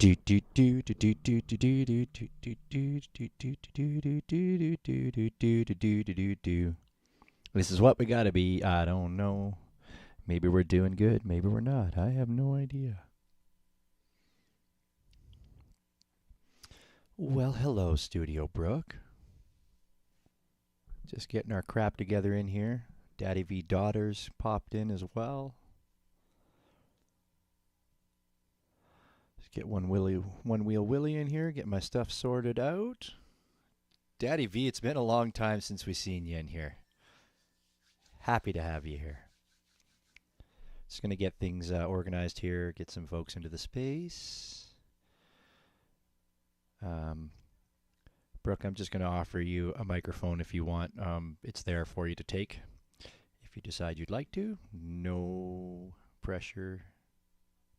This is what we gotta be. I don't know. Maybe we're doing good. Maybe we're not. I have no idea. Well, hello, Studio Brook. Just getting our crap together in here. Daddy V Daughters popped in as well. Just get one wheel Willie in here. Get my stuff sorted out. Daddy V, it's been a long time since we seen you in here. Happy to have you here. Just gonna get things organized here. Get some folks into the space. Brooke, I'm just going to offer you a microphone if you want. It's there for you to take if you decide you'd like to. No pressure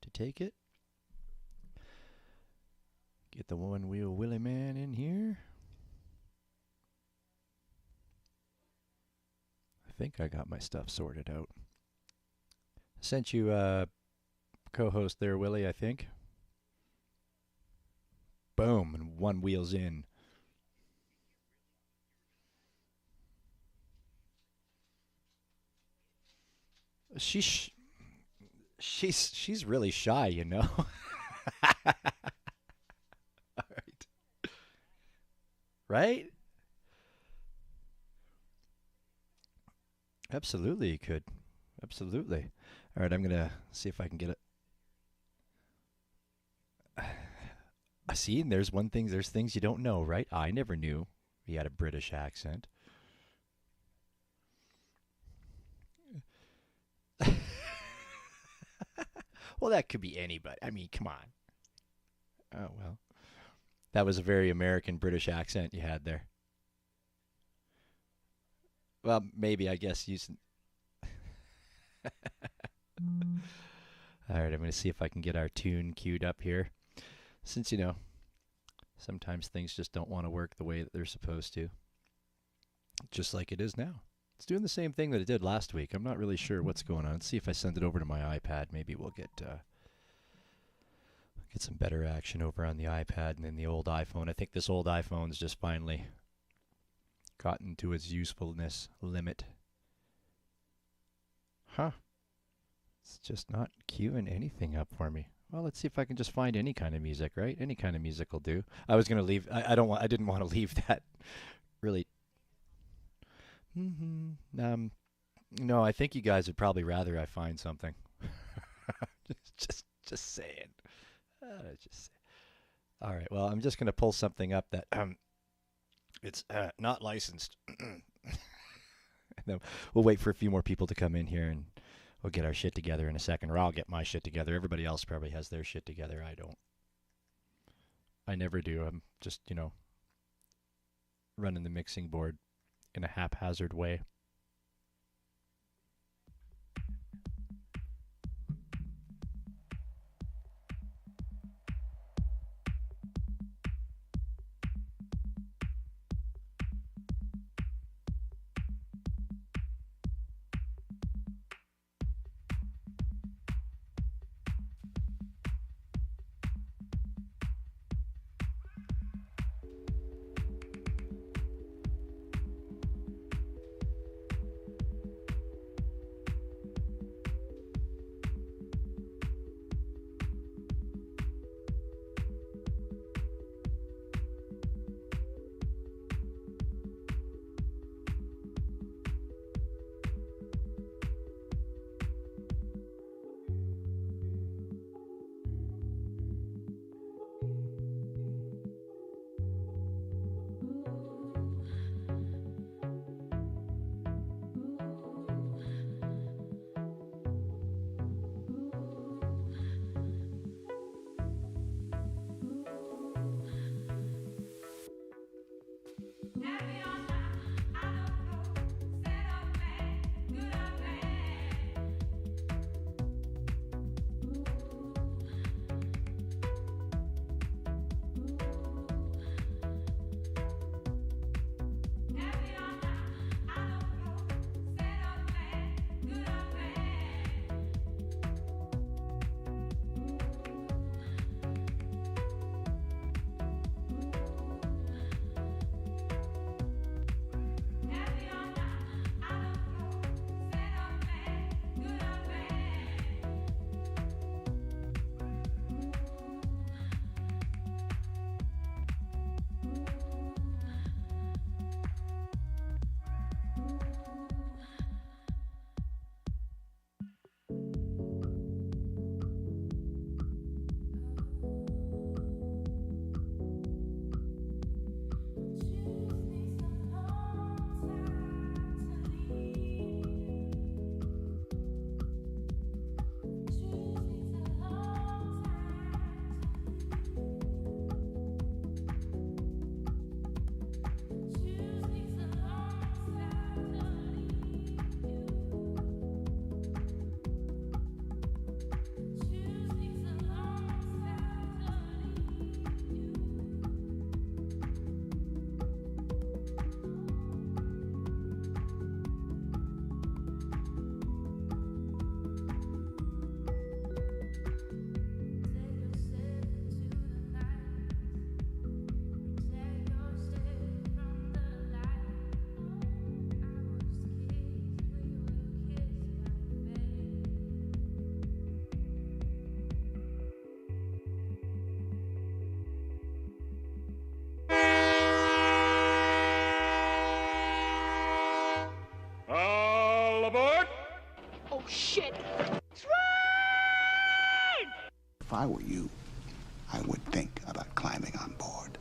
to take it. Get the one wheel Willie man in here. I think I got my stuff sorted out. Sent you a co-host there, Willie, I think. Boom, and one wheel's in. She's really shy, you know. All right. Right? Absolutely, you could. Absolutely. All right, I'm gonna see if I can get it. I see, and there's one thing. There's things you don't know, right? I never knew he had a British accent. Well, that could be anybody. I mean, come on. Oh well, that was a very American British accent you had there. Well, maybe I guess you. All right, I'm going to see if I can get our tune queued up here. Since sometimes things just don't want to work the way that they're supposed to, just like it is now. It's doing the same thing that it did last week. I'm not really sure what's going on. Let's see if I send it over to my iPad. Maybe we'll get some better action over on the iPad and then the old iPhone. I think this old iPhone's just finally gotten to its usefulness limit. Huh. It's just not queuing anything up for me. Well, let's see if I can just find any kind of music, right? Any kind of music will do. I was gonna leave. I didn't want to leave that. Really. No, I think you guys would probably rather I find something. just saying. Just saying. All right. Well, I'm just gonna pull something up that it's not licensed. And then we'll wait for a few more people to come in here and we'll get our shit together in a second, or I'll get my shit together. Everybody else probably has their shit together. I don't. I never do. I'm just, running the mixing board in a haphazard way. shit! If I were you, I would think about climbing on board.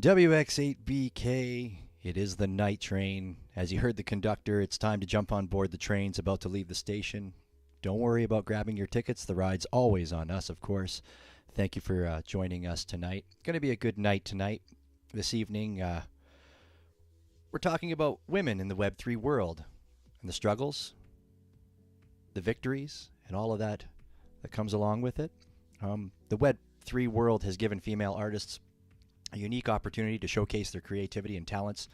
WX8BK, it is the night train. As you heard the conductor, it's time to jump on board the train's about to leave the station. Don't worry about grabbing your tickets. The ride's always on us, of course. Thank you for joining us tonight. Going to be a good night tonight. This evening, we're talking about women in the Web3 world and the struggles, the victories, and all of that comes along with it. The Web3 world has given female artists a unique opportunity to showcase their creativity and talents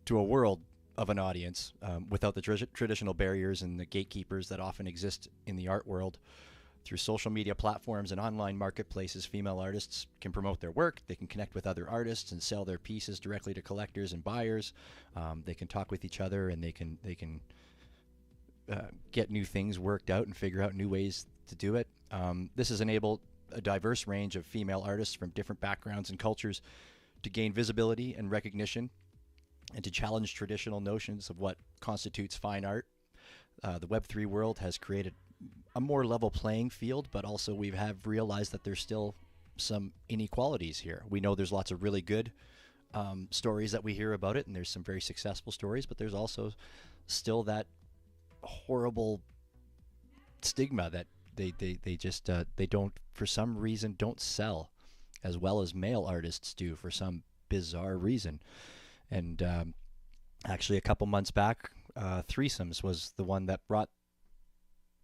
to a world of an audience without the traditional barriers and the gatekeepers that often exist in the art world. Through social media platforms and online marketplaces, female artists can promote their work, they can connect with other artists and sell their pieces directly to collectors and buyers. They can talk with each other, and they can get new things worked out and figure out new ways to do it. This has enabled a diverse range of female artists from different backgrounds and cultures to gain visibility and recognition and to challenge traditional notions of what constitutes fine art. The Web3 world has created a more level playing field, but also we have realized that there's still some inequalities here. We know there's lots of really good stories that we hear about it, and there's some very successful stories, but there's also still that horrible stigma that they just they don't, for some reason, don't sell as well as male artists do for some bizarre reason. And actually, a couple months back, Threesomes was the one that brought.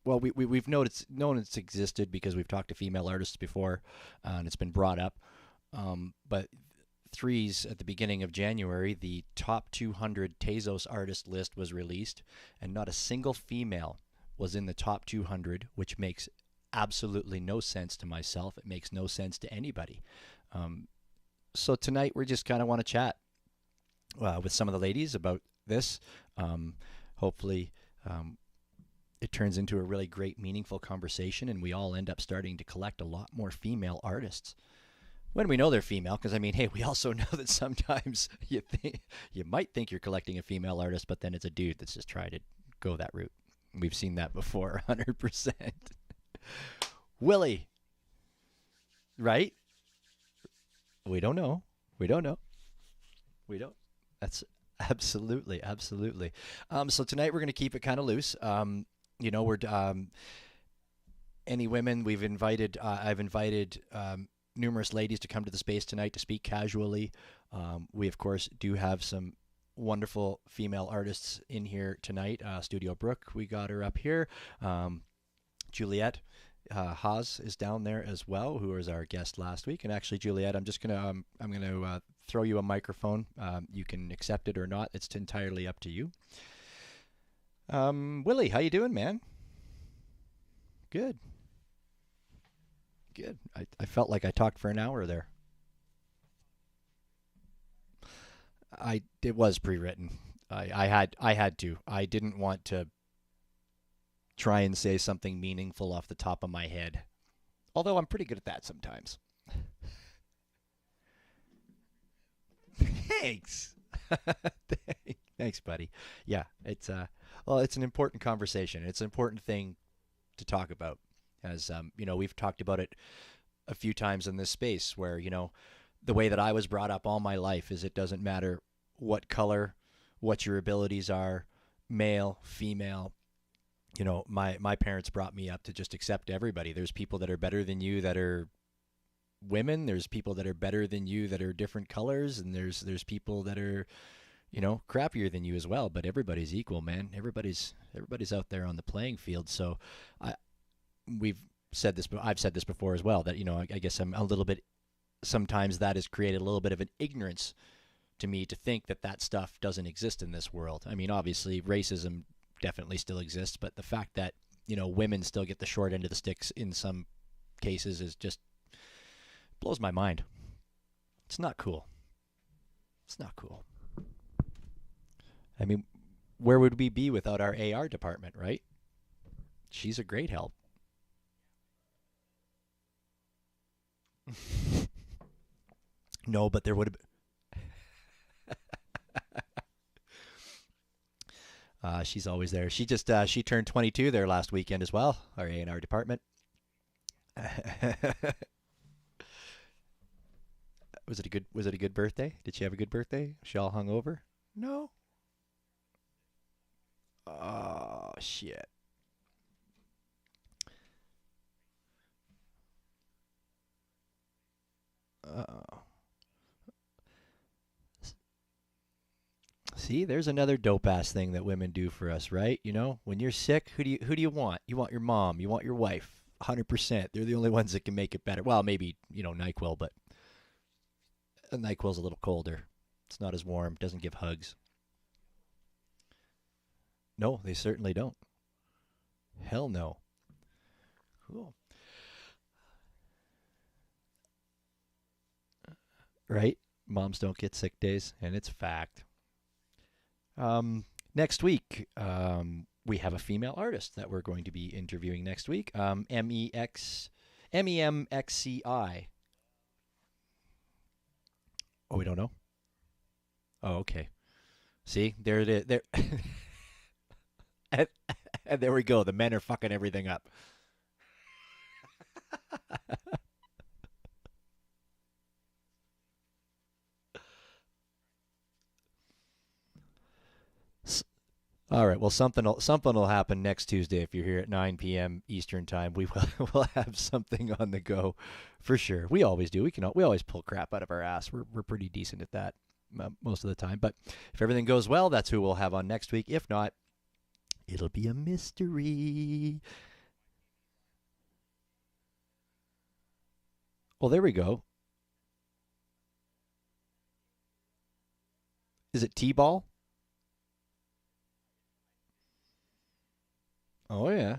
Well, we've known it's existed because we've talked to female artists before, and it's been brought up. But Threes, at the beginning of January, the top 200 Tezos artist list was released, and not a single female was in the top 200, which makes absolutely no sense to myself. It makes no sense to anybody. So tonight we just kind of want to chat with some of the ladies about this. Hopefully it turns into a really great, meaningful conversation, and we all end up starting to collect a lot more female artists. When we know they're female, because I mean, hey, we also know that sometimes you might think you're collecting a female artist, but then it's a dude that's just trying to go that route. We've seen that before, 100%. Willie, right? We don't know. We don't know. We don't. That's absolutely. So tonight we're going to keep it kind of loose. We're any women we've invited. I've invited numerous ladies to come to the space tonight to speak casually. We of course do have some wonderful female artists in here tonight. Studio Brooke, we got her up here. Juliet Haas is down there as well, who was our guest last week. And actually, Juliet, I'm gonna throw you a microphone. You can accept it or not. It's entirely up to you. Willie, how you doing, man? Good. I felt like I talked for an hour there. It was pre-written. I had to. I didn't want to try and say something meaningful off the top of my head. Although I'm pretty good at that sometimes. Thanks. Thanks, buddy. Yeah, it's an important conversation. It's an important thing to talk about. As we've talked about it a few times in this space where, the way that I was brought up all my life is it doesn't matter what color, what your abilities are, male, female. My parents brought me up to just accept everybody. There's people that are better than you that are women. There's people that are better than you that are different colors, and there's people that are, crappier than you as well. But everybody's equal, man. Everybody's out there on the playing field. So I've said this before as well, that, I guess I'm a little bit, sometimes that has created a little bit of an ignorance to me to think that stuff doesn't exist in this world. I mean, obviously racism definitely still exists, but the fact that, women still get the short end of the sticks in some cases is just blows my mind. It's not cool. It's not cool. I mean, where would we be without our AR department, right? She's a great help. No, but there would have been. She's always there. She turned 22 there last weekend as well. Our A&R department. Was it a good birthday? Did she have a good birthday? She all hung over? No. Oh shit. Oh. See, there's another dope ass thing that women do for us, right? You know, when you're sick, who do you want? You want your mom, you want your wife. 100%. They're the only ones that can make it better. Well, maybe, NyQuil, but NyQuil's a little colder. It's not as warm, doesn't give hugs. No, they certainly don't. Hell no. Cool. Right? Moms don't get sick days, and it's fact. Next week, we have a female artist that we're going to be interviewing next week. MEMXCI. Oh, we don't know. Oh, okay. See, there it is. There, and, and there we go. The men are fucking everything up. All right. Well, something will happen next Tuesday if you're here at 9 p.m. Eastern time. We will we'll have something on the go, for sure. We always do. We always pull crap out of our ass. We're pretty decent at that most of the time. But if everything goes well, that's who we'll have on next week. If not, it'll be a mystery. Well, there we go. Is it T-ball? Oh yeah,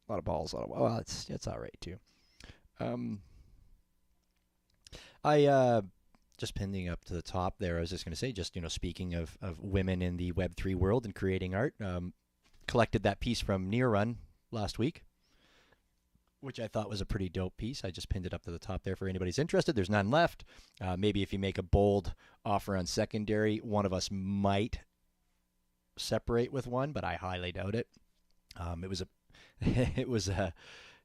a lot of balls. Well, it's all right too. Um, I just pinning up to the top there. I was just going to say, just speaking of women in the Web3 world and creating art, collected that piece from Near Run last week, which I thought was a pretty dope piece. I just pinned it up to the top there for anybody's interested. There's none left. Maybe if you make a bold offer on secondary, one of us might separate with one, but I highly doubt it. It was a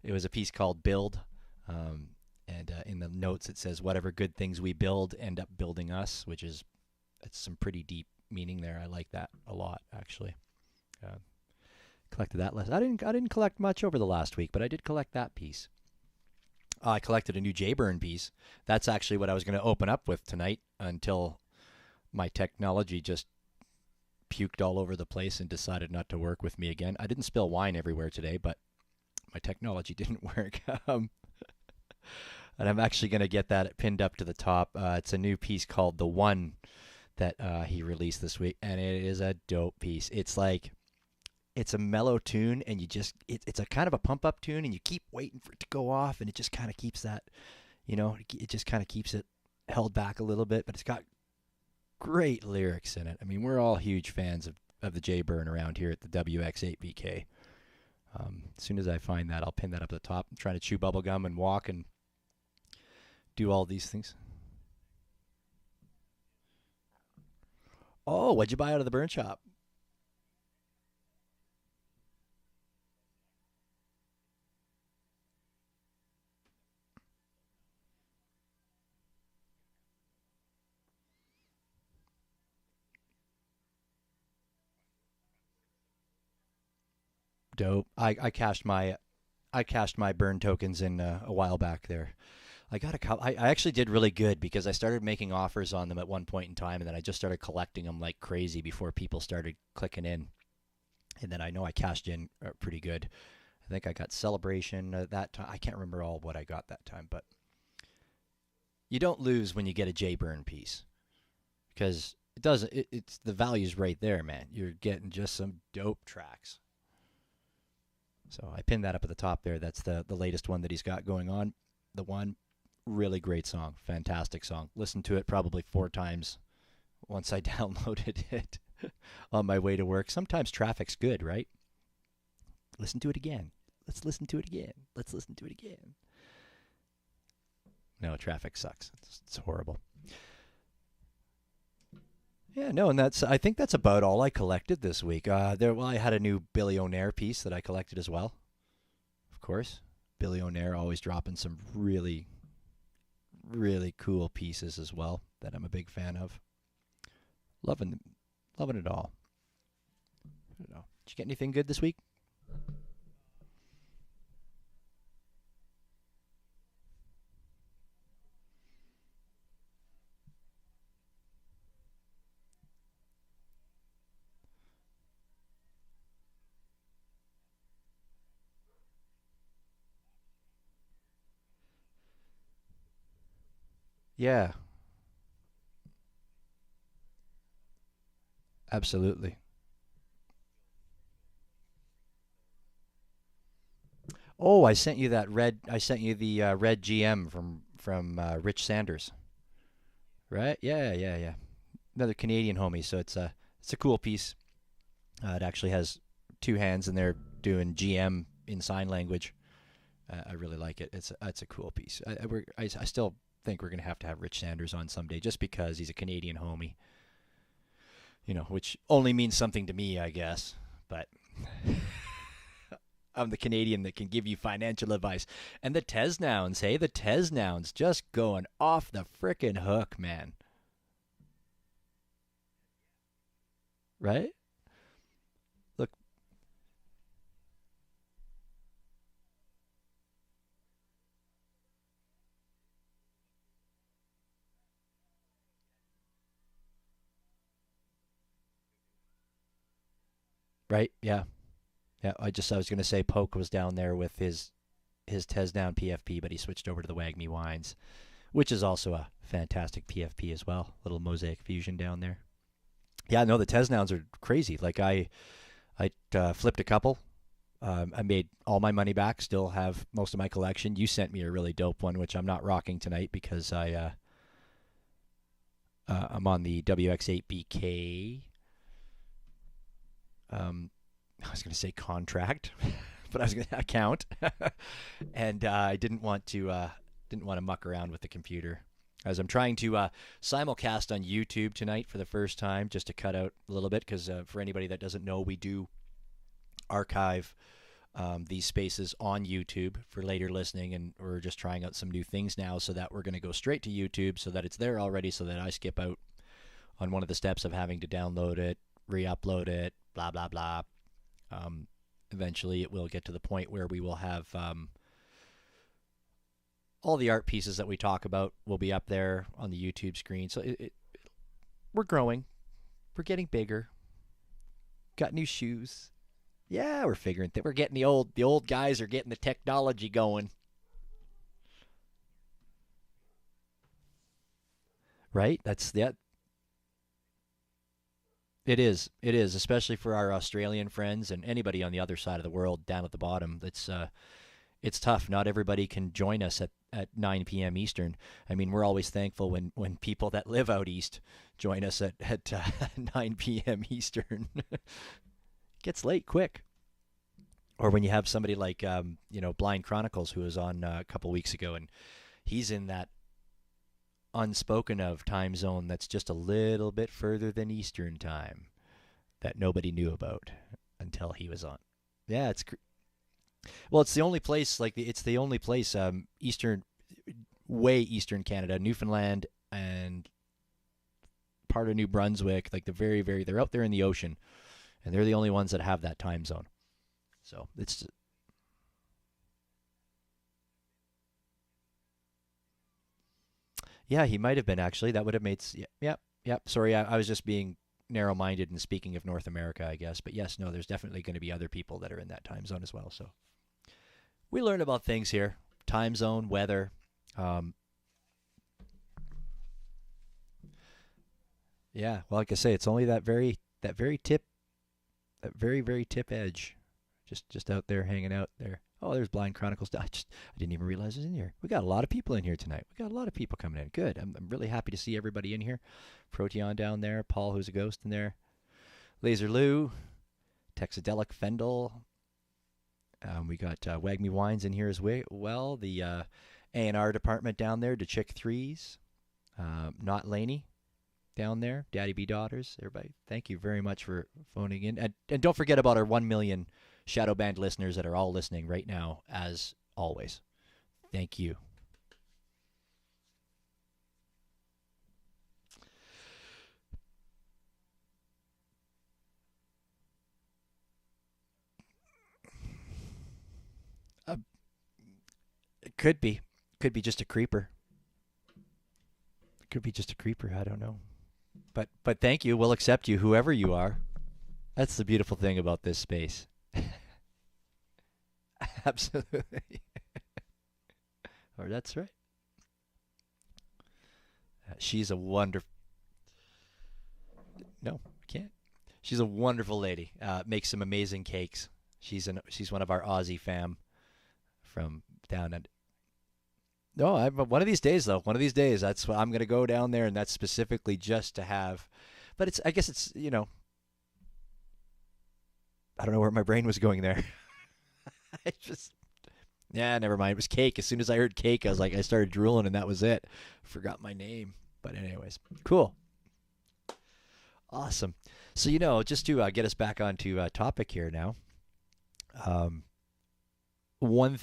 it was a piece called Build, and in the notes it says whatever good things we build end up building us, which is it's some pretty deep meaning there. I like that a lot actually. Uh, Collected that last. I didn't collect much over the last week, but I did collect that piece. I collected a new Jayburn piece. That's actually what I was going to open up with tonight until my technology just puked all over the place and decided not to work with me again. I didn't spill wine everywhere today, but my technology didn't work. And I'm actually going to get that pinned up to the top. It's a new piece called The One that he released this week, and it is a dope piece. It's a mellow tune, and it's a kind of a pump up tune, and you keep waiting for it to go off, and it just kind of keeps that, it just kind of keeps it held back a little bit, but it's got great lyrics in it. I mean, we're all huge fans of the Jayburn around here at the WX8VK. As soon as I find that, I'll pin that up at the top. I'm trying to chew bubble gum and walk and do all these things. Oh, what'd you buy out of the burn shop? Dope. I cashed my burn tokens in a while back there. I got a couple. I actually did really good because I started making offers on them at one point in time, and then I just started collecting them like crazy before people started clicking in. And then I know I cashed in pretty good. I think I got celebration that time. I can't remember all what I got that time, but you don't lose when you get a J Burn piece because it doesn't. It's the value's right there, man. You're getting just some dope tracks. So I pinned that up at the top there. That's the latest one that he's got going on. The One, really great song, fantastic song. Listened to it probably 4 times once I downloaded it on my way to work. Sometimes traffic's good, right? Listen to it again. Let's listen to it again. Let's listen to it again. No, traffic sucks. It's horrible. Yeah, no, and I think that's about all I collected this week. Well, I had a new Billionaire piece that I collected as well. Of course, Billionaire always dropping some really, really cool pieces as well that I'm a big fan of. Loving, loving it all. I don't know. Did you get anything good this week? Yeah, absolutely. Oh, I sent you that red. I sent you the red GM from Rich Sanders, right? Yeah, yeah, yeah. Another Canadian homie. So it's a cool piece. It actually has two hands, and they're doing GM in sign language. I really like it. It's a cool piece. I still think we're gonna have to have Rich Sanders on someday, just because he's a Canadian homie. Which only means something to me, I guess. But I'm the Canadian that can give you financial advice. And the Tes nouns, hey, the Tes nouns just going off the frickin' hook, man. Right? Look, right? Yeah, yeah. I was gonna say Poke was down there with his Tes down PFP, but he switched over to the Wagme Wines, which is also a fantastic PFP as well. Little Mosaic Fusion down there. Yeah, no, the Tes nouns are crazy. Like I flipped a couple. I made all my money back. Still have most of my collection. You sent me a really dope one, which I'm not rocking tonight because I'm on the WX8BK. I was going to say contract, but I was going to account, and I didn't want to muck around with the computer. As I'm trying to simulcast on YouTube tonight for the first time, just to cut out a little bit, because for anybody that doesn't know, we do archive these spaces on YouTube for later listening, and we're just trying out some new things now, so that we're going to go straight to YouTube, so that it's there already, so that I skip out on one of the steps of having to download it, re-upload it, blah blah blah. Um, Eventually, it will get to the point where we will have all the art pieces that we talk about will be up there on the YouTube screen. So we're growing, we're getting bigger. Got new shoes. Yeah, we're figuring that we're getting the old guys are getting the technology going, right? It is, especially for our Australian friends and anybody on the other side of the world down at the bottom. It's tough. Not everybody can join us at 9 p.m. Eastern. I mean, we're always thankful when people that live out east join us at 9 p.m. Eastern. Gets late quick. Or when you have somebody like Blind Chronicles, who was on a couple weeks ago, and he's in that unspoken of time zone that's just a little bit further than Eastern time that nobody knew about until he was on. Yeah, well, it's the only place it's the only place eastern, way eastern Canada, Newfoundland and part of New Brunswick, like the very very they're out there in the ocean, and they're the only ones that have that time zone. So it's yeah, he might have been actually. That would have made yeah, yep, yep. Sorry, I was just being narrow-minded and speaking of North America, I guess. But yes, no, there's definitely going to be other people that are in that time zone as well. So we learn about things here: time zone, weather. Um, yeah, well, like I say, it's only that very tip, that very very tip edge, just out there hanging out there. Oh, there's Blind Chronicles. I didn't even realize it was in here. We got a lot of people in here tonight. We got a lot of people coming in. Good. I'm really happy to see everybody in here. Proteon down there. Paul, who's a ghost, in there. Laser Lou. Texadelic Fendel. We got Wagme Wines in here as well. The A&R department down there. The Chick Threes. Not Laney. down there, Daddy B Daughters, everybody. Thank you very much for phoning in. And don't forget about our 1 million Shadow Band listeners that are all listening right now, as always. Thank you. It could be. Could be just a creeper. Could be just a creeper. I don't know. But thank you. We'll accept you, whoever you are. That's the beautiful thing about this space. Absolutely. Or that's right. She's a wonderful. No, can't. She's a wonderful lady. Makes some amazing cakes. She's one of our Aussie fam from down at. No, one of these days though. One of these days, that's what I'm gonna go down there, and that's specifically just to have. But I guess it's I don't know where my brain was going there. I just. Yeah, never mind. It was cake. As soon as I heard cake, I started drooling, and that was it. Forgot my name. But anyways, cool. Awesome. So, just to get us back onto topic here now. One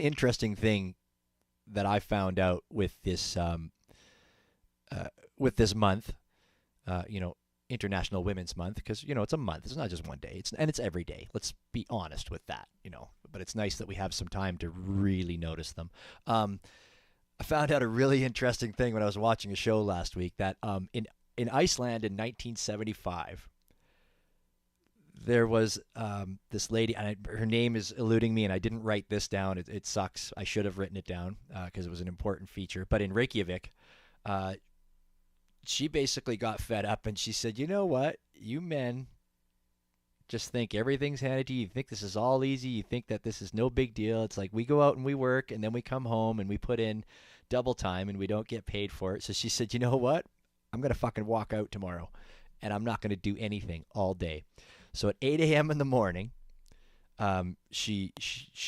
interesting thing that I found out with this month, International Women's Month, because it's a month. It's not just one day. It's every day. Let's be honest with that. But it's nice that we have some time to really notice them. I found out a really interesting thing when I was watching a show last week that in Iceland in 1975, there was this lady, and her name is eluding me, and I didn't write this down. It sucks. I should have written it down because it was an important feature. But in Reykjavik, she basically got fed up, and she said, "You know what? You men just think everything's handed to you. You think this is all easy. You think that this is no big deal. It's like we go out and we work, and then we come home and we put in double time, and we don't get paid for it." So she said, "You know what? I'm going to fucking walk out tomorrow, and I'm not going to do anything all day." So at 8 a.m. in the morning, she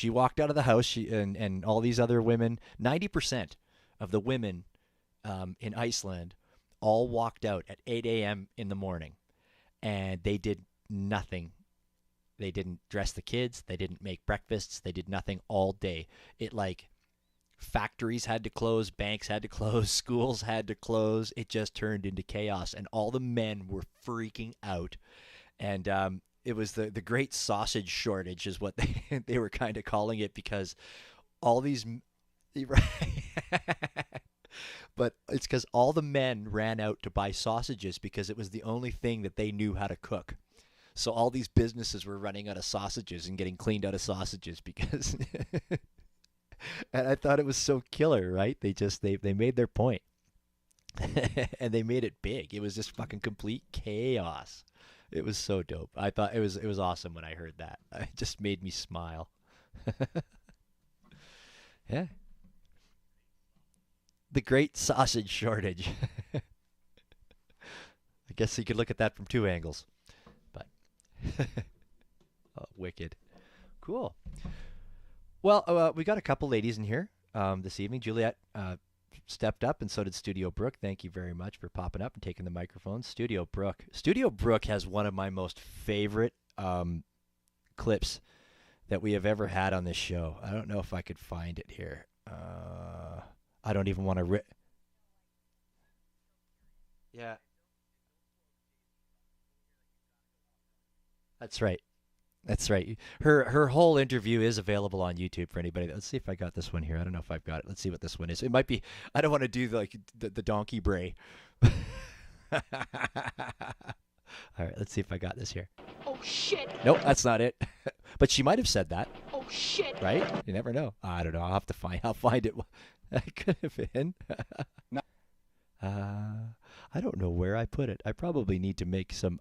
walked out of the house. And all these other women, 90% of the women in Iceland all walked out at 8 a.m. in the morning, and they did nothing. They didn't dress the kids. They didn't make breakfasts. They did nothing all day. Factories had to close, banks had to close, schools had to close. It just turned into chaos, and all the men were freaking out. And it was the great sausage shortage is what they were kind of calling it, because all these but it's because all the men ran out to buy sausages because it was the only thing that they knew how to cook. So all these businesses were running out of sausages and getting cleaned out of sausages because and I thought it was so killer, right? They made their point. And they made it big. It was just fucking complete chaos. It was so dope. I thought it was awesome when I heard that. It just made me smile. Yeah. The great sausage shortage. I guess you could look at that from two angles. But oh, wicked. Cool. Well, we got a couple ladies in here this evening. Juliet stepped up, and so did Studio Brooke. Thank you very much for popping up and taking the microphone. Studio Brooke has one of my most favorite clips that we have ever had on this show. I don't know if I could find it here. I don't even want to Yeah. That's right. That's right. Her whole interview is available on YouTube for anybody. Let's see if I got this one here. I don't know if I've got it. Let's see what this one is. It might be. I don't want to do the donkey bray. All right. Let's see if I got this here. Oh shit. Nope, that's not it. But she might have said that. Oh shit. Right? You never know. I don't know. I'll find it. That could have been. No. I don't know where I put it. I probably need to make some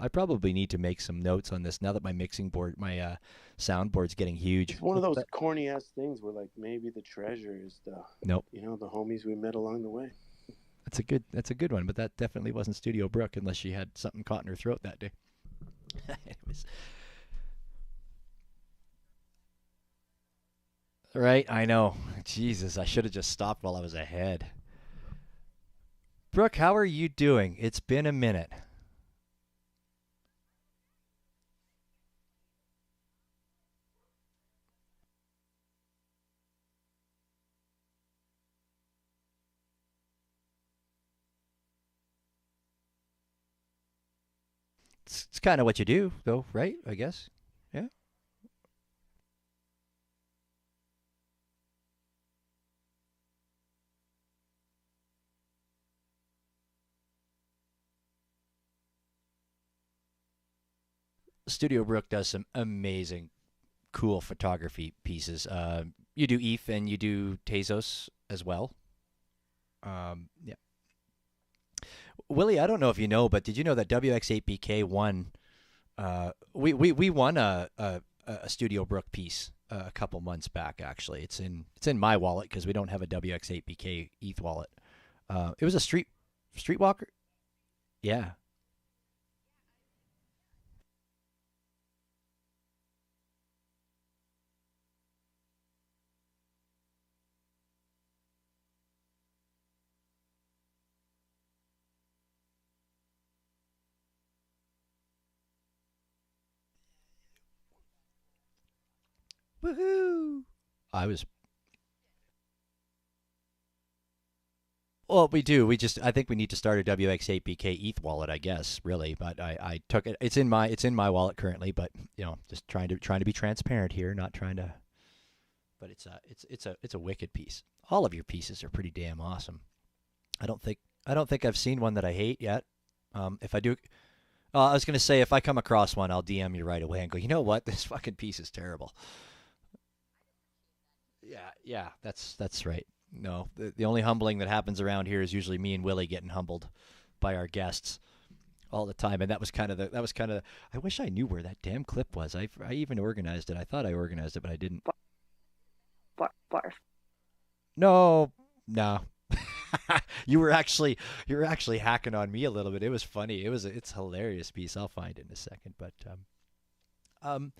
notes on this now that my mixing board, my soundboard's getting huge. It's one of those corny ass things where like maybe the treasure is the Nope. the homies we met along the way. That's a good one, but that definitely wasn't Studio Brooke unless she had something caught in her throat that day. Anyways. Right, I know. Jesus, I should have just stopped while I was ahead. Brooke, how are you doing? It's been a minute. It's kind of what you do, though, right? I guess. Yeah. Studio Brook does some amazing, cool photography pieces. You do ETH and you do Tezos as well. Yeah. Willie, I don't know if you know, but did you know that WX8BK won? We won a Studio Brook piece a couple months back. Actually, it's in my wallet because we don't have a WX8BK ETH wallet. It was a Streetwalker. Yeah. Woohoo! I was Well, we do. I think we need to start a WX8BK ETH wallet, I guess, really. But I took it. It's in my wallet currently. But just trying to be transparent here, not trying to. But it's a wicked piece. All of your pieces are pretty damn awesome. I don't think I've seen one that I hate yet. If I do, I was gonna say if I come across one, I'll DM you right away and go. You know what? This fucking piece is terrible. Yeah, yeah, that's right. No, the only humbling that happens around here is usually me and Willie getting humbled by our guests all the time, and that was kind of. I wish I knew where that damn clip was. I even organized it. I thought I organized it, but I didn't. Barf. No, no. you were actually hacking on me a little bit. It was funny. It's a hilarious piece. I'll find it in a second, but um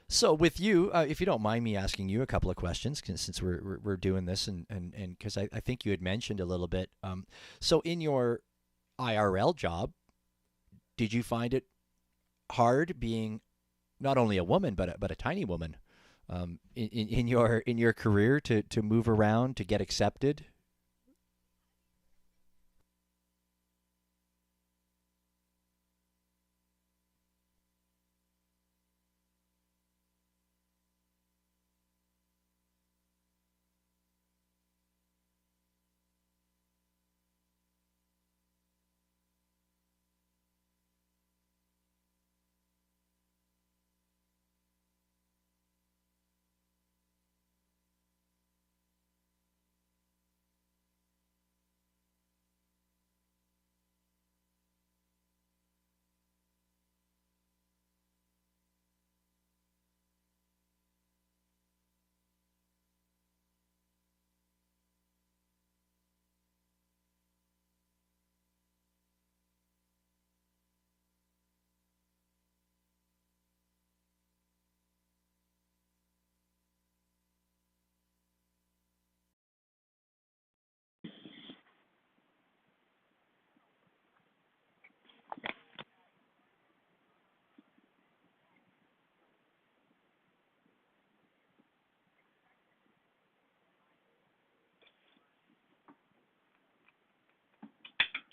So with you, if you don't mind me asking you a couple of questions, since we're doing this, and because I think you had mentioned a little bit. So in your IRL job, did you find it hard being not only a woman but a tiny woman, in your career to move around to get accepted?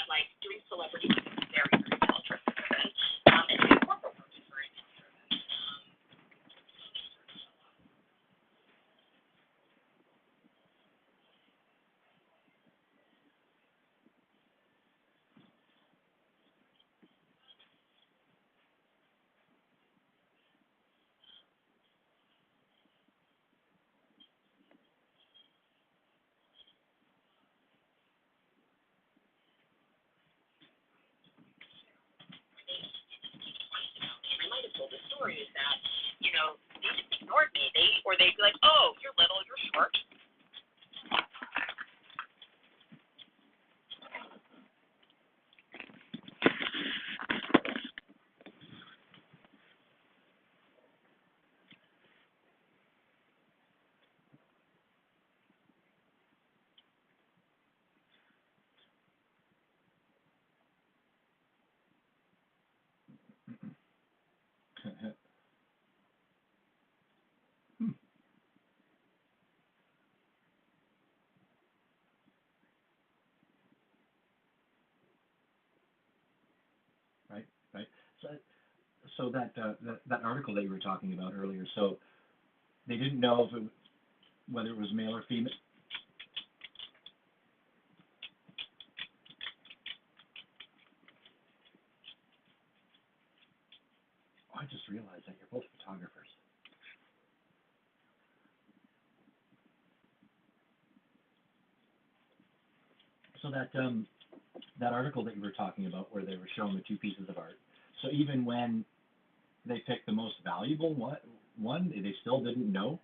Like doing celebrity work is very, very talent driven. And doing corporate work is very talent driven. And I might have told the story is that, they just ignored me. They'd be like, oh, you're little, you're short. right? So, so that article that you were talking about earlier, so they didn't know if whether it was male or female. Oh, I just realized that you're both photographers. So that article that you were talking about, where they were showing the two pieces of art. So even when they picked the most valuable one, they still didn't know,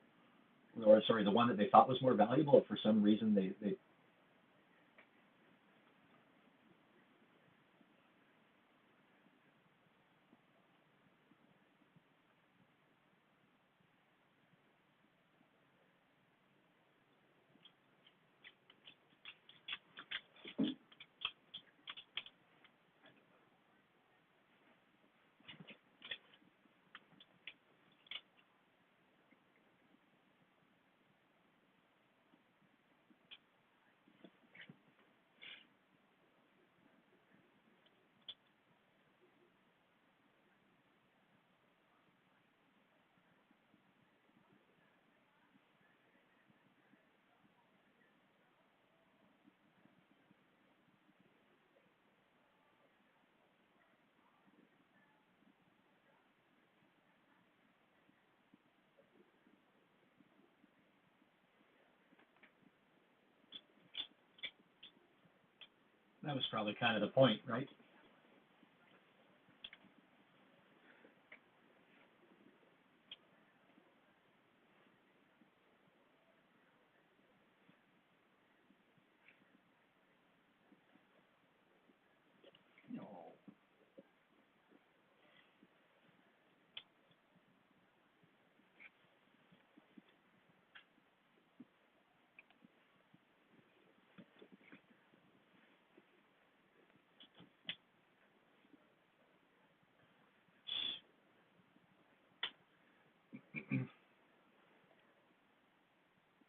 or sorry, the one that they thought was more valuable. If for some reason they that was probably kind of the point, right? No.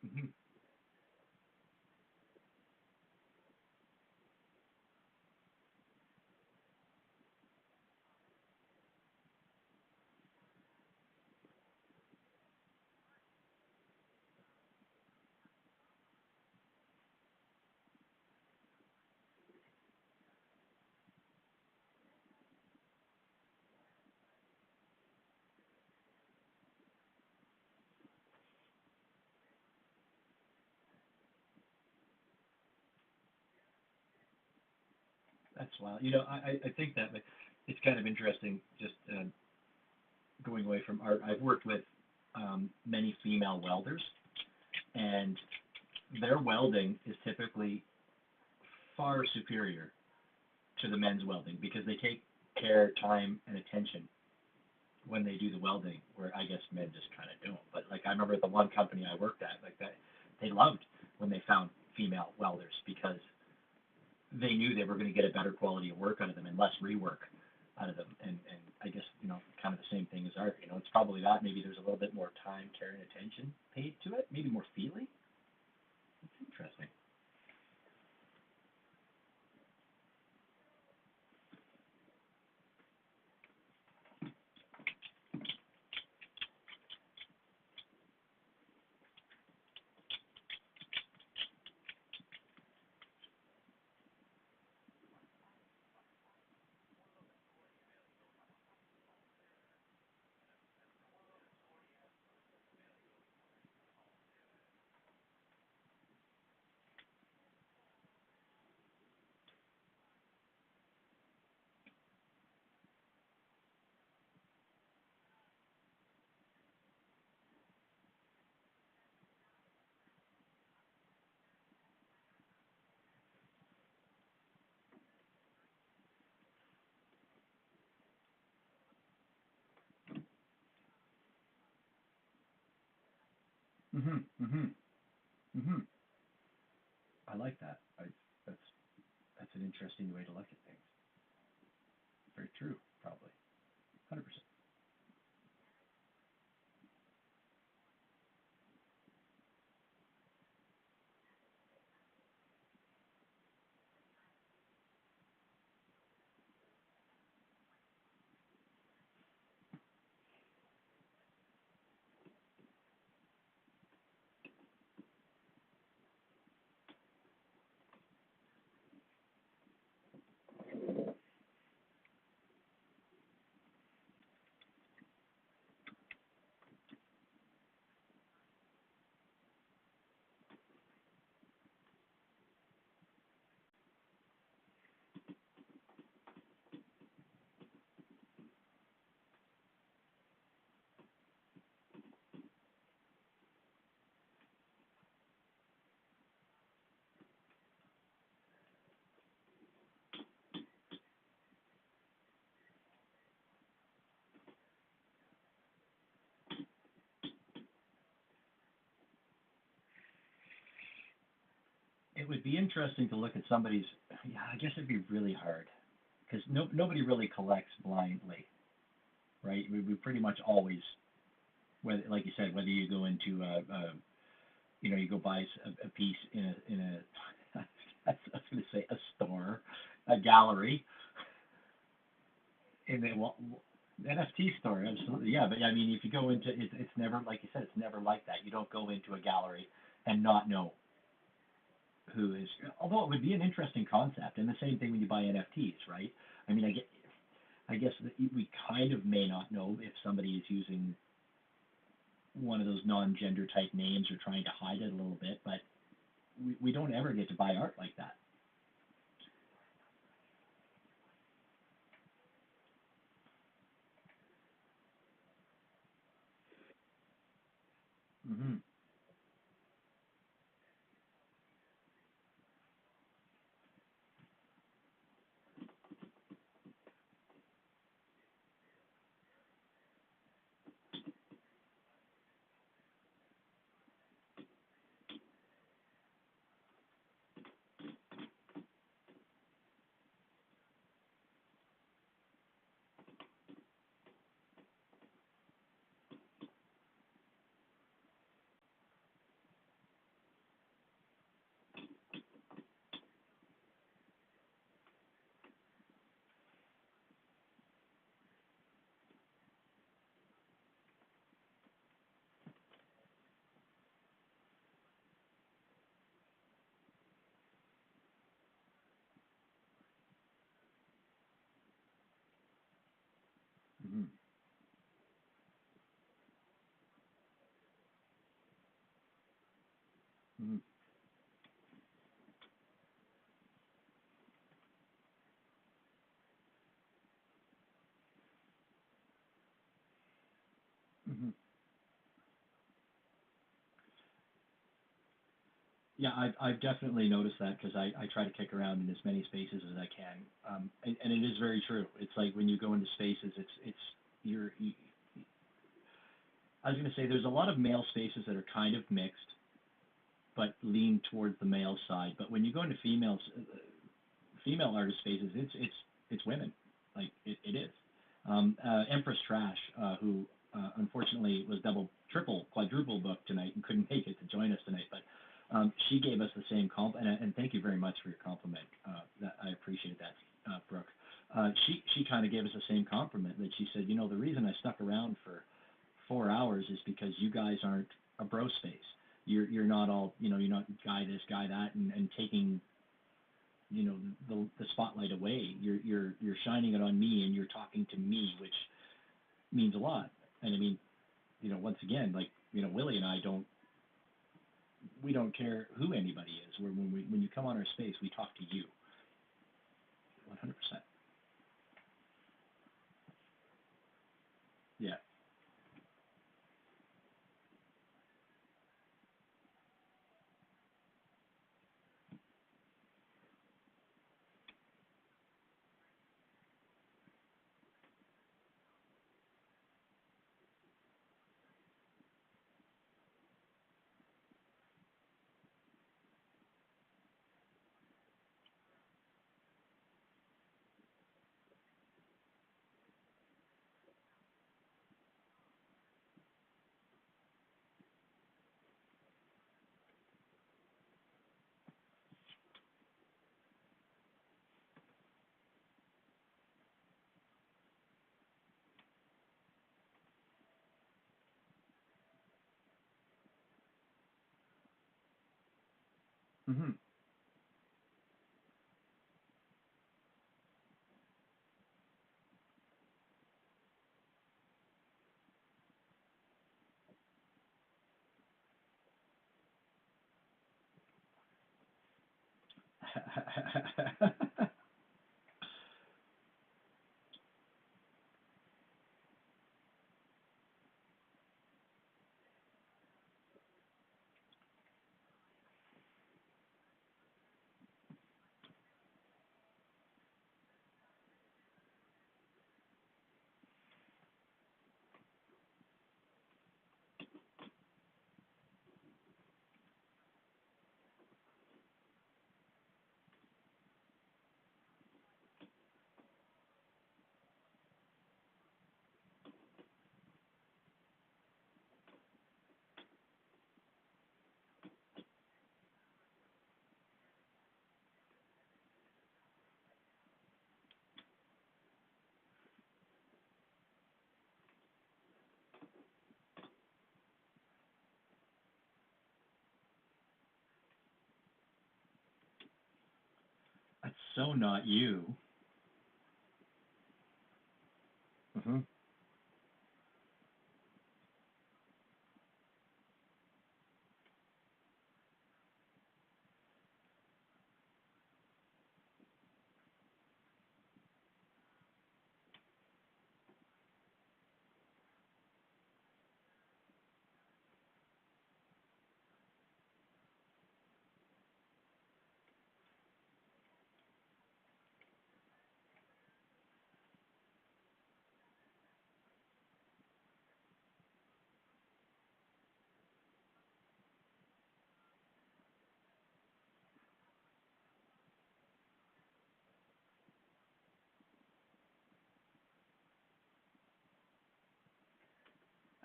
Mhm. That's wild. I think that it's kind of interesting. Just going away from art, I've worked with many female welders, and their welding is typically far superior to the men's welding because they take care, time, and attention when they do the welding, where I guess men just kind of don't. But like I remember the one company I worked at, like that, they loved when they found female welders because they knew they were going to get a better quality of work out of them and less rework out of them. And I guess kind of the same thing as art. It's probably that. Maybe there's a little bit more time, care, and attention paid to it. Maybe more feeling. It's interesting. Mhm. Mhm. Mhm. I like that. That's that's an interesting way to look at things. Very true. Probably. 100%. it would be interesting to look at somebody's. Yeah, I guess it'd be really hard because nobody really collects blindly, right? We pretty much always, whether like you said, whether you go into you go buy a piece in a I was going to say a store, a gallery, in a NFT store, absolutely, yeah. But I mean, if you go into it's never like you said, it's never like that. You don't go into a gallery and not know who is. Although it would be an interesting concept, and the same thing when you buy NFTs, right? I mean, I guess that we kind of may not know if somebody is using one of those non-gender type names or trying to hide it a little bit, but we don't ever get to buy art like that. Mhm. Mhm. Mhm. Mhm. Yeah, I've definitely noticed that because I try to kick around in as many spaces as I can, and it is very true. It's like when you go into spaces, it's you, I was going to say there's a lot of male spaces that are kind of mixed, but lean towards the male side. But when you go into female artist spaces, it's women, like it is. Empress Trash, who unfortunately was double, triple, quadruple booked tonight and couldn't make it to join us tonight, but she gave us the same and thank you very much for your compliment. I appreciate that, Brooke. She kind of gave us the same compliment that she said, the reason I stuck around for 4 hours is because you guys aren't a bro space. You're not all, you're not guy this, guy that, and taking the spotlight away. You're shining it on me, and you're talking to me, which means a lot. And I mean, once again, like Willie and I we don't care who anybody is. When you come on our space, we talk to you, 100%. Yeah. Hmm. So not you. Hmm.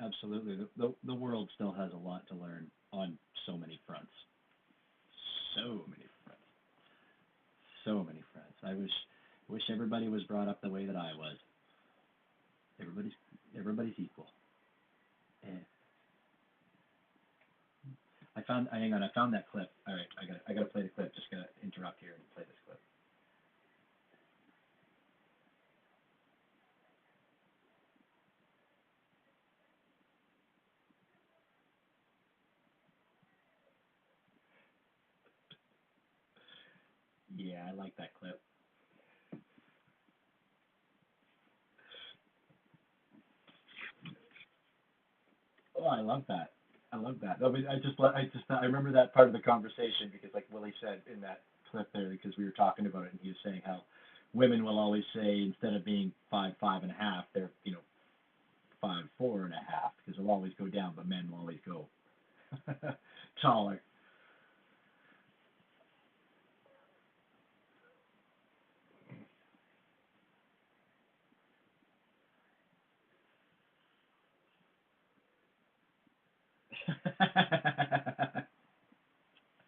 Absolutely. The world still has a lot to learn on so many fronts. So many fronts. So many fronts. I wish everybody was brought up the way that I was. Everybody's everybody's equal. And hang on, I found that clip. All right, I gotta play the clip. Just gotta interrupt here and play this clip. Yeah, I like that clip. Oh, I love that. I love that. I mean, I remember that part of the conversation because, like Willie said in that clip there, because we were talking about it, and he was saying how women will always say instead of being 5'5.5", they're 5'4.5", because they'll always go down, but men will always go taller.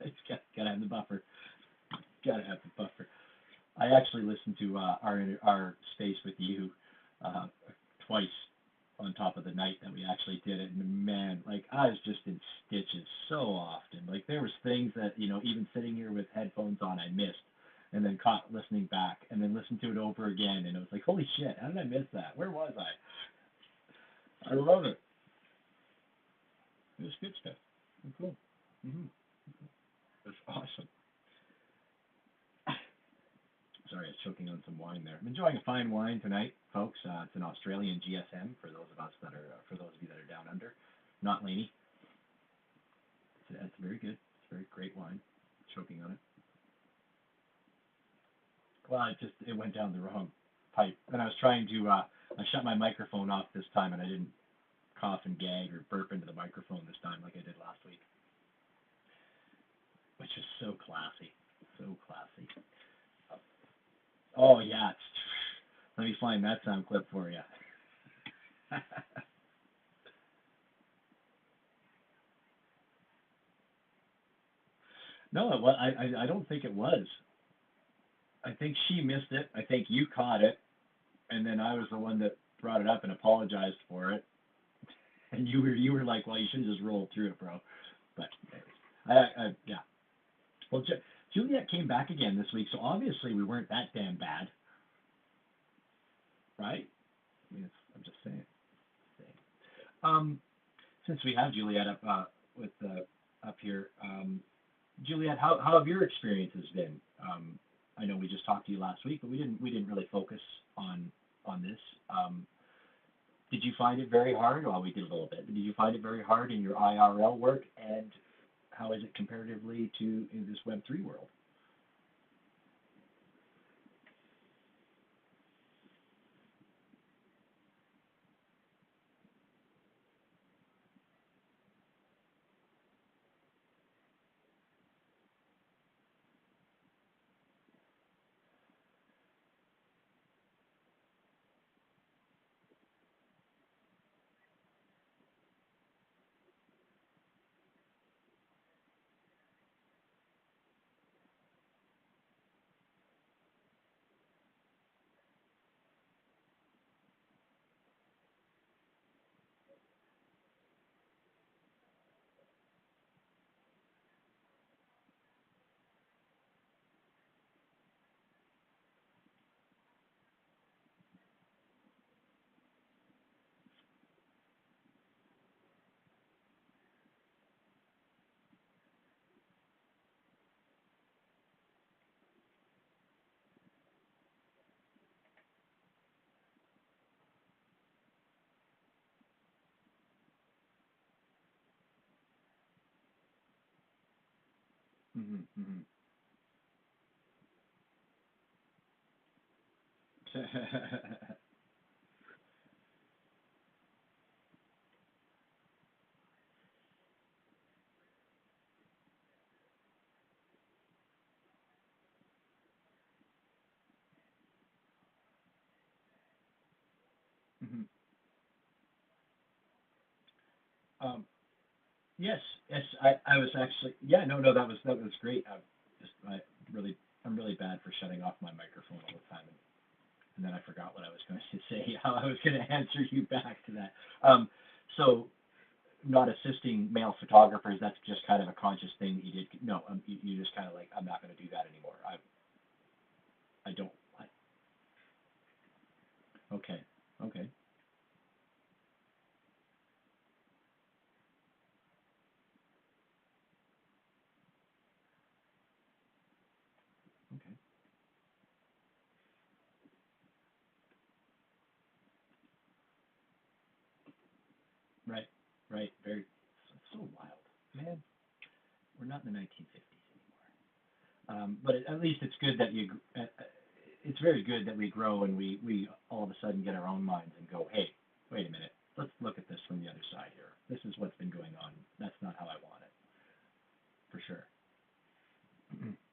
It's gotta have the buffer. Gotta have the buffer. I actually listened to our space with you uh, twice on top of the night that we actually did it, and man, like I was just in stitches so often. Like there was things that even sitting here with headphones on, I missed, and then caught listening back, and then listened to it over again, and it was like, holy shit, how did I miss that? Where was I? I love it. It was good stuff. Cool. Mm-hmm. It's awesome. Sorry, I was choking on some wine there. I'm enjoying a fine wine tonight, folks. It's an Australian GSM for those of us that are, for those of you that are down under. Not Laney. It's very good. It's very great wine. Choking on it. Well, it went down the wrong pipe, and I was trying to. I shut my microphone off this time, and I didn't cough and gag or burp into the microphone this time like I did last week, which is so classy. So classy. Oh yeah. Let me find that sound clip for you. No, I don't think it was. I think she missed it. I think you caught it, and then I was the one that brought it up and apologized for it. And you were like, well, you should have just rolled through it, bro. But anyways, yeah. Well, Juliet came back again this week, so obviously we weren't that damn bad, right? I mean, I'm just saying. Since we have Juliet up here, Juliet, how have your experiences been? I know we just talked to you last week, but we didn't really focus on this. Did you find it very hard? Well, we did a little bit, but did you find it very hard in your IRL work, and how is it comparatively to in this Web3 world? Mhm. Mhm. Mhm. Um, yes, yes. I was actually, yeah, no, no, that was great. I'm really bad for shutting off my microphone all the time, and then I forgot what I was going to say. How I was going to answer you back to that. So not assisting male photographers. That's just kind of a conscious thing that you did. No, you just kind of like, I'm not going to do that anymore. I don't. Okay, okay, okay. Right, right. Very, so wild, man. We're not in the 1950s anymore. But at least it's good that it's very good that we grow and we all of a sudden get our own minds and go, hey, wait a minute, let's look at this from the other side here. This is what's been going on. That's not how I want it, for sure. Hmm.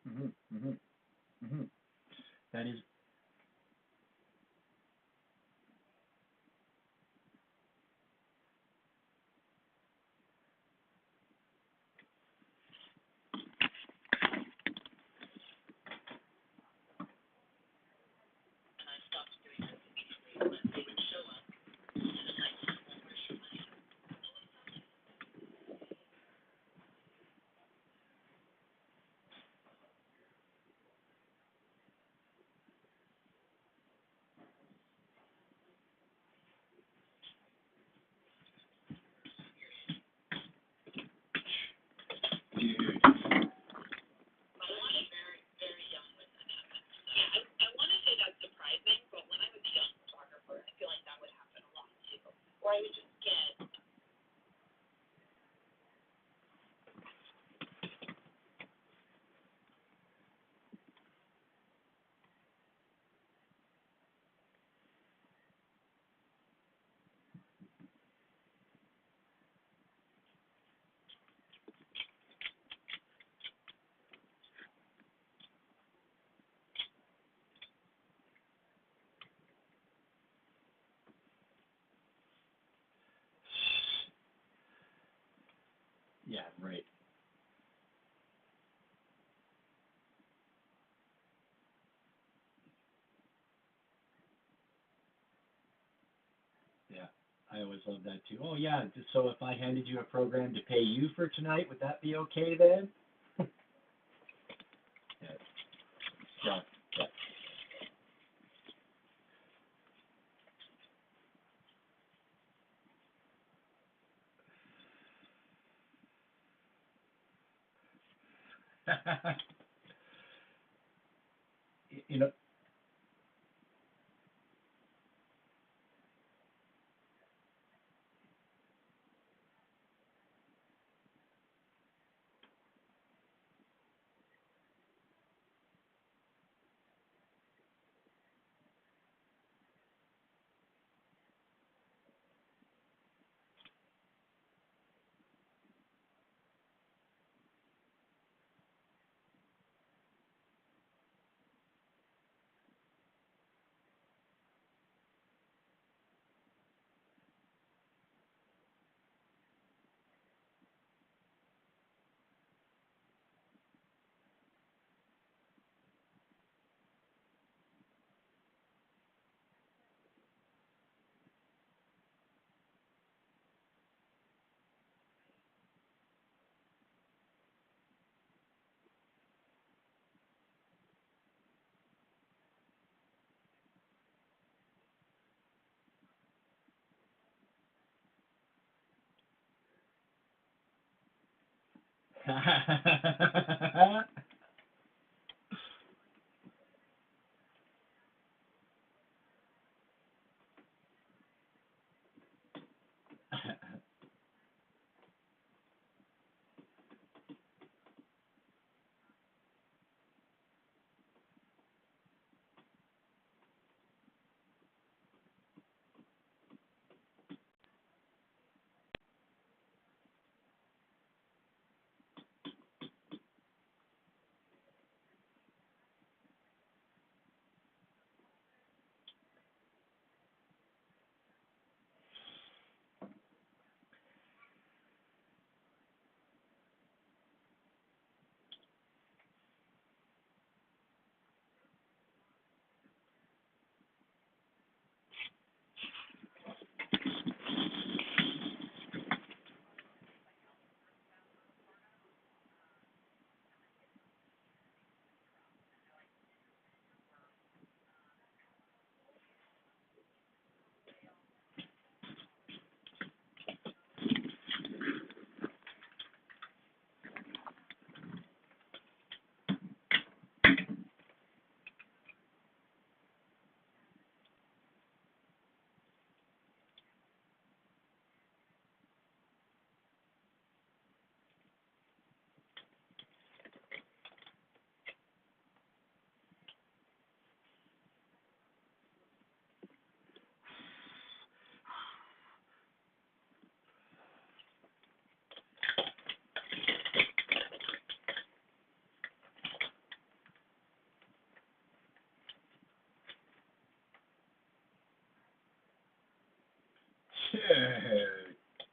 Hmm. Hmm. That is. And I stopped doing that immediately when they would show up to the site and well, where's your money? But I was very, very young when that happened. So. Yeah, I want to say that's surprising, but when I was a young photographer, I feel like that would happen a lot too. Or I would just get. Yeah, right. Yeah, I always love that too. Oh yeah, so if I handed you a program to pay you for tonight, would that be okay then? Yeah, yeah, yeah. You know,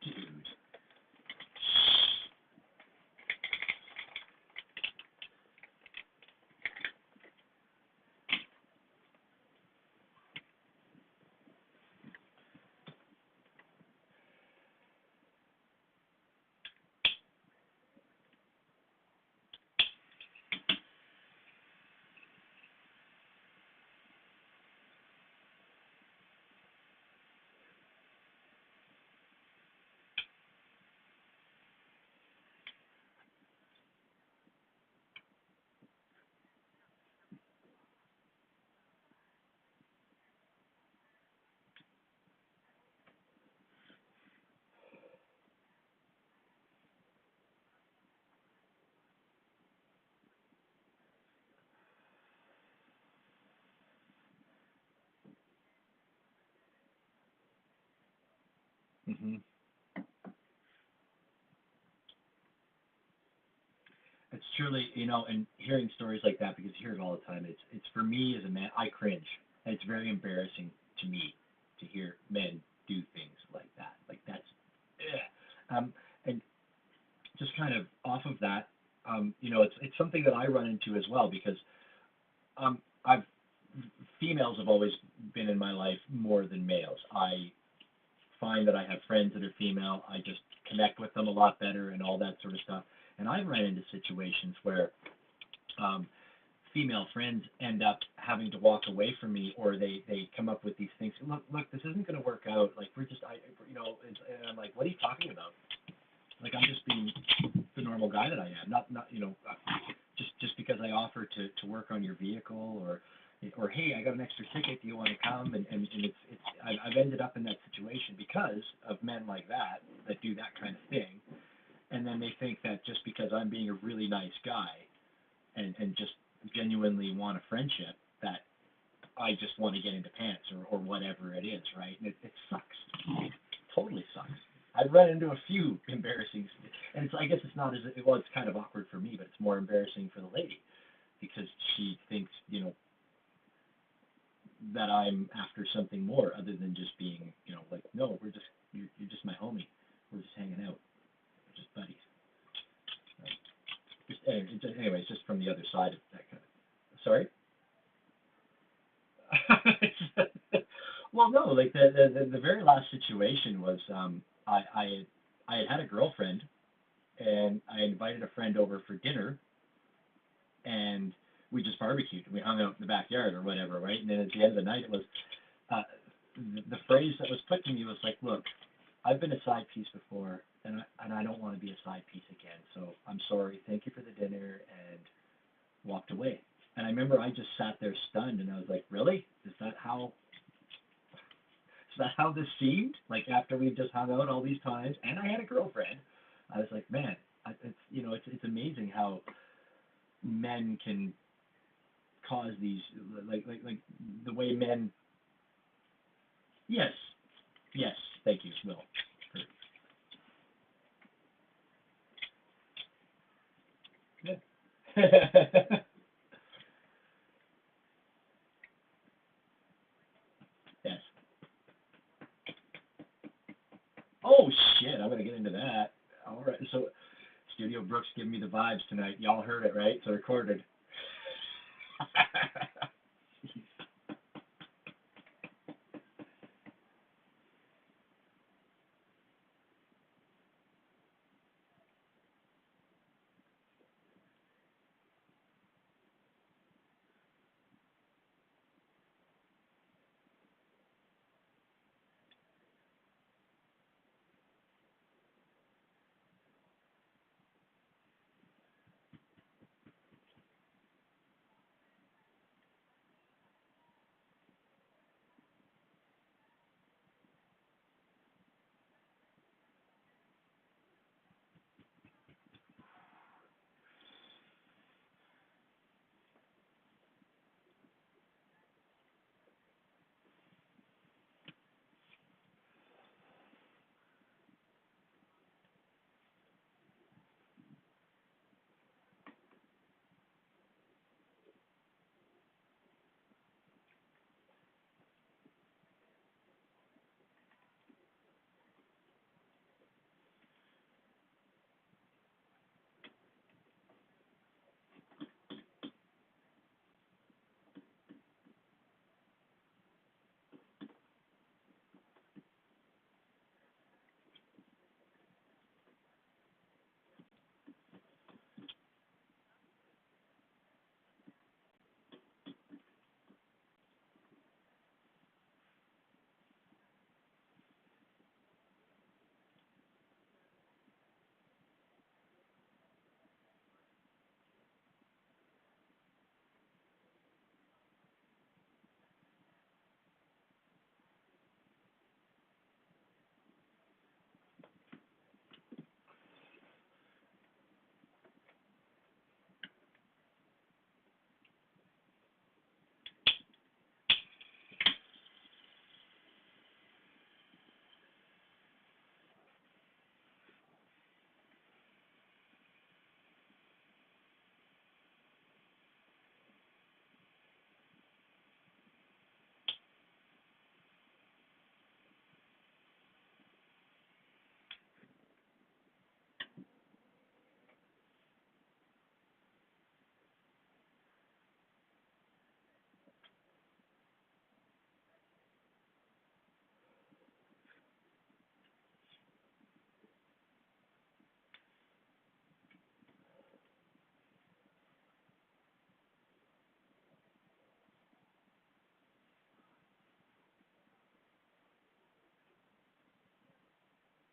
Dude. Mm-hmm. It's truly, and hearing stories like that, because you hear it all the time. It's for me as a man, I cringe, and it's very embarrassing to me to hear men do things like that. Like that's, and just kind of off of that, it's something that I run into as well because I've females have always been in my life more than males. I find that I have friends that are female. I just connect with them a lot better and all that sort of stuff. And I've run into situations where um, female friends end up having to walk away from me, or they come up with these things. Look, this isn't going to work out. Like and I'm like, what are you talking about? Like I'm just being the normal guy that I am. Not just because I offer to work on your vehicle or hey, I got an extra ticket. Do you want to come? And I've ended up in that situation because of men like that do that kind of thing, and then they think that just because I'm being a really nice guy and just genuinely want a friendship, that I just want to get into pants or whatever it is, right? And it sucks. It totally sucks. I've run into a few embarrassing, and I guess it's not as well. It's kind of awkward for me, but it's more embarrassing for the lady because she thinks, that I'm after something more other than just being, like, no, you're just my homie. We're just hanging out. We're just buddies. Anyways, just from the other side of that kind of. Sorry. Well, no, like the very last situation was I had a girlfriend and I invited a friend over for dinner and we just barbecued. We hung out in the backyard or whatever, right? And then at the end of the night, it was uh, the phrase that was put to me was like, "Look, I've been a side piece before, and I don't want to be a side piece again. So I'm sorry. Thank you for the dinner, and walked away. And I remember I just sat there stunned, and I was like, really? Is that how this seemed? Like after we just hung out all these times, and I had a girlfriend, I was like, man, it's amazing how men can cause these like the way men. Yes, yes, thank you, Will. Yeah. Yes. Oh shit, I'm gonna get into that. All right, so Studio Brooks giving me the vibes tonight. Y'all heard it, right? It's recorded.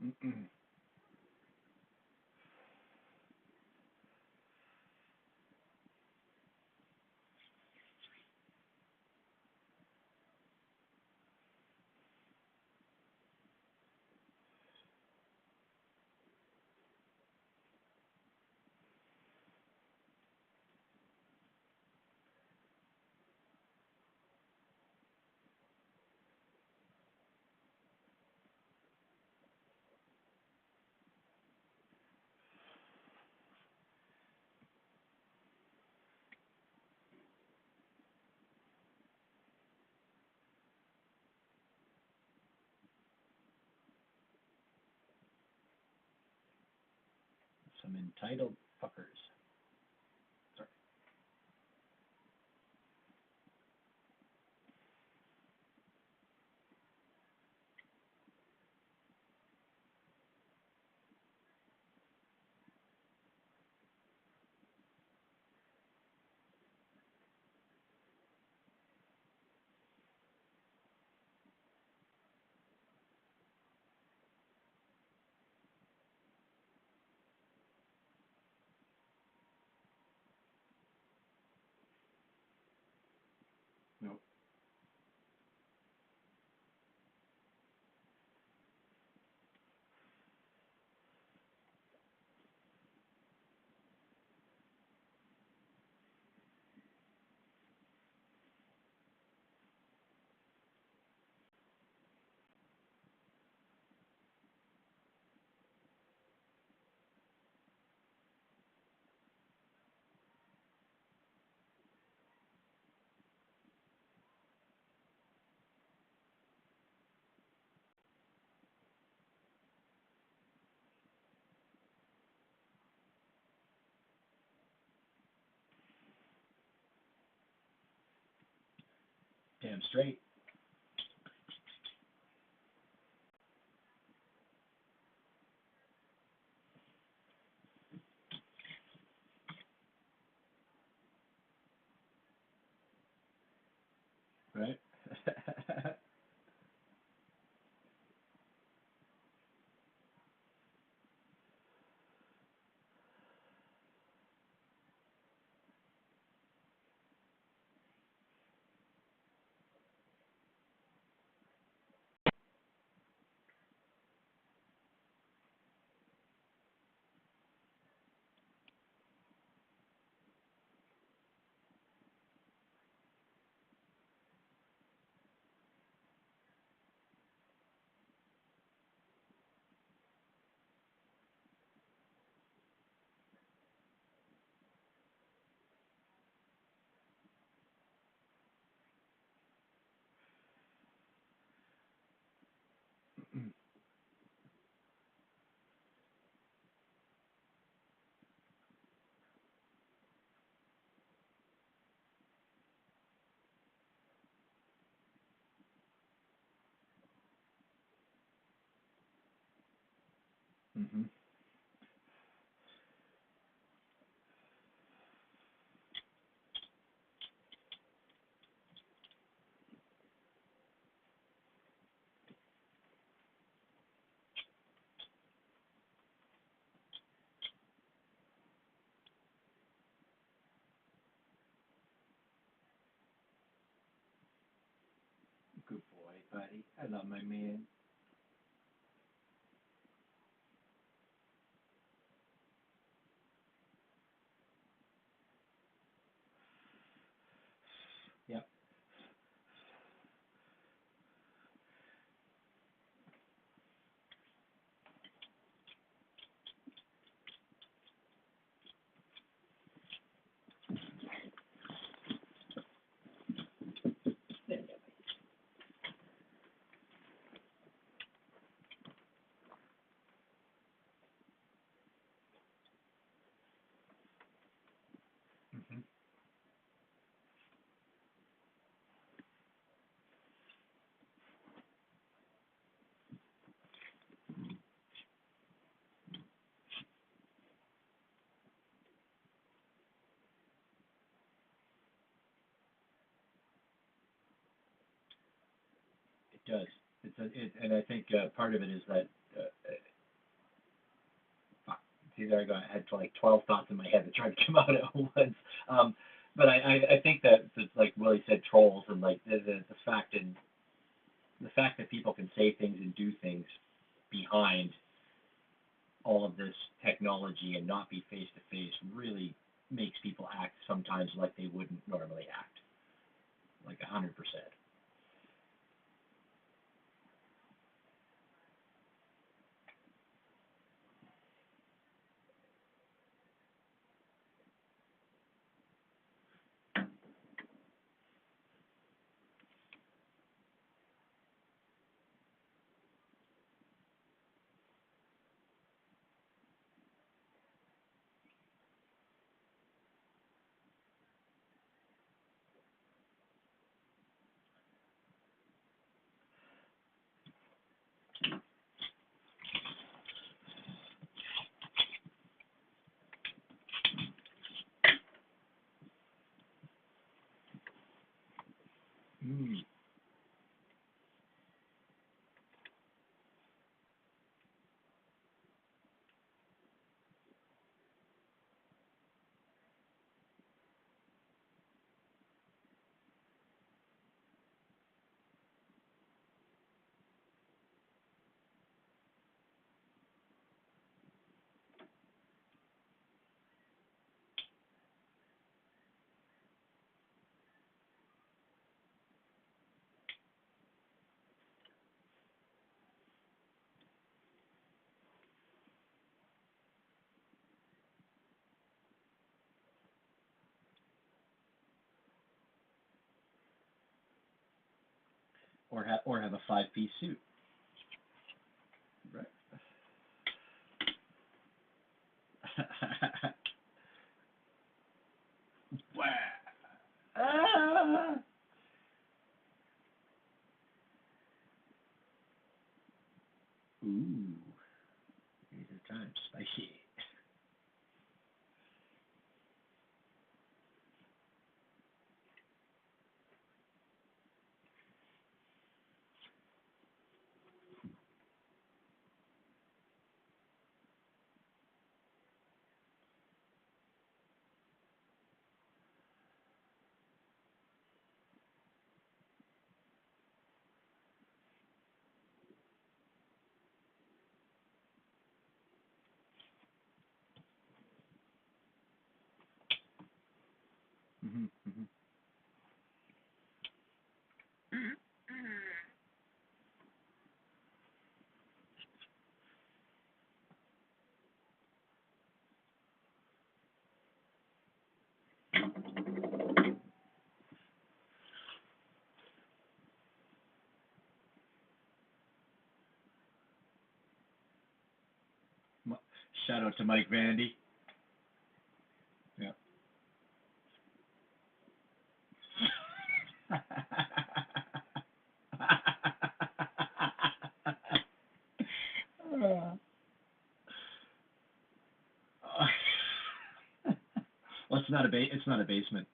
Mm-mm. Some entitled fuckers. Sorry. Damn straight. Right? Mm-hmm. Good boy, buddy. I love my man. Yep. Mm-hmm. It does. And I think part of it is that see, there I go. I had like 12 thoughts in my head that tried to come out at once. But I think that it's like Willie said, trolls and like the fact that people can say things and do things behind all of this technology and not be face to face really makes people act sometimes like they wouldn't normally act, like 100%. Mm. Or have a 5-piece suit. Right. Wow. Ah. Mhm. Mhm. Mi- Shout out to Mike Vandy. Yeah. Well, it's not a basement.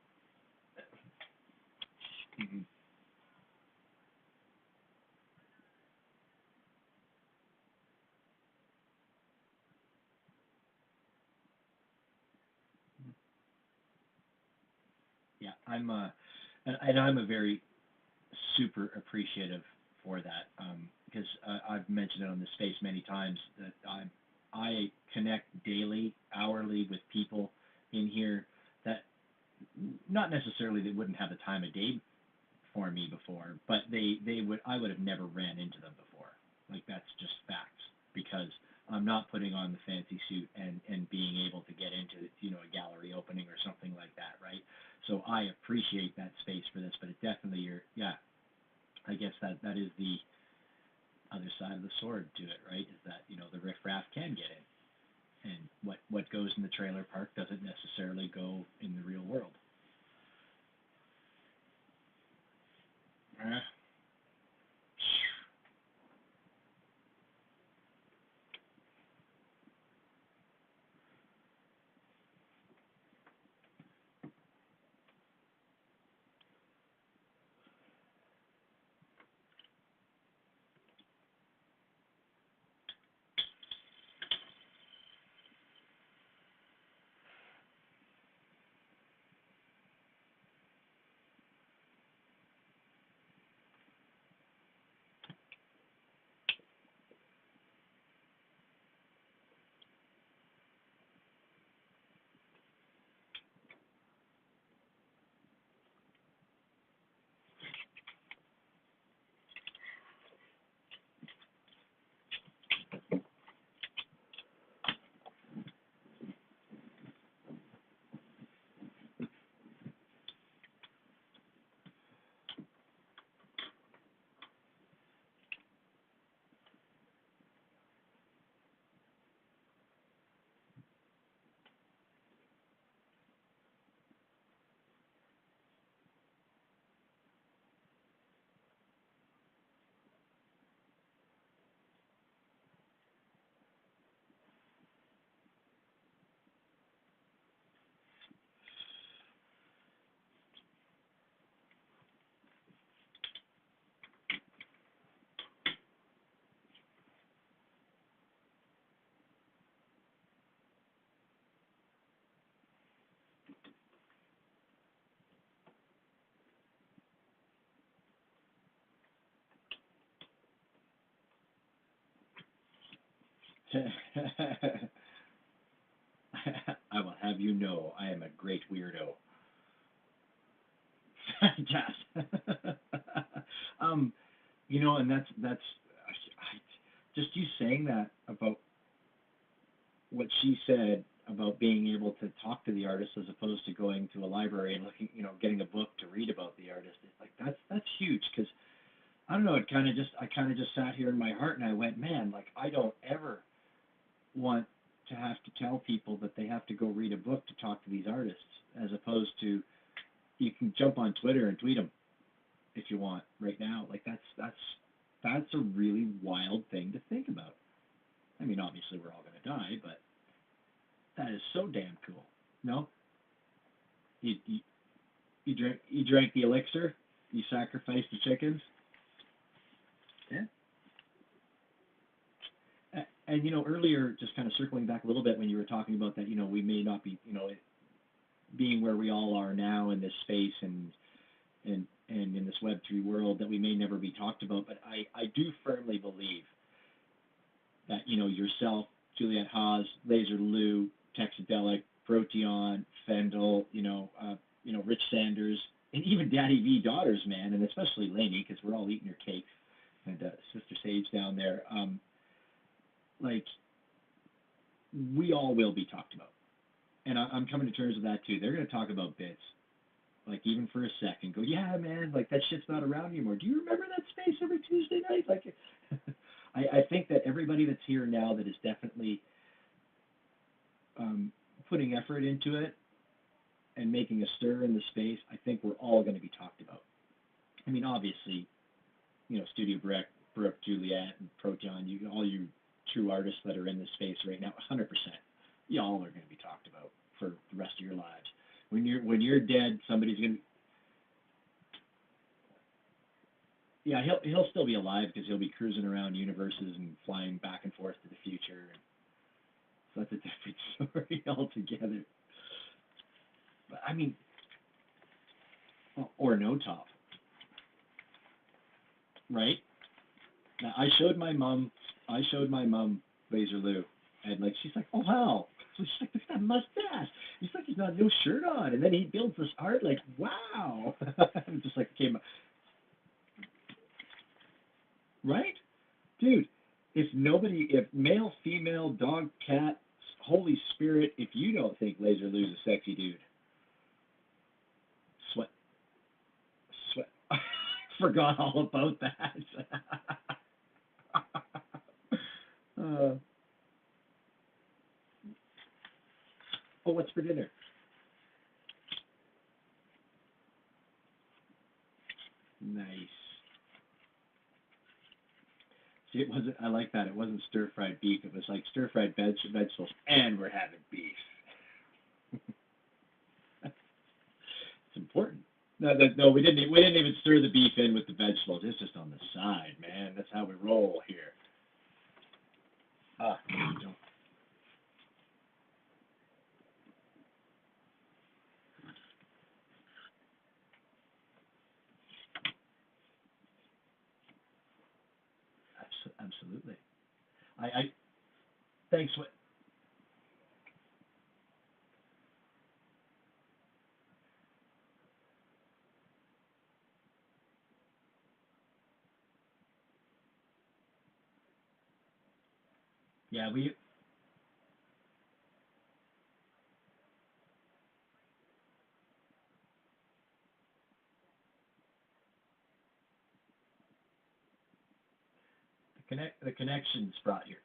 Mhm. Yeah, and I'm a very super appreciative for that because I've mentioned it on the space many times that I connect daily, hourly with people in here that not necessarily they wouldn't have the time of day for me before, but they would I would have never ran into them before. Like that's just facts because I'm not putting on the fancy suit and being able to get into a gallery opening or something like that, right? So I appreciate that space for this, but it definitely yeah, I guess that is the other side of the sword to it, right? Is that the riffraff can get in, and what goes in the trailer park doesn't necessarily go in the real world. Eh. I will have you know I am a great weirdo. Yes. um, and just you saying that about what she said about being able to talk to the artist as opposed to going to a library and looking, getting a book to read about the artist. It's like that's huge because I don't know. I kind of just sat here in my heart and I went, man, like I don't ever want to have to tell people that they have to go read a book to talk to these artists, as opposed to you can jump on Twitter and tweet them if you want right now. Like that's a really wild thing to think about. I mean, obviously we're all gonna die, but that is so damn cool. No, you drank the elixir, you sacrificed the chickens. Yeah. And earlier, just kind of circling back a little bit when you were talking about that, we may not be, being where we all are now in this space and in this Web3 world that we may never be talked about. But I do firmly believe that, yourself, Juliet Haas, Laser Lou, Texadelic, Proteon, Fendel, Rich Sanders, and even Daddy V daughters, man, and especially Lainey, because we're all eating her cake, and Sister Sage down there. Like, we all will be talked about. And I'm coming to terms with that too. They're going to talk about bits, like even for a second. Go, yeah, man, like that shit's not around anymore. Do you remember that space every Tuesday night? Like, I think that everybody that's here now that is definitely putting effort into it and making a stir in the space, I think we're all going to be talked about. I mean, obviously, Studio Brooke, Juliet, and Proton, all you true artists that are in this space right now, 100%, y'all are going to be talked about for the rest of your lives. When you're dead, somebody's going to. Yeah, he'll still be alive because he'll be cruising around universes and flying back and forth to the future. So that's a different story altogether. But I mean, or no top, right? Now I showed my mom Laser Lou, and like she's like, oh wow, so she's like, look at that mustache. He's like, he's got no shirt on, and then he builds this art like, wow. I'm just like came, right, dude. If male, female, dog, cat, Holy Spirit, if you don't think Laser Lou's a sexy dude, sweat. Forgot all about that. uh, oh, what's for dinner? Nice. See, it wasn't. I like that. It wasn't stir fried beef. It was like stir fried vegetables, and we're having beef. It's important. No, we didn't. We didn't even stir the beef in with the vegetables. It's just on the side, man. That's how we roll here. Ah, there you go. Absolutely. I thanks. Yeah, the connections brought you.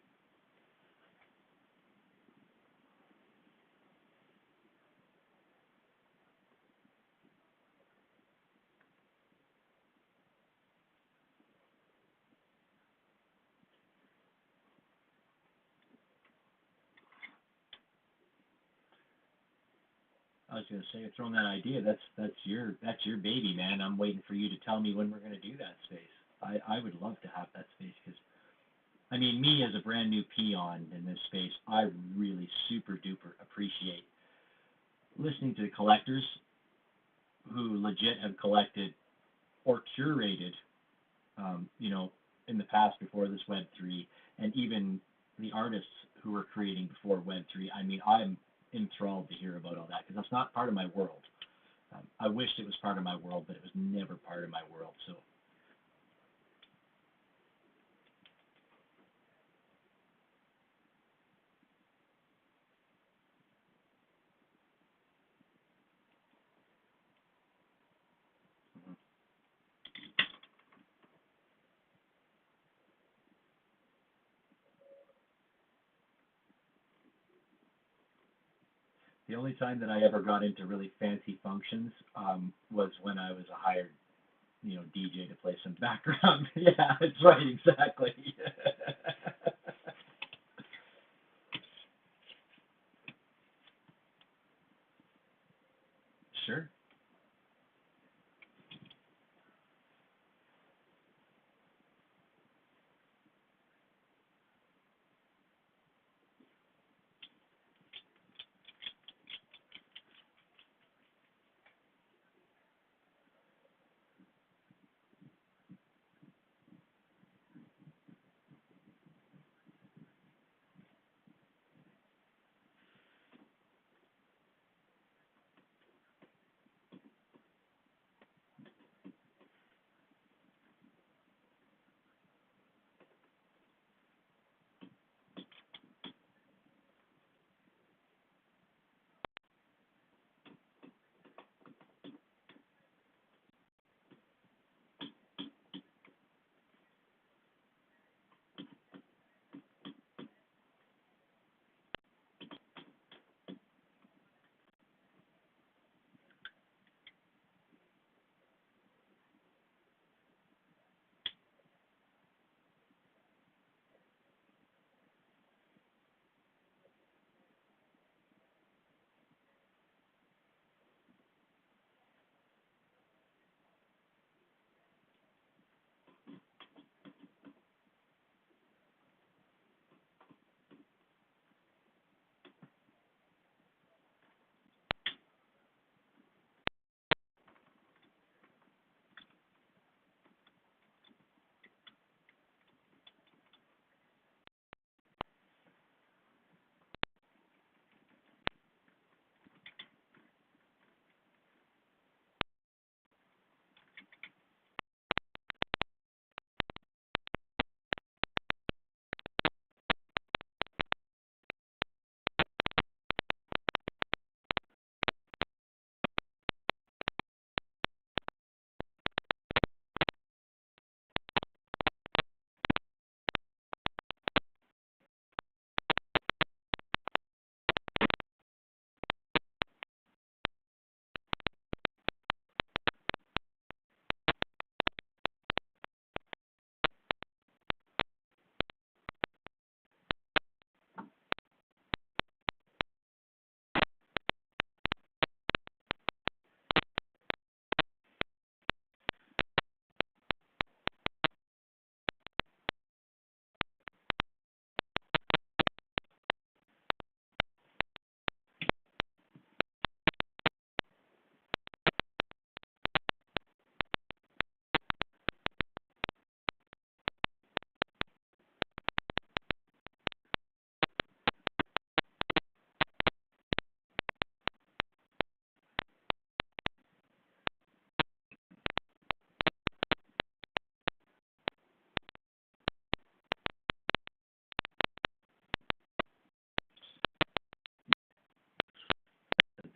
I was gonna say, throwing that idea. That's your baby, man. I'm waiting for you to tell me when we're gonna do that space. I would love to have that space because I mean, me as a brand new peon in this space, I really super duper appreciate listening to the collectors who legit have collected or curated, in the past before this Web3, and even the artists who were creating before Web3. I mean, I'm enthralled to hear about all that because that's not part of my world. I wished it was part of my world, but it was never part of my world. So the only time that I ever got into really fancy functions was when I was a hired, DJ to play some background. Yeah, that's right, exactly. Sure.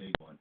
big one.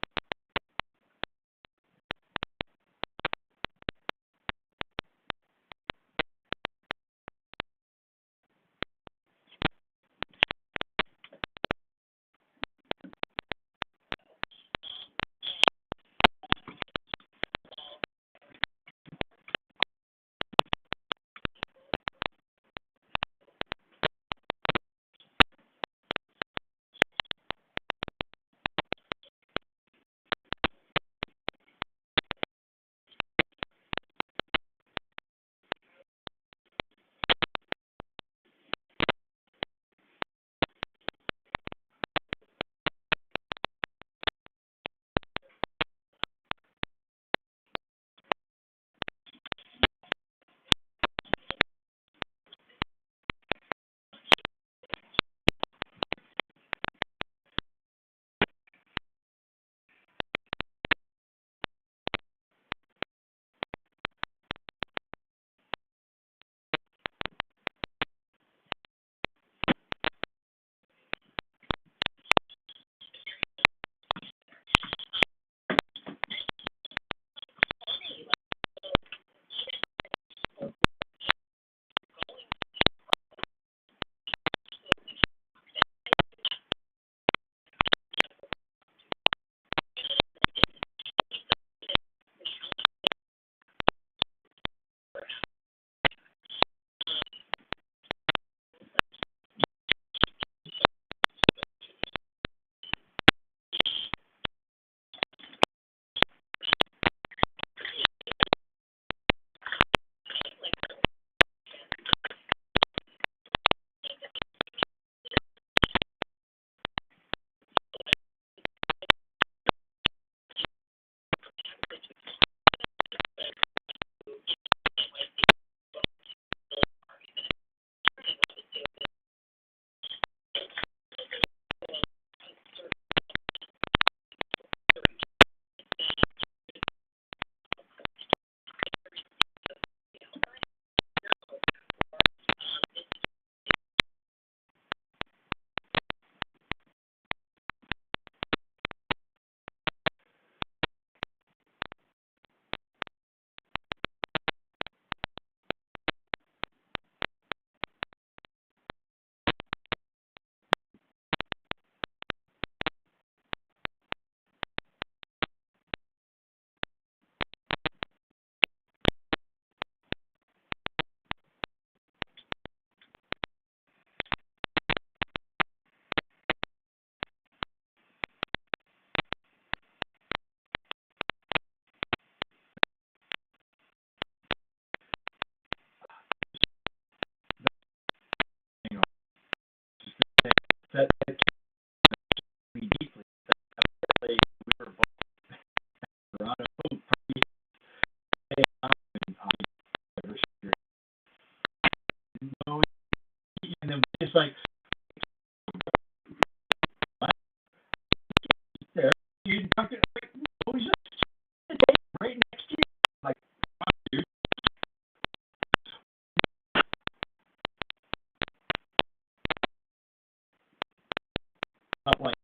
You know, that me deeply. We were both Toronto. And then it's like there, you talk like, oh, he's just right next to you. Like, dude, not like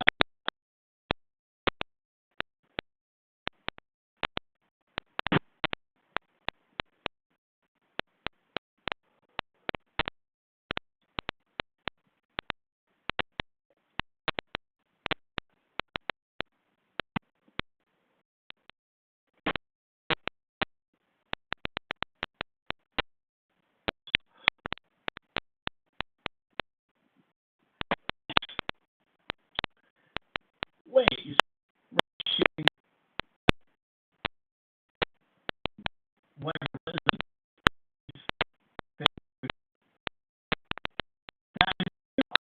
wait, you what is it?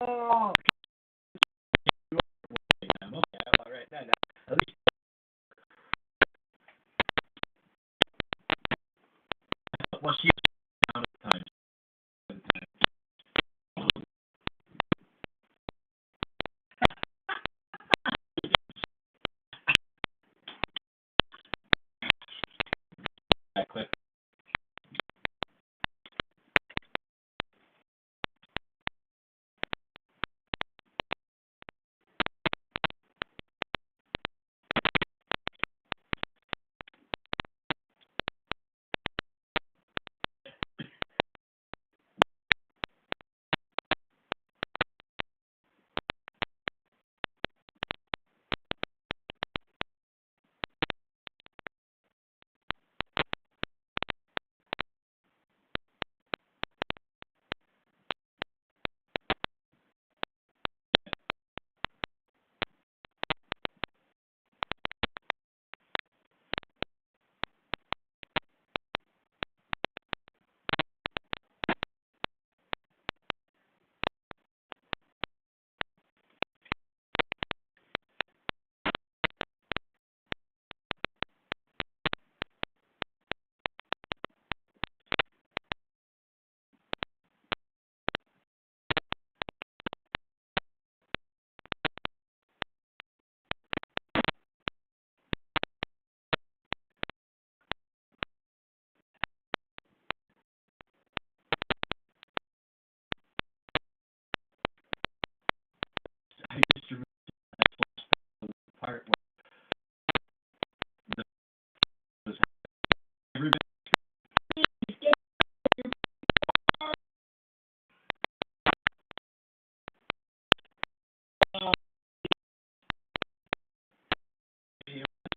Oh, okay, all right, now, at least once you count times. That clip.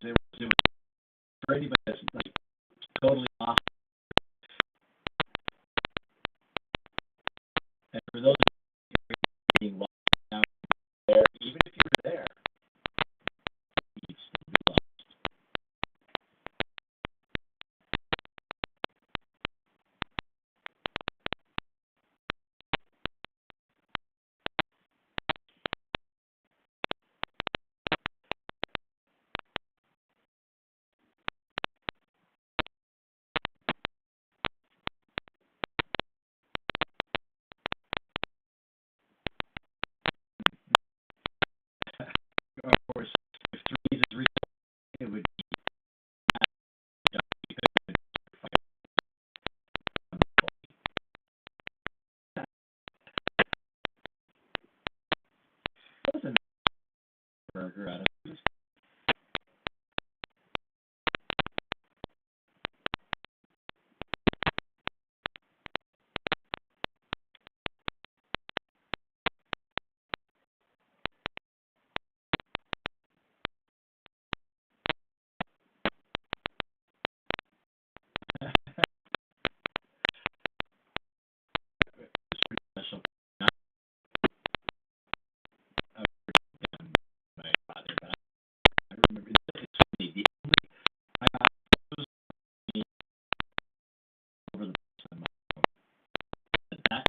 it was for anybody that's like totally off. And for those being lost down there, even if you were there, you'd still be lost. Of course, if threes is real, it would be wasn't a burger out of it. It's pretty special. Not my father, but I remember it's funny. The only I got those over the person, but that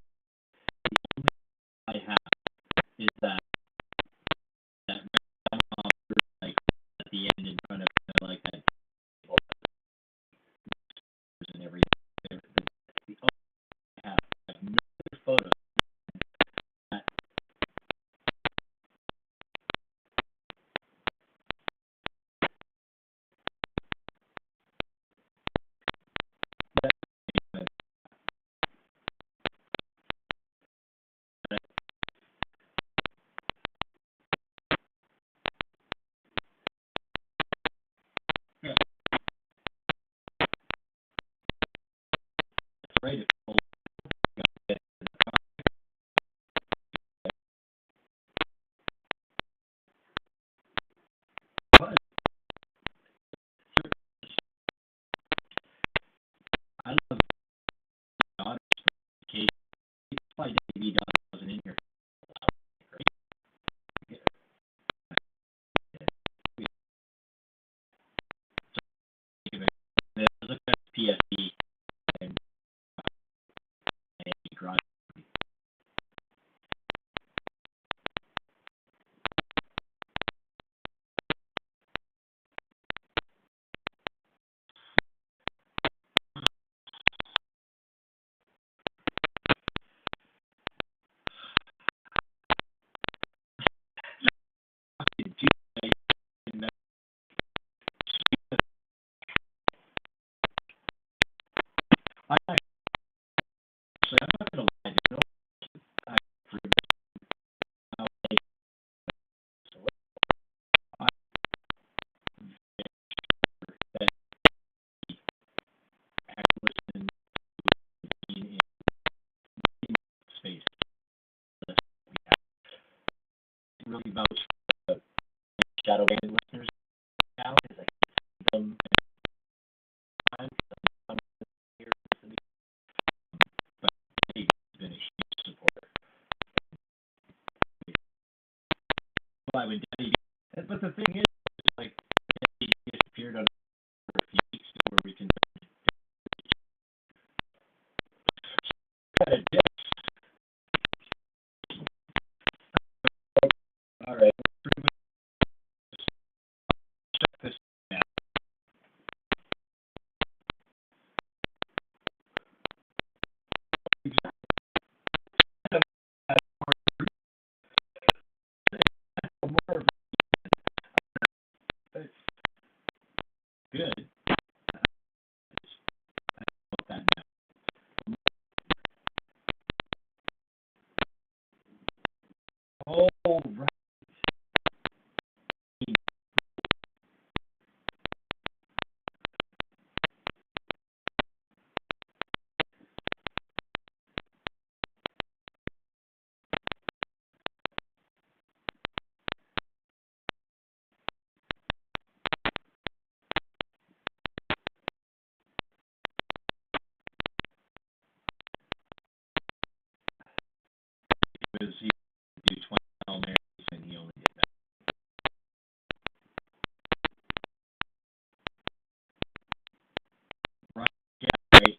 the only I have is that like at the end in front of like that and everything. The only I have no other photo that that yeah, that's right. If people get but I love daughters occasion. That's why Davey daughter wasn't in here. Great. Yeah. Look at PFD and Garage. I actually, I'm not gonna lie. There's no I for how they so I that had listened to being in space. That's what we have. Really vouch for the shadow band listeners now because I see them time here listening. But they've been a huge supporter. Why would Daddy? But the thing is, like, Daddy disappeared on for a few weeks where we can kind of dip. All right, check this out. Exactly. More of it's good. I want that now. Oh, right. was he would do 20 Hail Marys, and he only did that. Right. Yeah, right.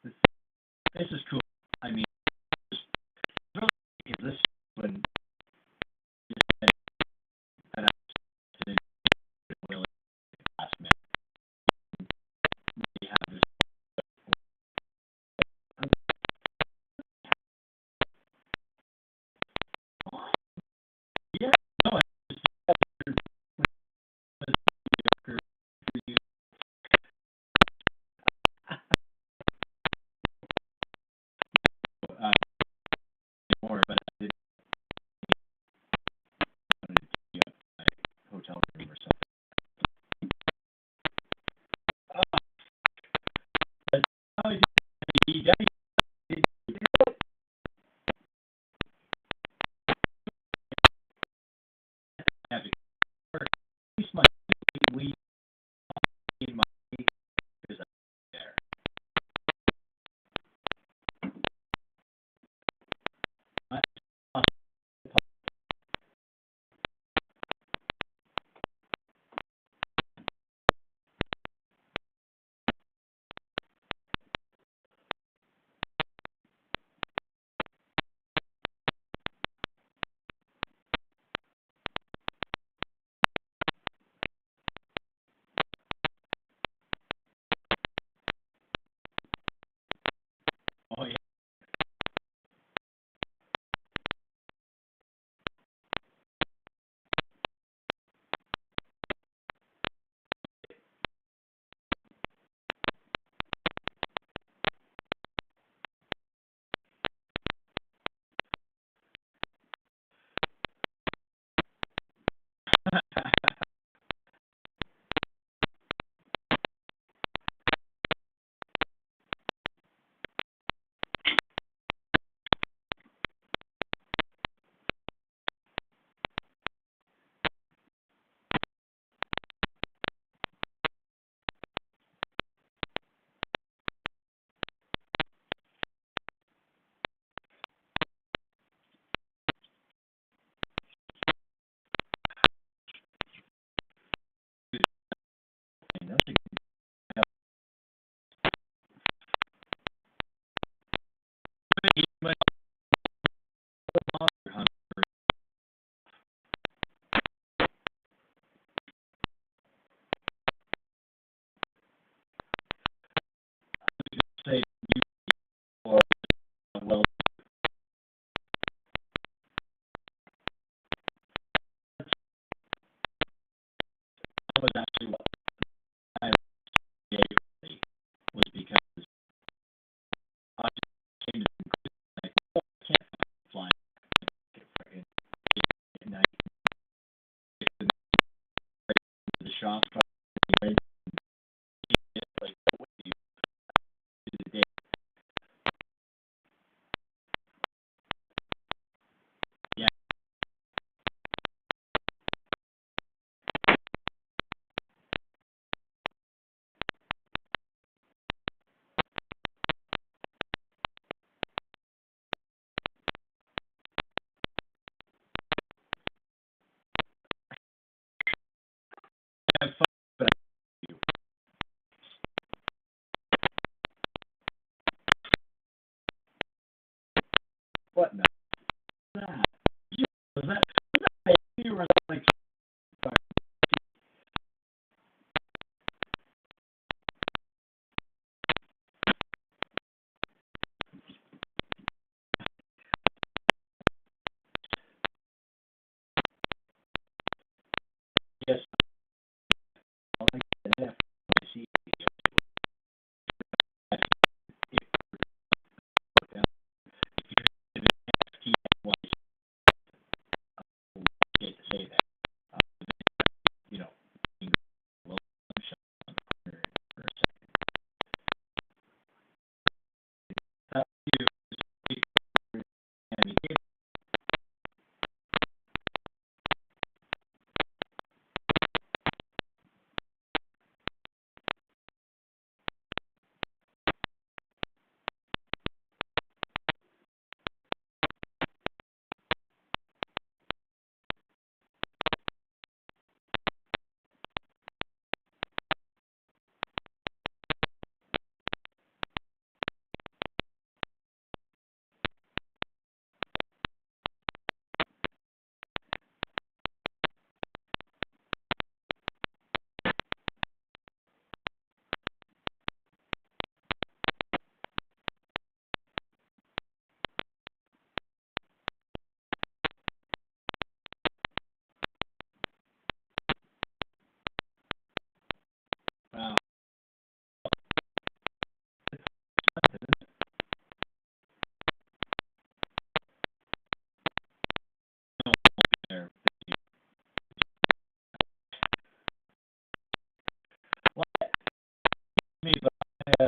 this, this is cool. I mean, it's really because this is when you said that I did really last minute. We have this. Yeah, no, it's uh, more, but I did want to be at my hotel room or something. But how did he have to work? At least my we in my because I'm there. I, oh yeah. That's a good say you or well that was actually what I gave me was because I just came to the conclusion like, oh, I can't fly fucking at night get to the shop right like what do you do the day. Yeah, have fun but you what now? That you was that you were like yes, I like that. I see There. Well, me, but I have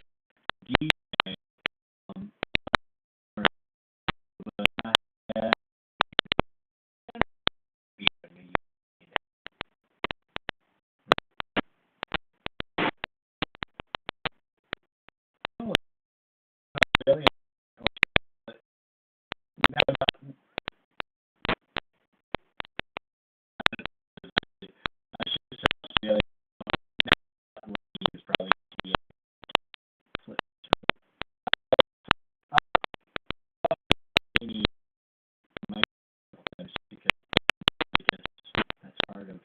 DJ, um, but I have Australia. I should say Australia is probably maybe my because that's part of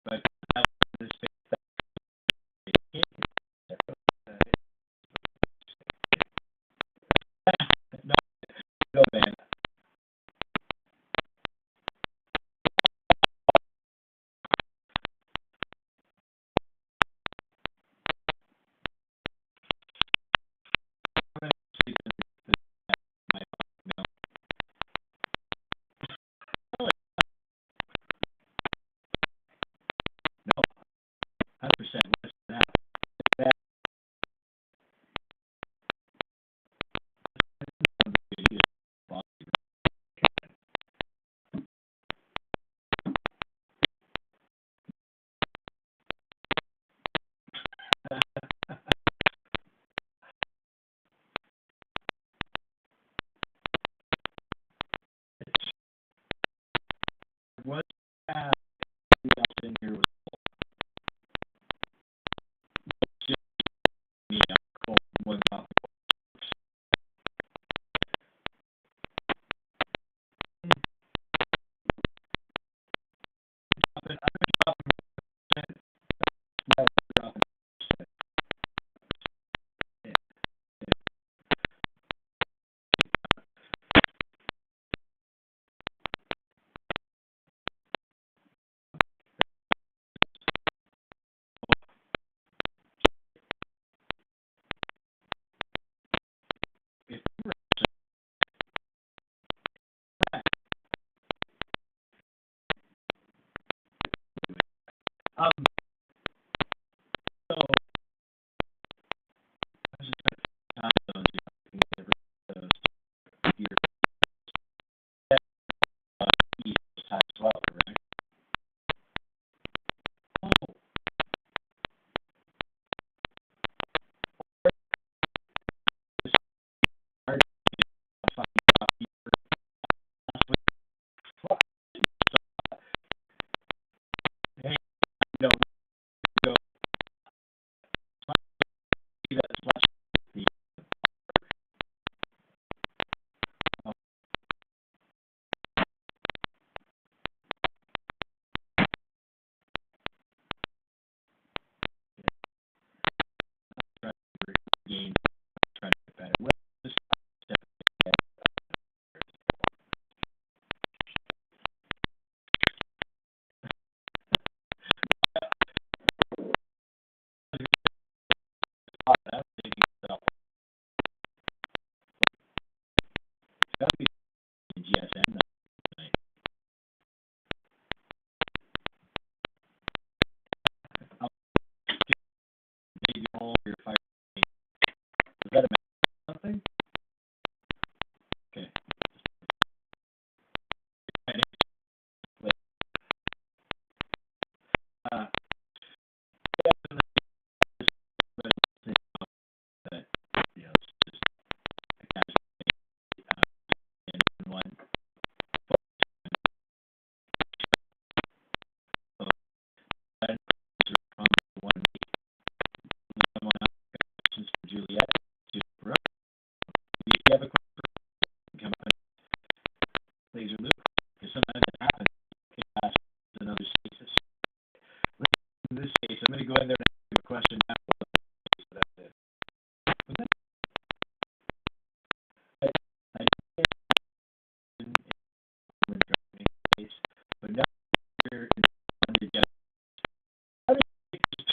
but this no, no man. No, 100%. What's that? That what else in here was just me. One copy. But I'm dropping. Yeah, see that splash. The game, trying to get better. Well, just step ahead. That's taking itself. It's got to be GSM tonight. Maybe all your fire. Was that a something? Okay. Uh, that, it's just a casualty, in one. So, that is from one someone questions for Juliet to Brooke. Do you have a question? Come up with laser loop? Because sometimes it happens. It passes another stasis. In this case, I'm going to go in there and ask a question now. So that's it. But then, I in case, but now you're under get. How do you make this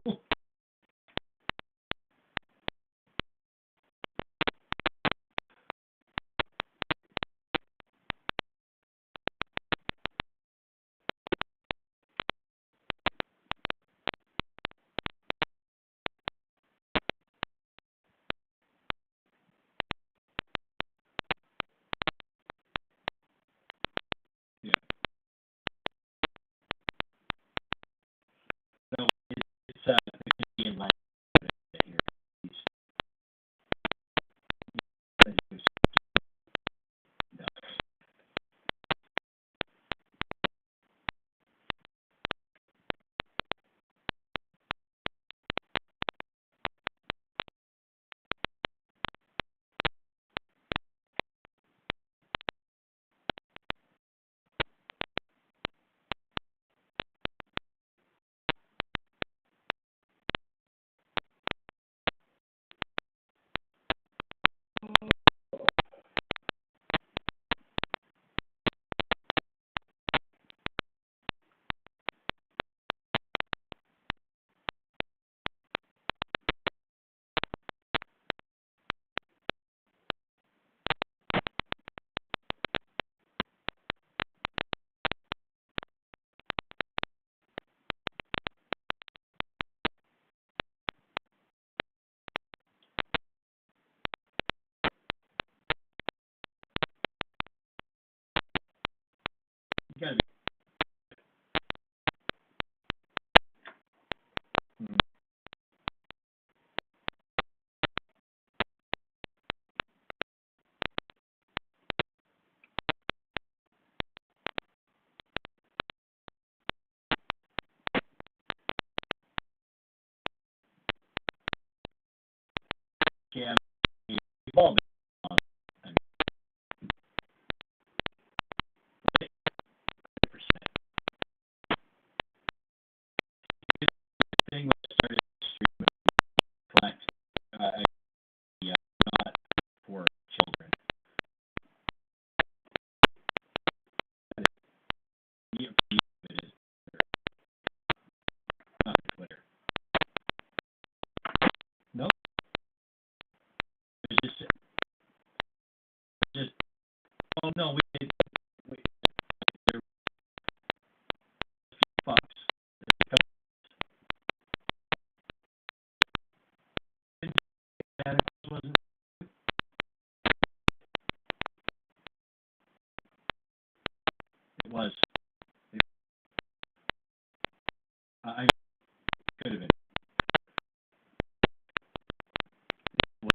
two? Yeah. So it's in line here. No. You gotta be. Yeah, we've all been on. I mean, 100%. The thing when I started streaming flex, yeah, not for children. Yeah, it is not Twitter. No, it's just. Oh no, we they're fucks. That wasn't. It was. It, I could have been. It was.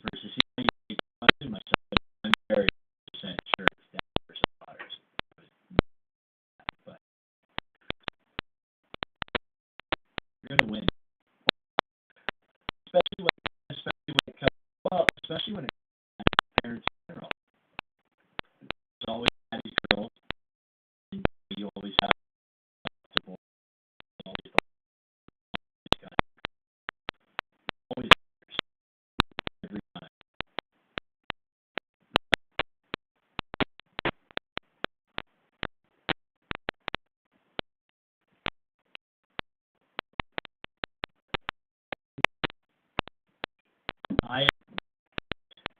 versus I do myself, but I'm very percent sure it's down for some waters. But you're gonna win, especially when it comes especially when it comes to parents in general. There's always daddy's girls, and you always have to boy, always got always every time. I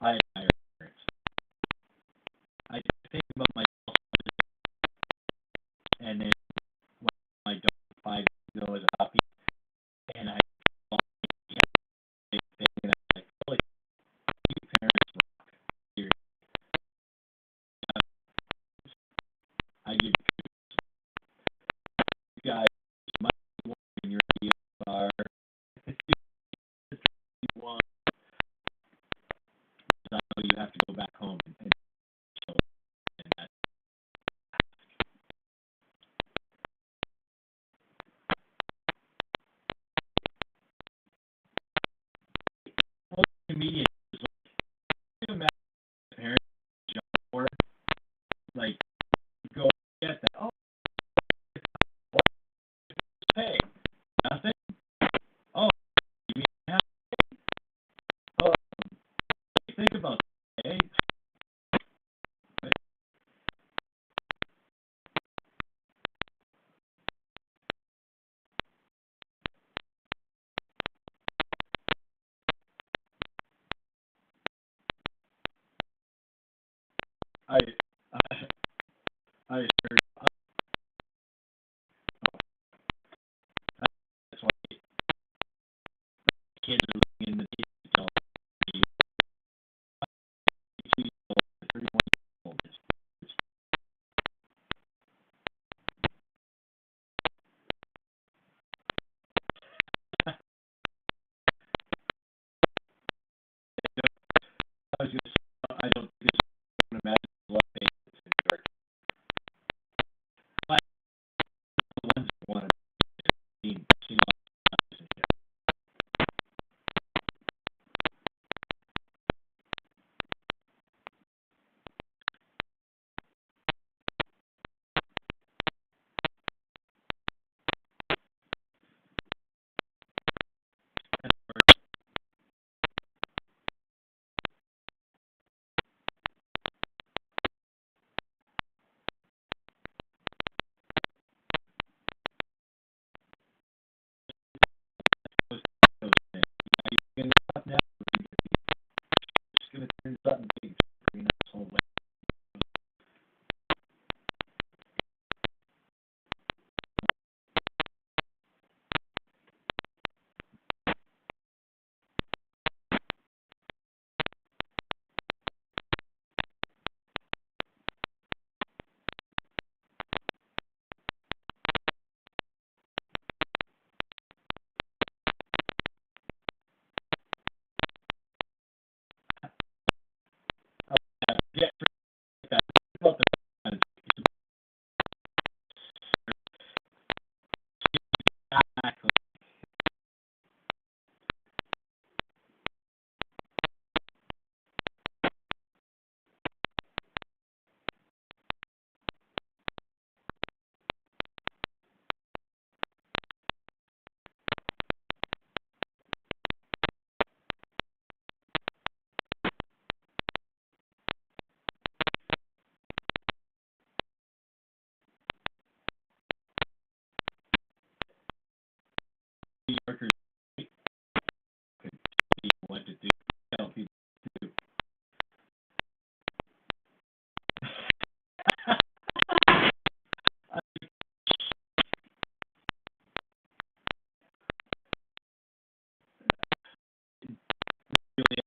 I admire parents. I think about myself, and then when my dog 5 years ago was a puppy, and I saw the thing, and I was like, holy, you parents rock. You're, I give you guys much more than your ideas are. You want, I know you have to go back home and show and that. Most comedians, like, imagine parents jump for, like, go get that. Oh, hey, nothing. Oh, you mean half? Oh, think about that, eh? I, I, I assure you, that's why kids are living in the digital. You 2 years old, 31 years old. I was gonna say, I don't think it's gonna imagine what they are. But the ones that want to see those things. You can stop now. It's gonna turn something big. Bring this whole way. Get that. About the back. New Yorkers could see what to do. Tell people to do. Really,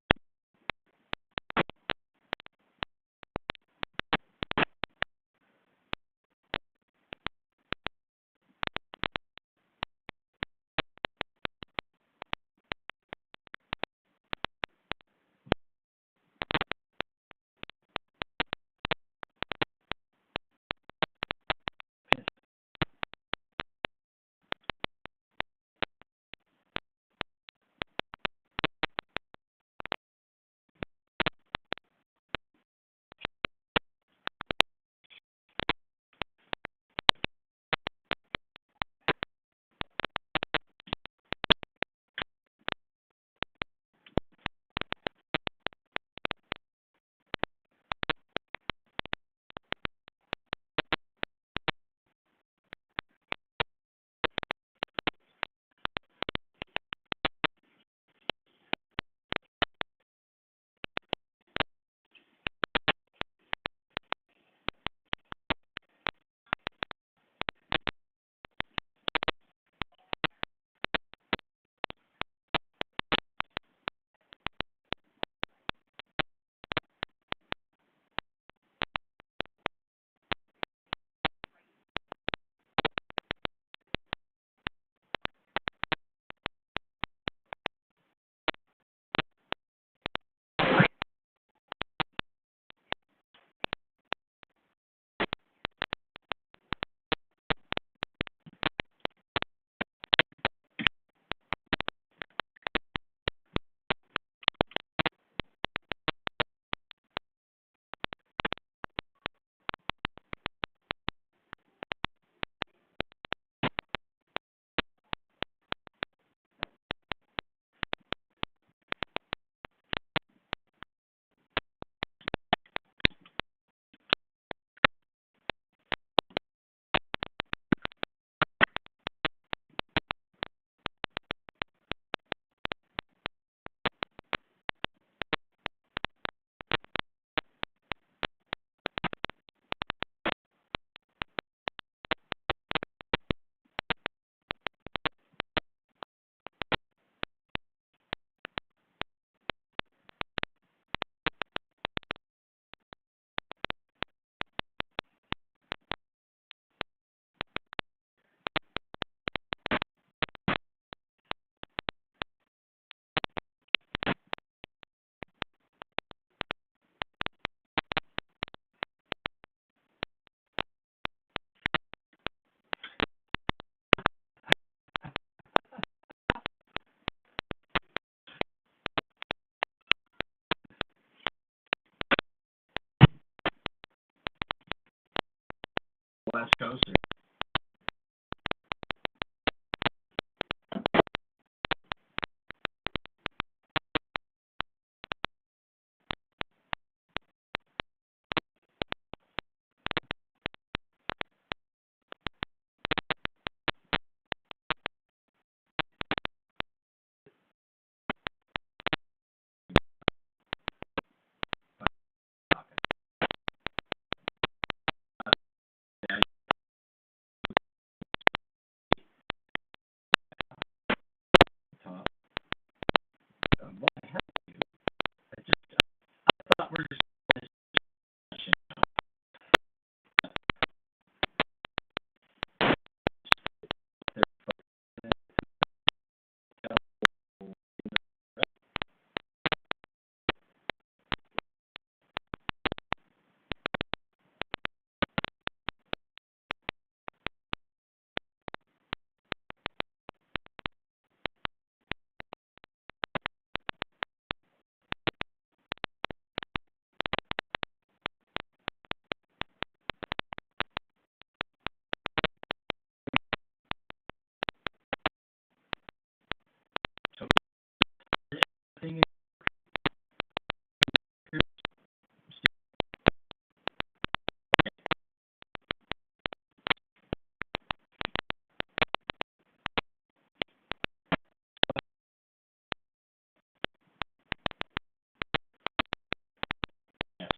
West Coast. What the hell? I thought we're just thing. Yes.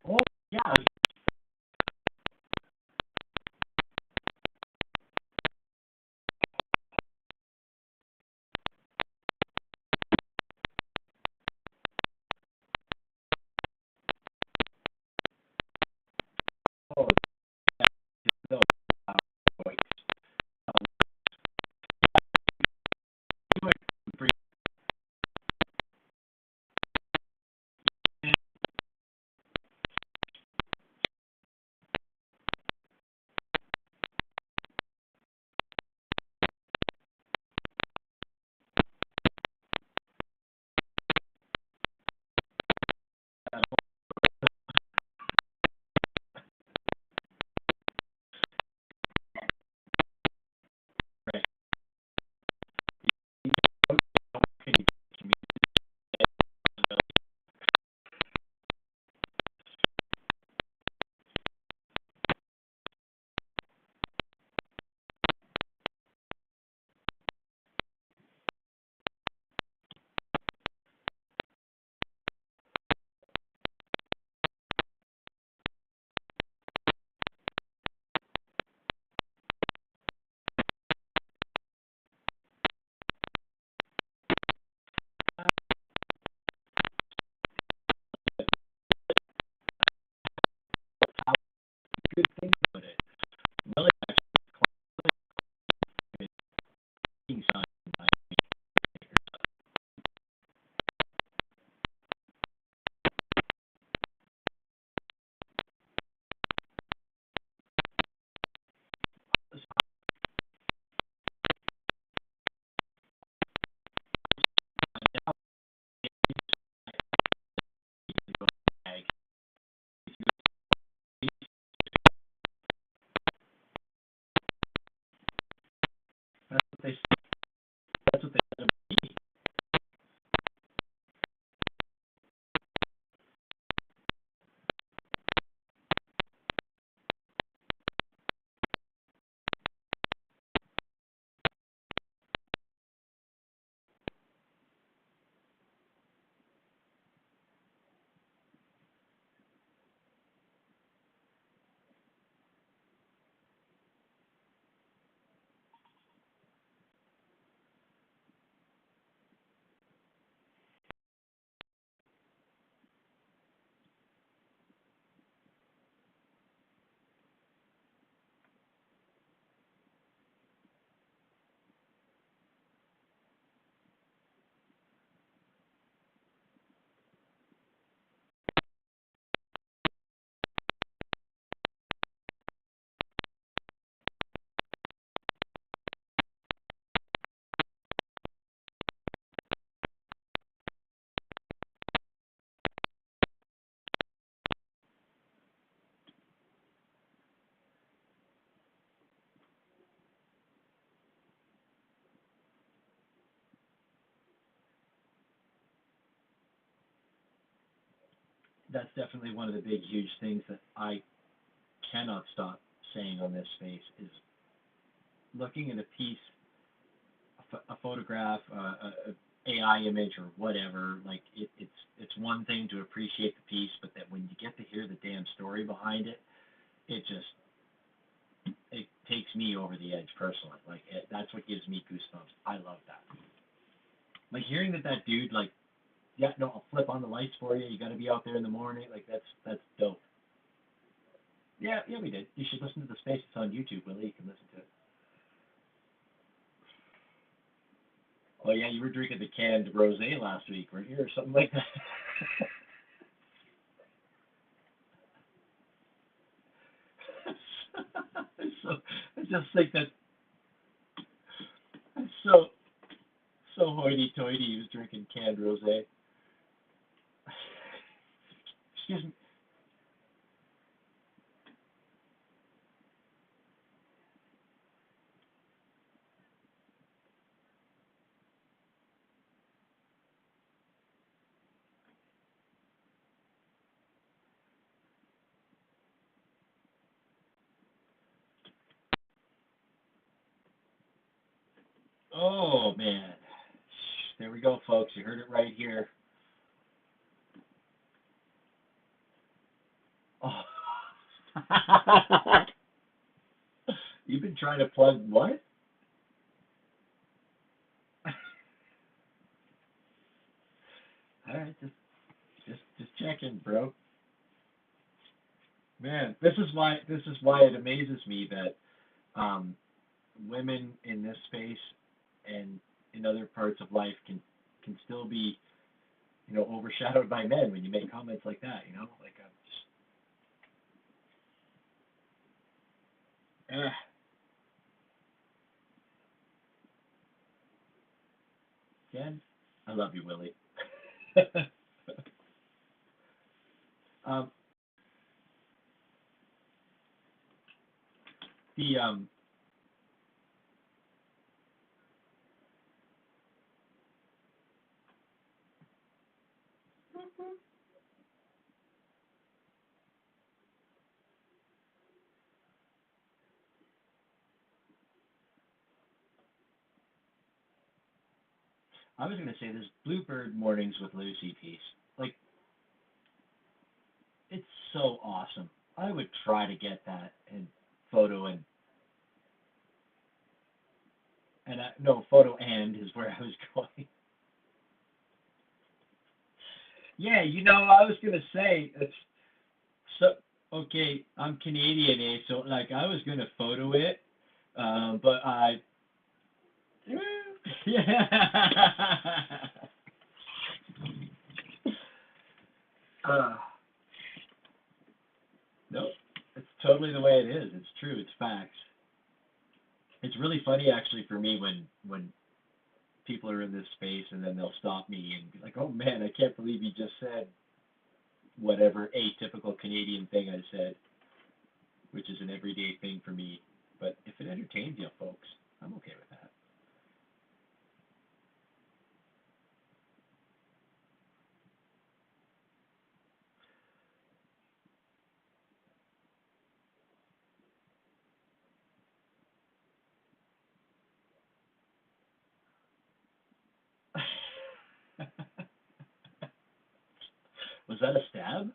Oh, yeah. that's definitely one of the big, huge things that I cannot stop saying on this space is looking at a piece, a photograph, a AI image or whatever. Like it's one thing to appreciate the piece, but that when you get to hear the damn story behind it, it just it takes me over the edge personally. Like that's what gives me goosebumps. I love that. Like hearing that dude like, yeah, no, I'll flip on the lights for you. You got to be out there in the morning. Like that's dope. Yeah, we did. You should listen to the space. It's on YouTube, Willie. You can listen to it. Oh yeah, you were drinking the canned rosé last week, weren't you, or something like that? So I just think that it's so hoity-toity. He was drinking canned rosé. Excuse me. Oh man, there we go, folks. You heard it right here. Oh. You've been trying to plug what? All right, just checking, bro. Man, this is why it amazes me that women in this space and in other parts of life can still be, overshadowed by men when you make comments like that. Like I'm just, Ken, I love you, Willie. um, the I was gonna say this Bluebird Mornings with Lucy piece. Like it's so awesome. I would try to get that in photo and no photo and is where I was going. Yeah, I was gonna say it's so okay. I'm Canadian, so like I was gonna photo it, but I yeah. uh, no, it's totally the way it is. It's true. It's facts. It's really funny actually for me when people are in this space and then they'll stop me and be like, "Oh man, I can't believe you just said whatever atypical Canadian thing I said," which is an everyday thing for me. But if it entertains you folks, I'm okay with that. Was that a stab?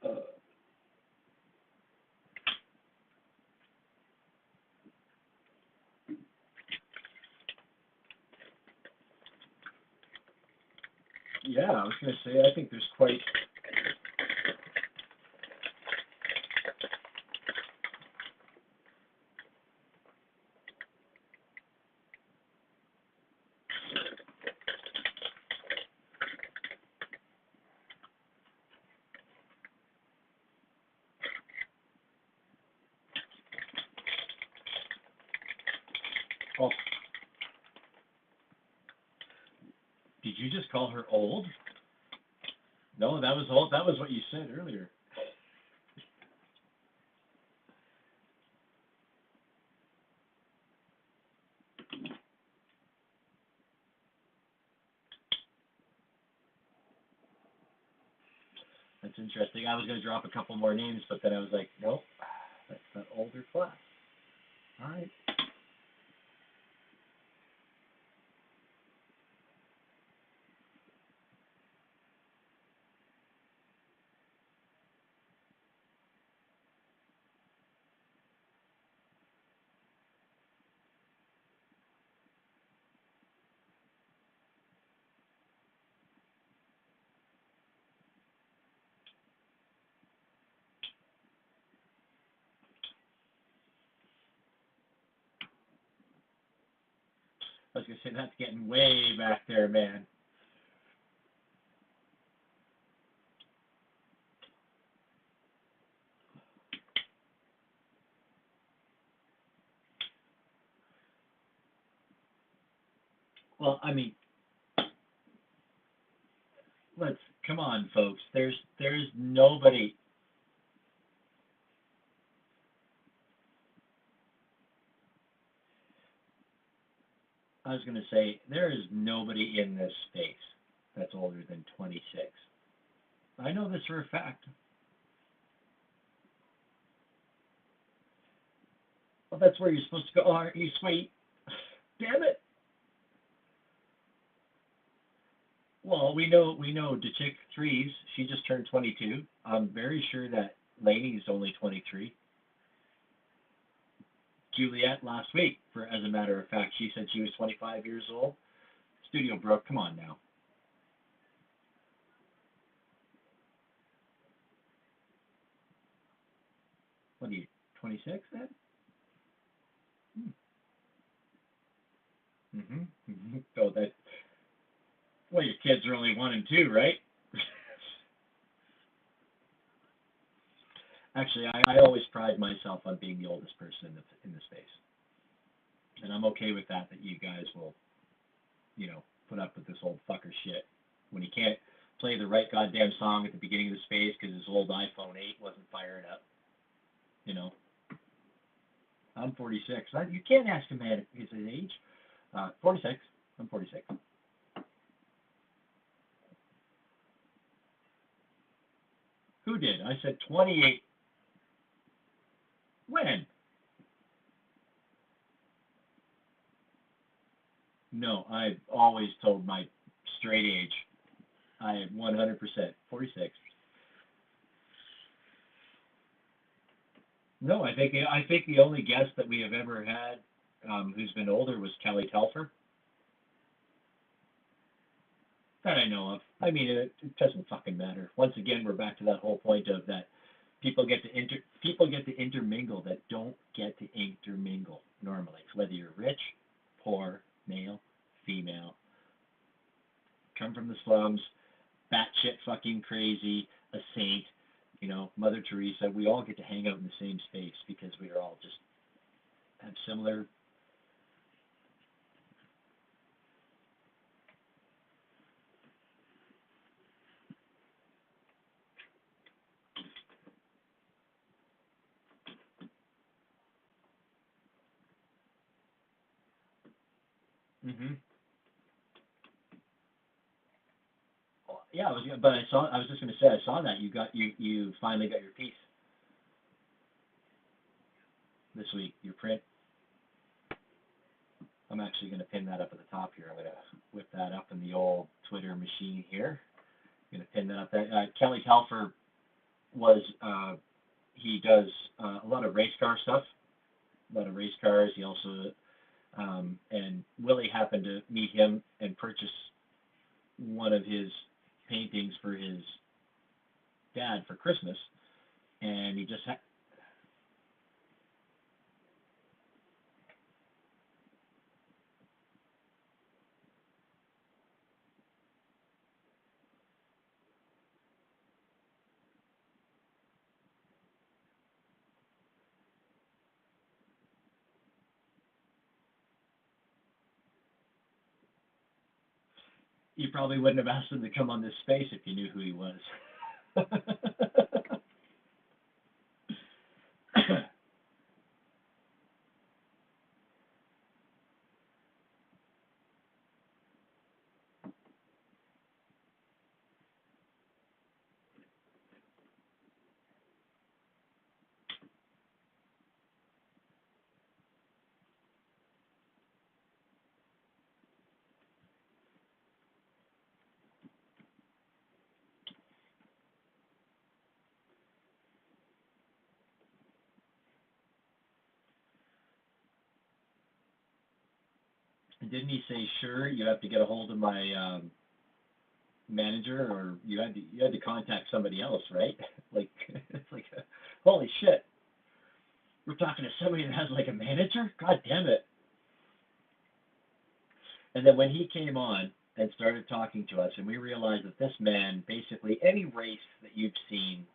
Uh, yeah, I was going to say, I think there's quite. Oh, did you just call her old? No, that was old. That was what you said earlier. That's interesting. I was going to drop a couple more names, but then I was like, nope, that's the older class. All right. I was going to say, that's getting way back there, man. Well, I mean, let's come on, folks. There's nobody. I was going to say there is nobody in this space that's older than 26. I know this for a fact. Well, that's where you're supposed to go. Oh, aren't you sweet? Damn it. Well, we know DeChick Threes. She just turned 22. I'm very sure that Lainey's only 23. Juliet last week, for as a matter of fact, she said she was 25 years old. Studio Brooke, come on now. What are you, 26 then? Mm-hmm. Mm-hmm. Oh, that. Well, your kids are only 1 and 2, right? Actually, I always pride myself on being the oldest person in the space, and I'm okay with that. That you guys will, put up with this old fucker shit when he can't play the right goddamn song at the beginning of the space because his old iPhone 8 wasn't firing up. You know, I'm 46. You can't ask a man his age. 46. I'm 46. Who did? I said 28. When? No, I've always told my straight age. I am 100% 46. No, I think the only guest that we have ever had who's been older was Kelly Telfer. That I know of. I mean, it doesn't fucking matter. Once again, we're back to that whole point of that people get to intermingle that don't get to intermingle normally. Whether you're rich, poor, male, female, come from the slums, batshit fucking crazy, a saint, Mother Teresa. We all get to hang out in the same space because we are all just have similar. Hmm. Yeah, I was just gonna say, I saw that you finally got your piece this week, your print. I'm actually gonna pin that up at the top here. I'm gonna whip that up in the old Twitter machine here. I'm gonna pin that up. Kelly Telfer was he does a lot of race car stuff, a lot of race cars. He also and Willie happened to meet him and purchase one of his paintings for his dad for Christmas, and he just you probably wouldn't have asked him to come on this space if you knew who he was. And didn't he say, sure, you have to get a hold of my manager, or you had to contact somebody else, right? Like it's like, holy shit, we're talking to somebody that has like a manager. God damn it! And then when he came on and started talking to us, and we realized that this man, basically any race that you've seen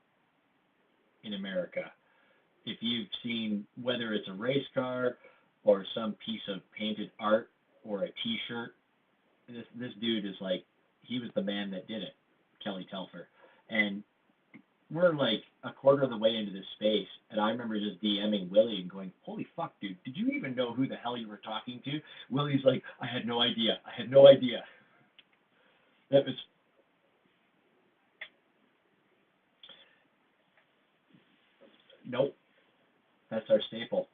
in America, if you've seen whether it's a race car or some piece of painted art or a T-shirt, this dude is like, he was the man that did it, Kelly Telfer. And we're like a quarter of the way into this space, and I remember just DMing Willie and going, holy fuck, dude, did you even know who the hell you were talking to? Willie's like, I had no idea. I had no idea. That was, nope, that's our staple.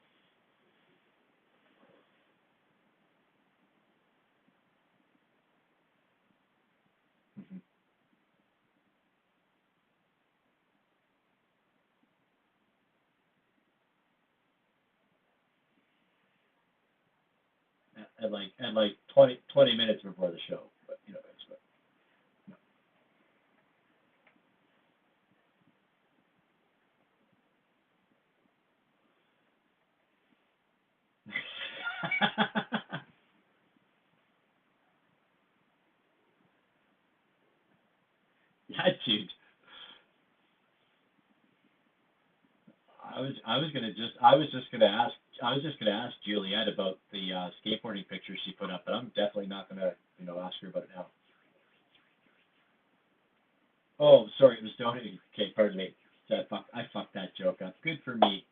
Mhm. At like 20 minutes before the show, but you know, that's what. Yeah, dude. I was just gonna ask Juliet about the skateboarding pictures she put up, but I'm definitely not gonna, ask her about it now. Oh, sorry, it was donated. Okay, pardon me. So I fucked that joke up. Good for me.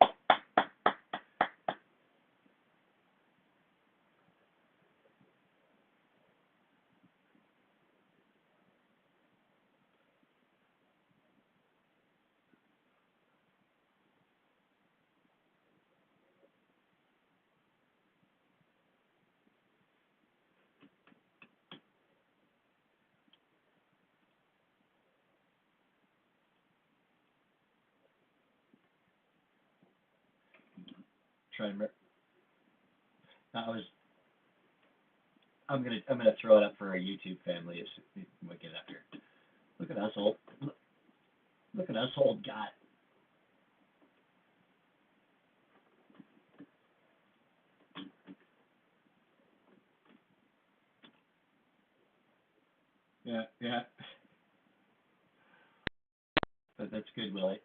Try and I was. I'm gonna throw it up for our YouTube family as we get up here. Look at us old. Look at us old guy. Yeah, yeah. But that's good, Willie.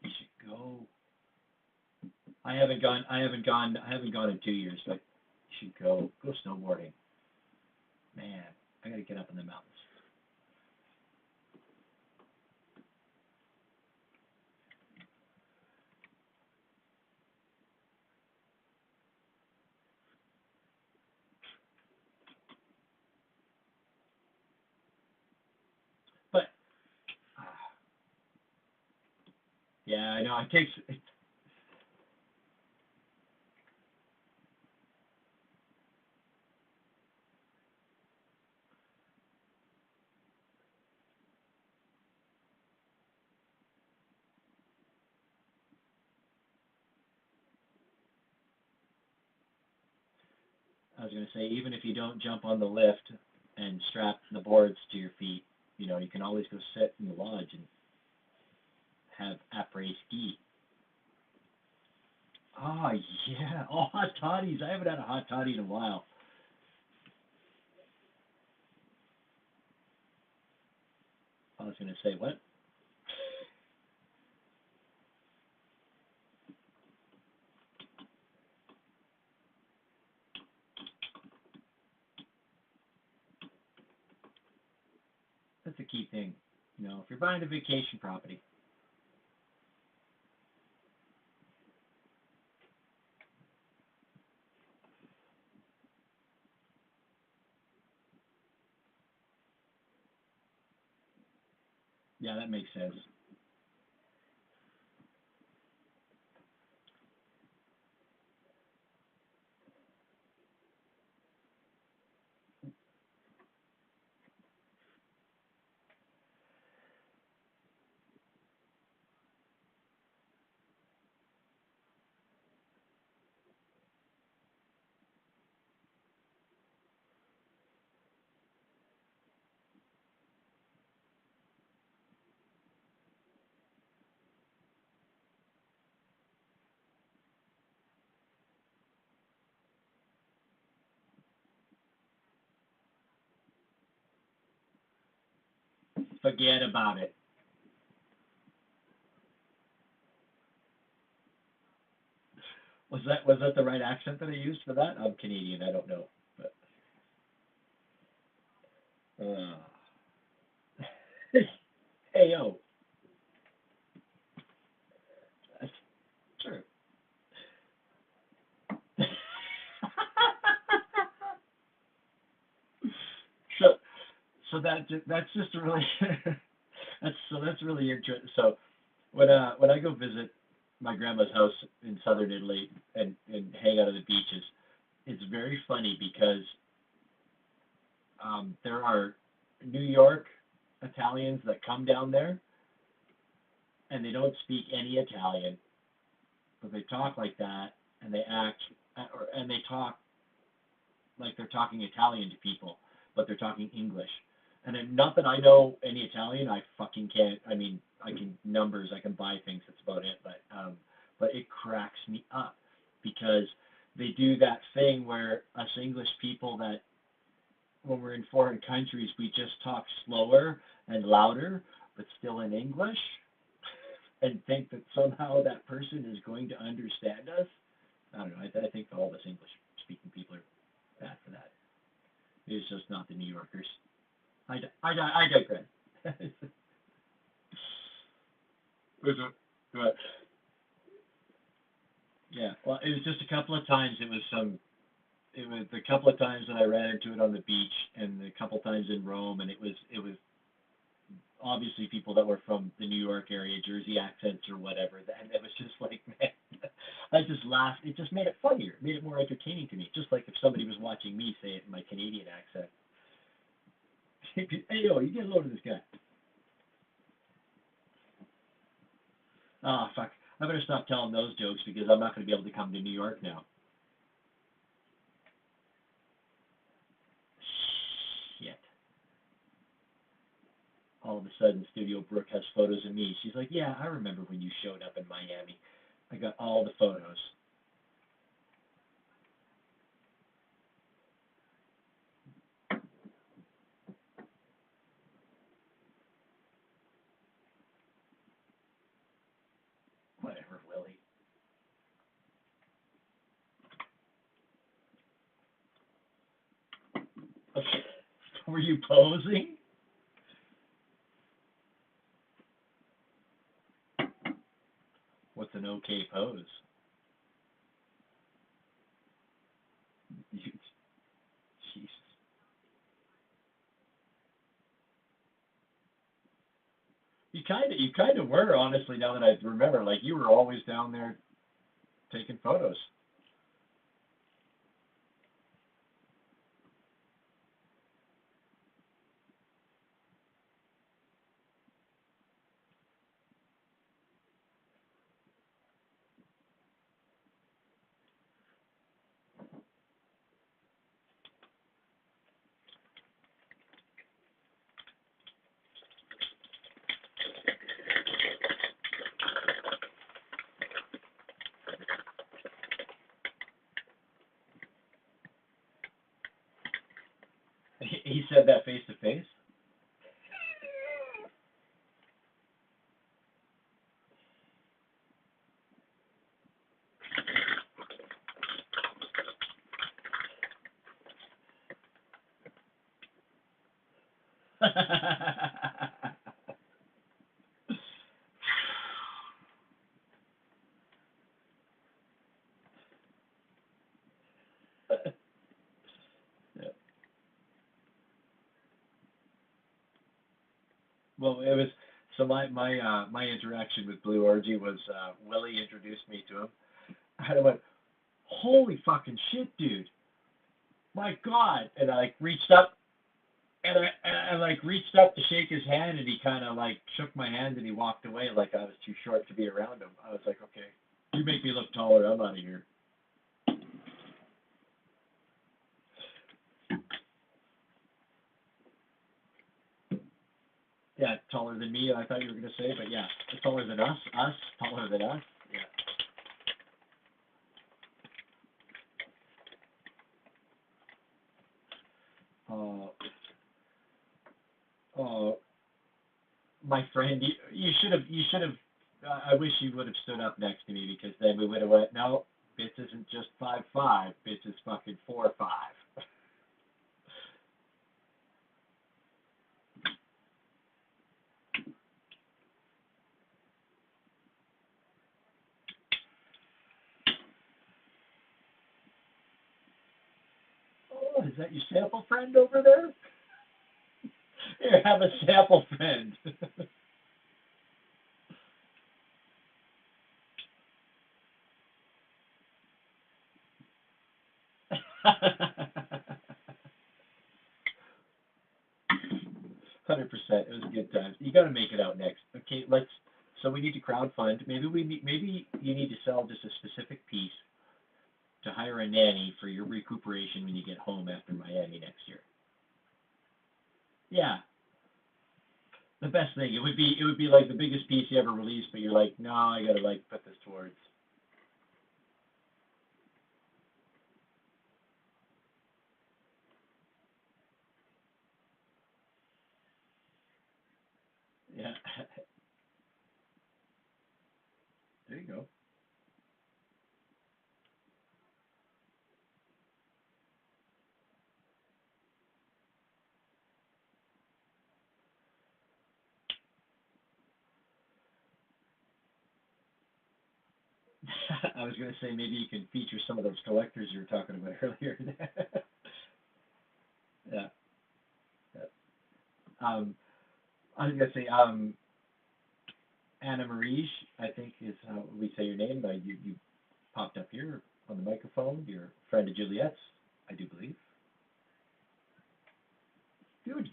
You should go. I haven't gone. I haven't gone. I haven't gone in 2 years, but you should go. Go snowboarding. Man, I gotta get up in the mountains. But yeah, I know it takes. I was gonna say, even if you don't jump on the lift and strap the boards to your feet, you can always go sit in the lodge and have après ski. Oh yeah. Oh, hot toddies. I haven't had a hot toddy in a while. I was gonna say what? That's a key thing. If you're buying a vacation property, Yeah, that makes sense. Forget about it. Was that the right accent that I used for that? I'm Canadian. I don't know, but hey yo, that's true. so so that's just a really that's really interesting. So when I go visit my grandma's house in southern Italy and hang out on the beaches, it's very funny because there are New York Italians that come down there and they don't speak any Italian, but they talk like that and they act and they talk like they're talking Italian to people, but they're talking English. And not that I know any Italian, I fucking can't. I mean, I can numbers, I can buy things. That's about it. But it cracks me up because they do that thing where us English people that when we're in foreign countries we just talk slower and louder, but still in English, and think that somehow that person is going to understand us. I don't know. I think all of us English speaking people are bad for that. It's just not the New Yorkers. I digress. But yeah, well, it was just a couple of times. It was the couple of times that I ran into it on the beach, and a couple of times in Rome, and it was obviously people that were from the New York area, Jersey accents or whatever, and it was just like, man, I just laughed. It just made it funnier, it made it more entertaining to me. Just like if somebody was watching me say it in my Canadian accent. Hey yo, you get a load of this guy. Ah, fuck. I better stop telling those jokes because I'm not going to be able to come to New York now. Shit. All of a sudden, Studio Brooke has photos of me. She's like, yeah, I remember when you showed up in Miami. I got all the photos. Whatever, Willie. Okay. Were you posing? What's an okay pose? You, Jesus. You kind of were, honestly, now that I remember. Like, you were always down there taking photos. He said that face to face. Well, it was So my interaction with Blue Orgy was Willie introduced me to him, and I went, "Holy fucking shit, dude! My God!" And I like reached up, and I like reached up to shake his hand, and he kind of like shook my hand, and he walked away like I was too short to be around him. I was like, "Okay, you make me look taller. I'm out of here." Yeah, taller than me. I thought you were gonna say, but yeah, taller than us, taller than us. Yeah. Uh, uh, my friend, you should have. I wish you would have stood up next to me because then we would have went. No, Bits isn't just 5'5". Bits is fucking 4'5". Oh, is that your sample friend over there? Here, have a sample friend. 100%. It was a good time. You got to make it out next. Okay, let's. So we need to crowdfund. Maybe you need to sell just a specific piece to hire a nanny for your recuperation when you get home after Miami next year. Yeah, the best thing. It would be like the biggest piece you ever released, but you're like, no, I gotta like put this towards. Yeah. There you go. I was gonna say maybe you can feature some of those collectors you were talking about earlier. Yeah. Yeah. Um, I was gonna say Anna Marie, I think is how we say your name. You popped up here on the microphone. You're a friend of Juliet's, I do believe. Dude.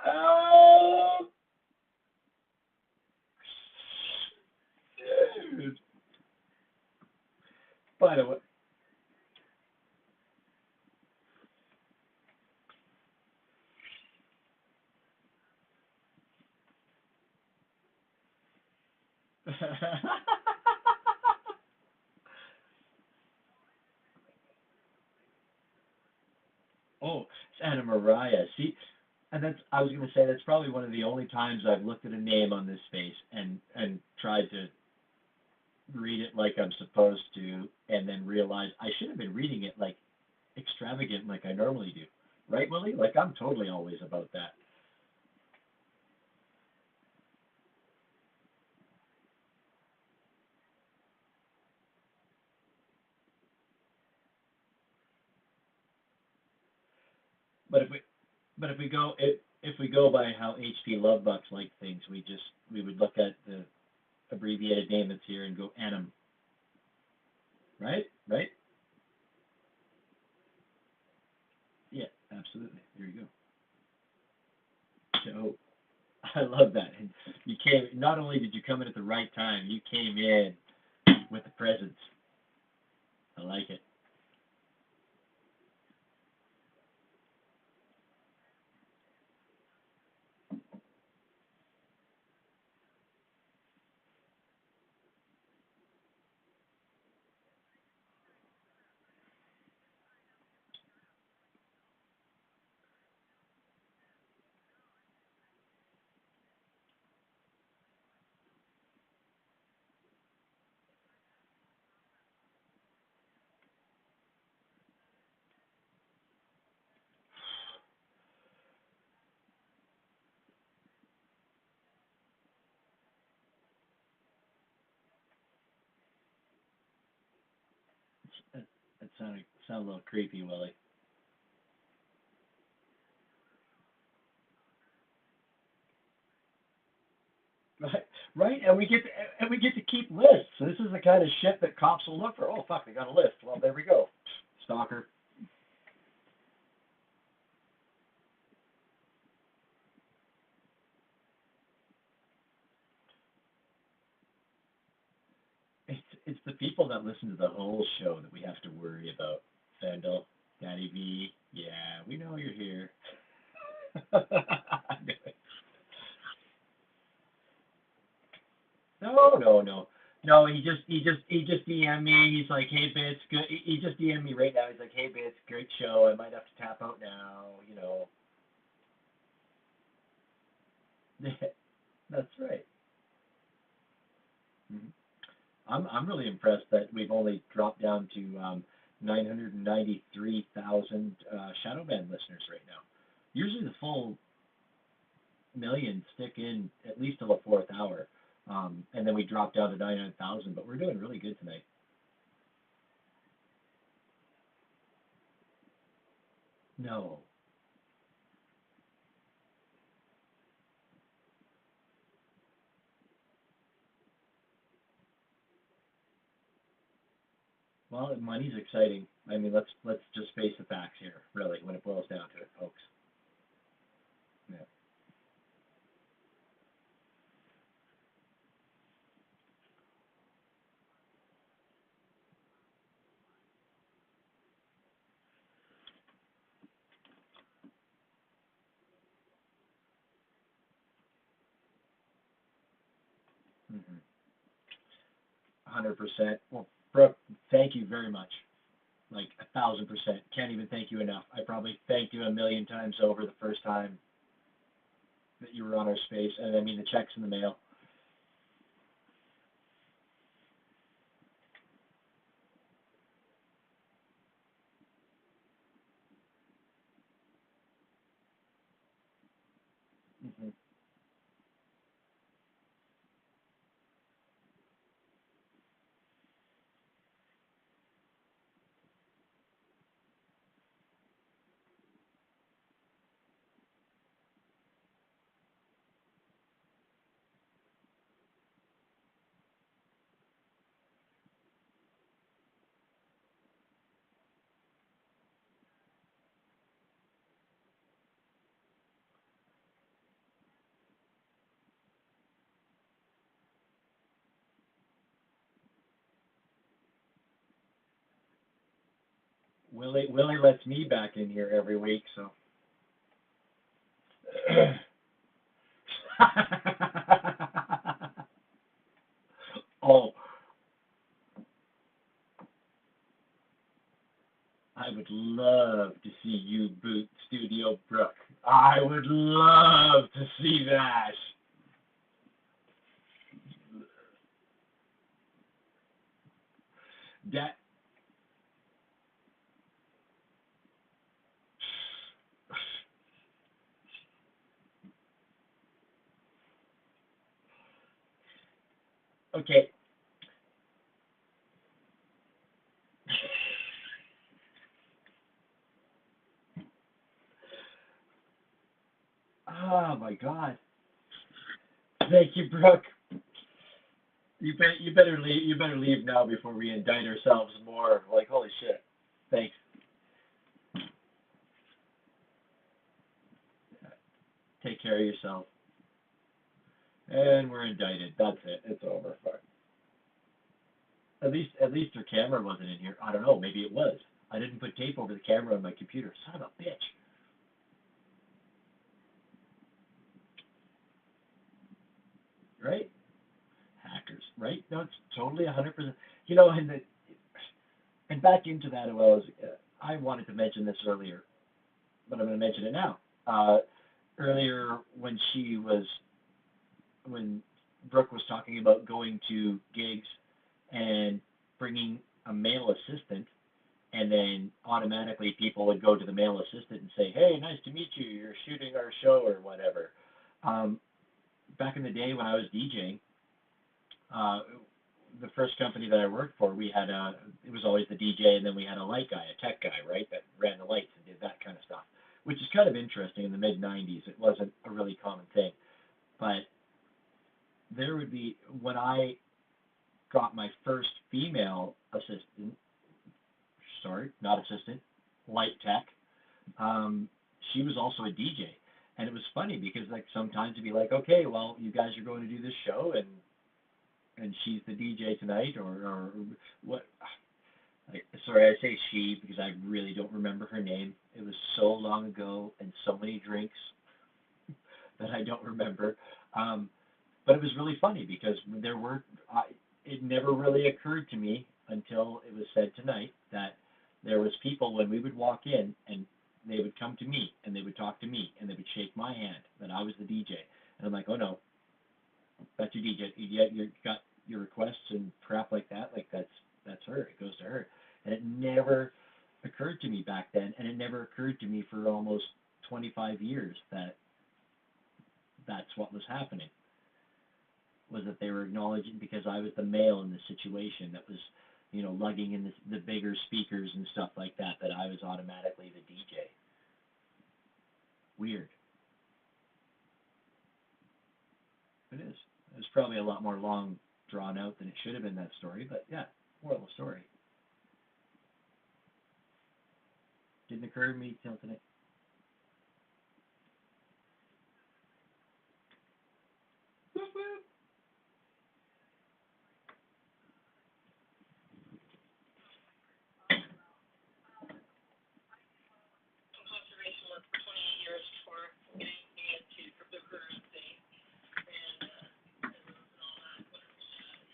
Oh, dude. By the way. Oh, it's Anna Mariah. See, and that's I was gonna say that's probably one of the only times I've looked at a name on this space and tried to read it like I'm supposed to, and then realize I should have been reading it like extravagant like I normally do. Right, Willie? Like I'm totally always about that. But if we go by how HP Lovebucks like things, we would look at the abbreviated name that's here and go Anim. Right? Right? Yeah, absolutely. There you go. So I love that. And you came. Not only did you come in at the right time, you came in with the presence. I like it. That sounded a little creepy, Willie. Right, right, and we get to keep lists. So this is the kind of shit that cops will look for. Oh fuck, they got a list. Well, there we go. Stalker. It's the people that listen to the whole show that we have to worry about. Fendel, Daddy V, yeah, we know you're here. No, no, no. No, he just DM'd me. He's like, hey, Bits, good. He just DM'd me right now. He's like, hey, Bits, great show. I might have to tap out now. That's right. Mhm. I'm really impressed that we've only dropped down to 993,000 shadow band listeners right now. Usually the full million stick in at least till the fourth hour, and then we drop down to 99,000. But we're doing really good tonight. No. Well, money's exciting. I mean, let's just face the facts here, really, when it boils down to it, folks. Yeah. 100%. Well, Brooke, thank you very much. Like 1,000%. Can't even thank you enough. I probably thanked you a million times over the first time that you were on our space, and I mean the checks in the mail. Hmm. Willie lets me back in here every week, so. Oh, I would love to see you boot Studio Brook. I would love to see that. That okay. Oh my God. Thank you, Brooke. You better leave. You better leave now before we indict ourselves more. Like holy shit. Thanks. Take care of yourself. And we're indicted. That's it. It's over. Fuck. At least her camera wasn't in here. I don't know. Maybe it was. I didn't put tape over the camera on my computer. Son of a bitch. Right? Hackers. Right? No, it's totally 100%. And back into that. I wanted to mention this earlier, but I'm going to mention it now. Earlier when Brooke was talking about going to gigs and bringing a male assistant, and then automatically people would go to the male assistant and say, "Hey, nice to meet you. You're shooting our show or whatever." Um, Back in the day when I was DJing, uh, the first company that I worked for, it was always the DJ, and then we had a light guy, a tech guy, right, that ran the lights and did that kind of stuff, which is kind of interesting. In the mid '90s, it wasn't a really common thing, but there would be when I got my first female assistant, sorry, not assistant, light tech. She was also a DJ, and it was funny because like sometimes it'd be like, okay, well, you guys are going to do this show, and she's the DJ tonight, or what? Sorry, I say she because I really don't remember her name. It was so long ago and so many drinks that I don't remember. But it was really funny because it never really occurred to me until it was said tonight that there was people when we would walk in and they would come to me and they would talk to me and they would shake my hand that I was the DJ. And I'm like, oh no, that's your DJ. You got your requests and crap like that. Like that's her. It goes to her. And it never occurred to me back then, and it never occurred to me for almost 25 years that that's what was happening. Was that they were acknowledging because I was the male in the situation that was, lugging in the bigger speakers and stuff like that, that I was automatically the DJ. Weird. It is. It was probably a lot more long drawn out than it should have been, that story, but yeah, moral of the story. Didn't occur to me till today. Conservation work for 28 years before getting into cryptocurrency and all that wonderful stuff.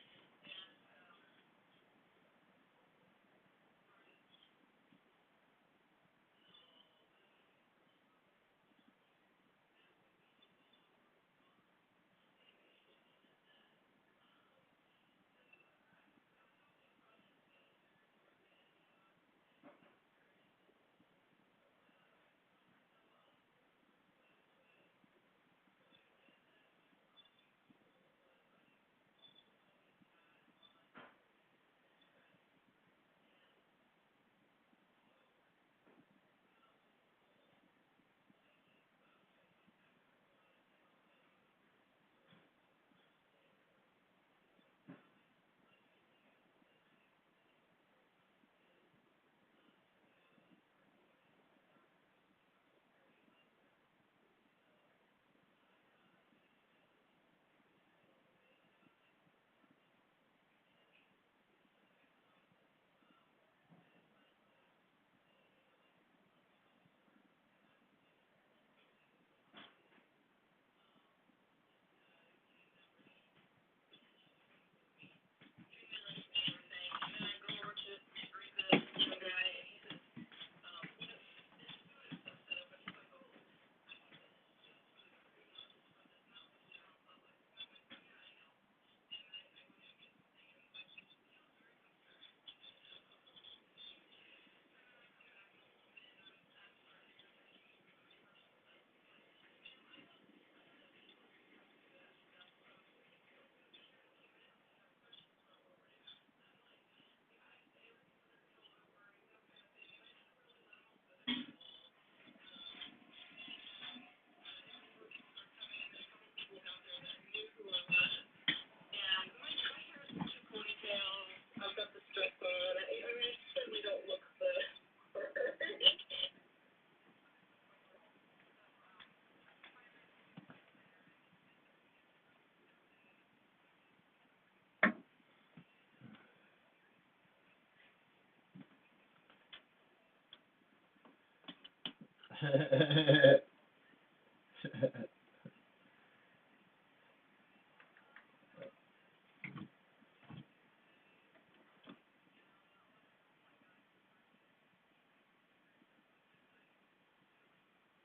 I've got the stress on. I certainly don't look the part.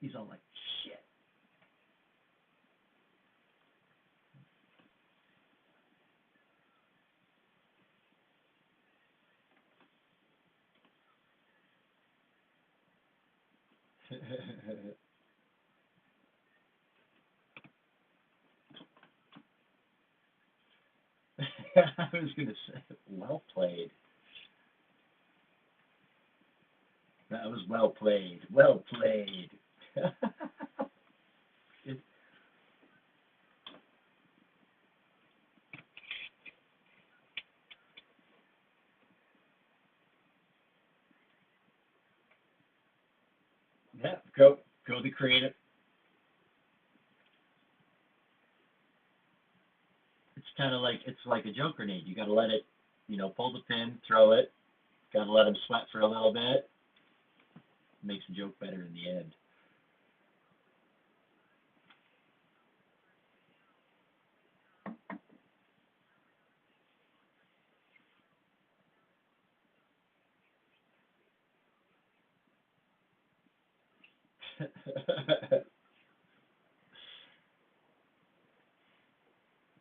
He's all like, shit. I was gonna say, well played. That was well played. Well played. It- yeah, go be creative. It's like a joke grenade. You got to let it, pull the pin, throw it. Got to let them sweat for a little bit. Makes the joke better in the end.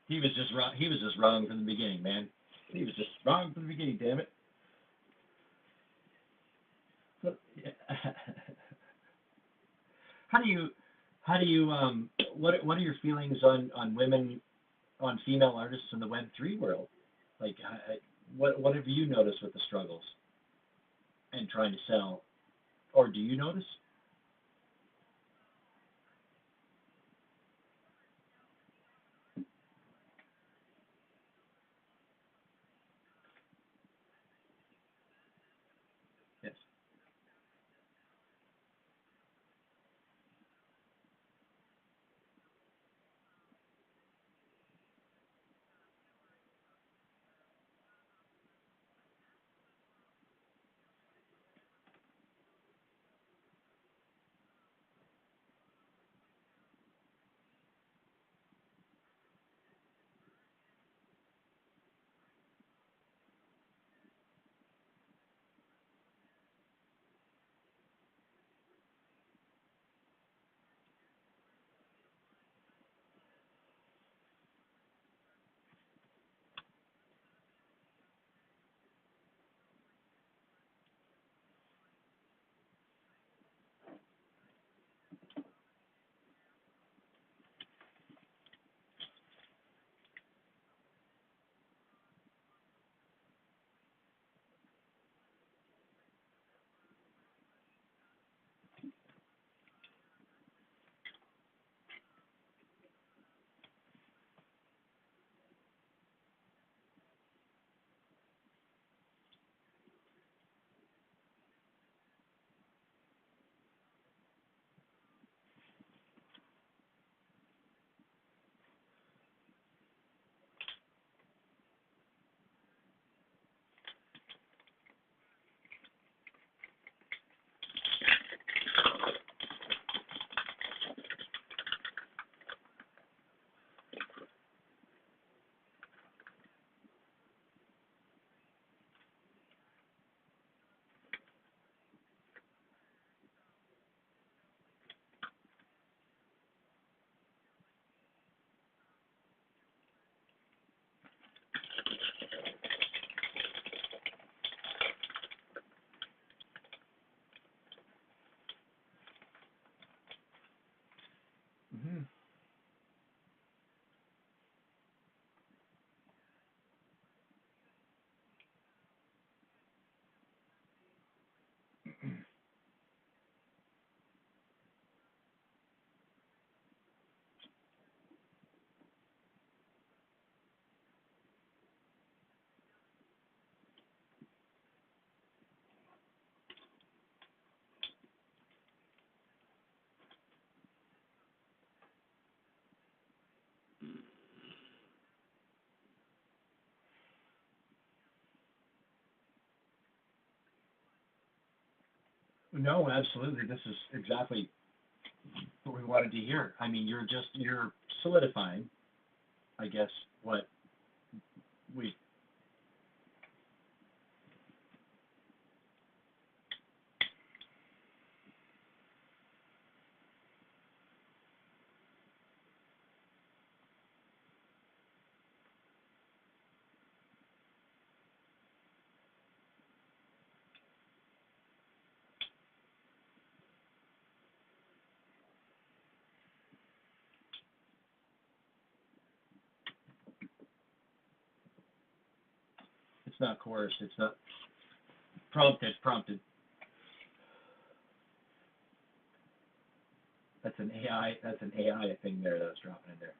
He was just wrong. He was just wrong from the beginning, man. He was just wrong from the beginning. Damn it. So, yeah. how do you what are your feelings on women, on female artists in the Web3 world? Like, what have you noticed with the struggles and trying to sell, or do you notice? Yes. Hmm. No, absolutely. This is exactly what we wanted to hear. I mean, you're solidifying, I guess, what we. It's not coerced. It's not prompted. Prompted. That's an AI. That's an AI thing there that was dropping in there.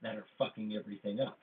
that are fucking everything up.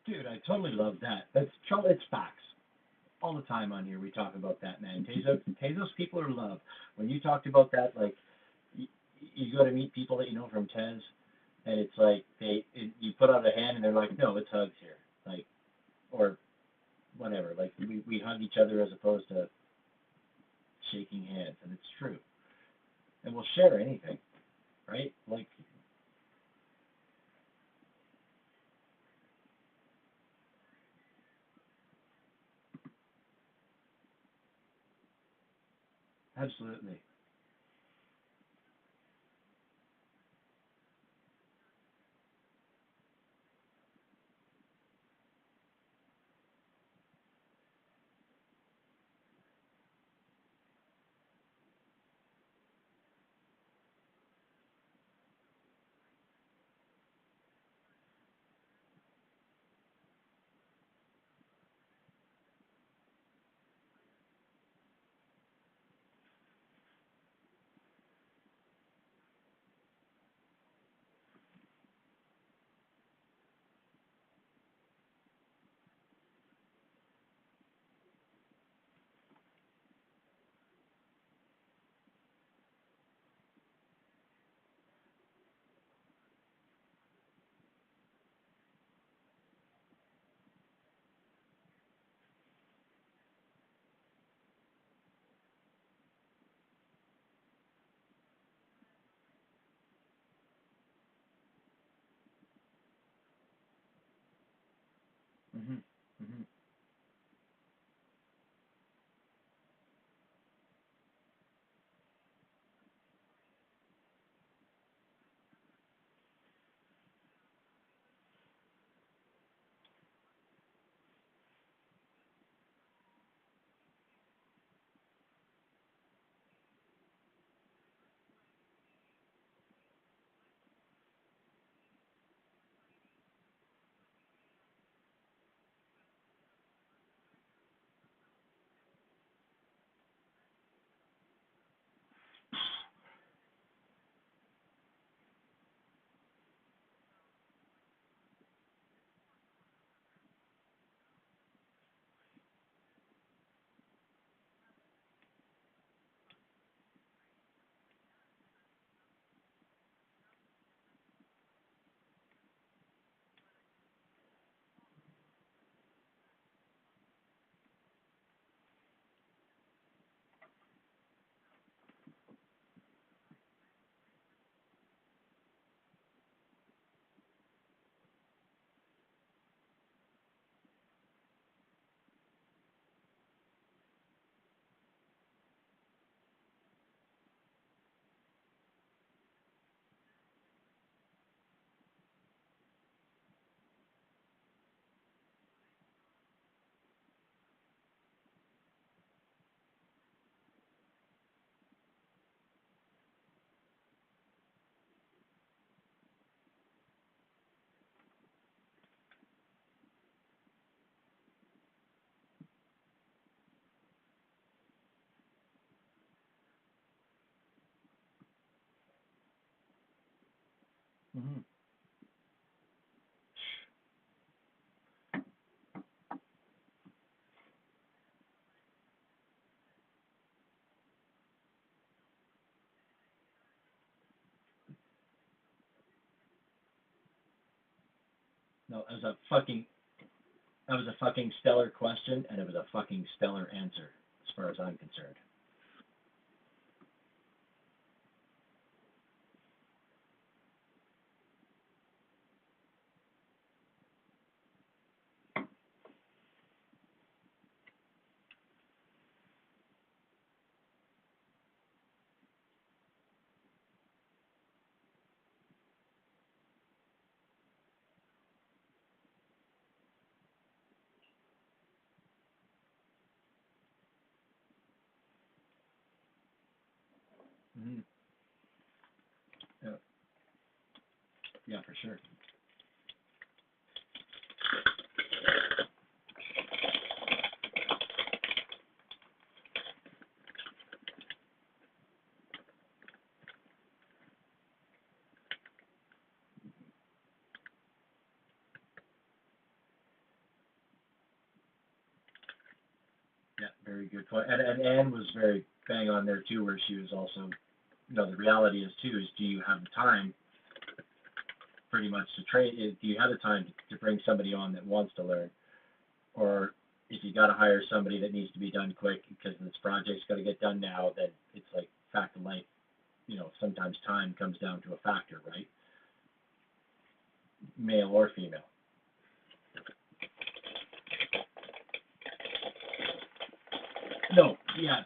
Dude, I totally love that. It's facts. All the time on here we talk about that, man. Tezos people are love. When you talked about that, like you, you go to meet people that you know from Tez, and it's like you put out a hand and they're like, no, it's hugs here, like or whatever. Like we hug each other as opposed to shaking hands, and it's true. And we'll share anything, right? Like absolutely. Mhm. Mhm. Mhm. No, that was a fucking stellar question, and it was a fucking stellar answer, as far as I'm concerned. Mhm. Yeah, yeah, for sure. Yeah, very good point. And Anne was very bang on there too, where she was also, the reality is too, is do you have the time pretty much to train, do you have the time to bring somebody on that wants to learn? Or if you got to hire somebody that needs to be done quick because this project's got to get done now, then it's like fact of life, sometimes time comes down to a factor, right? Male or female. No, yeah,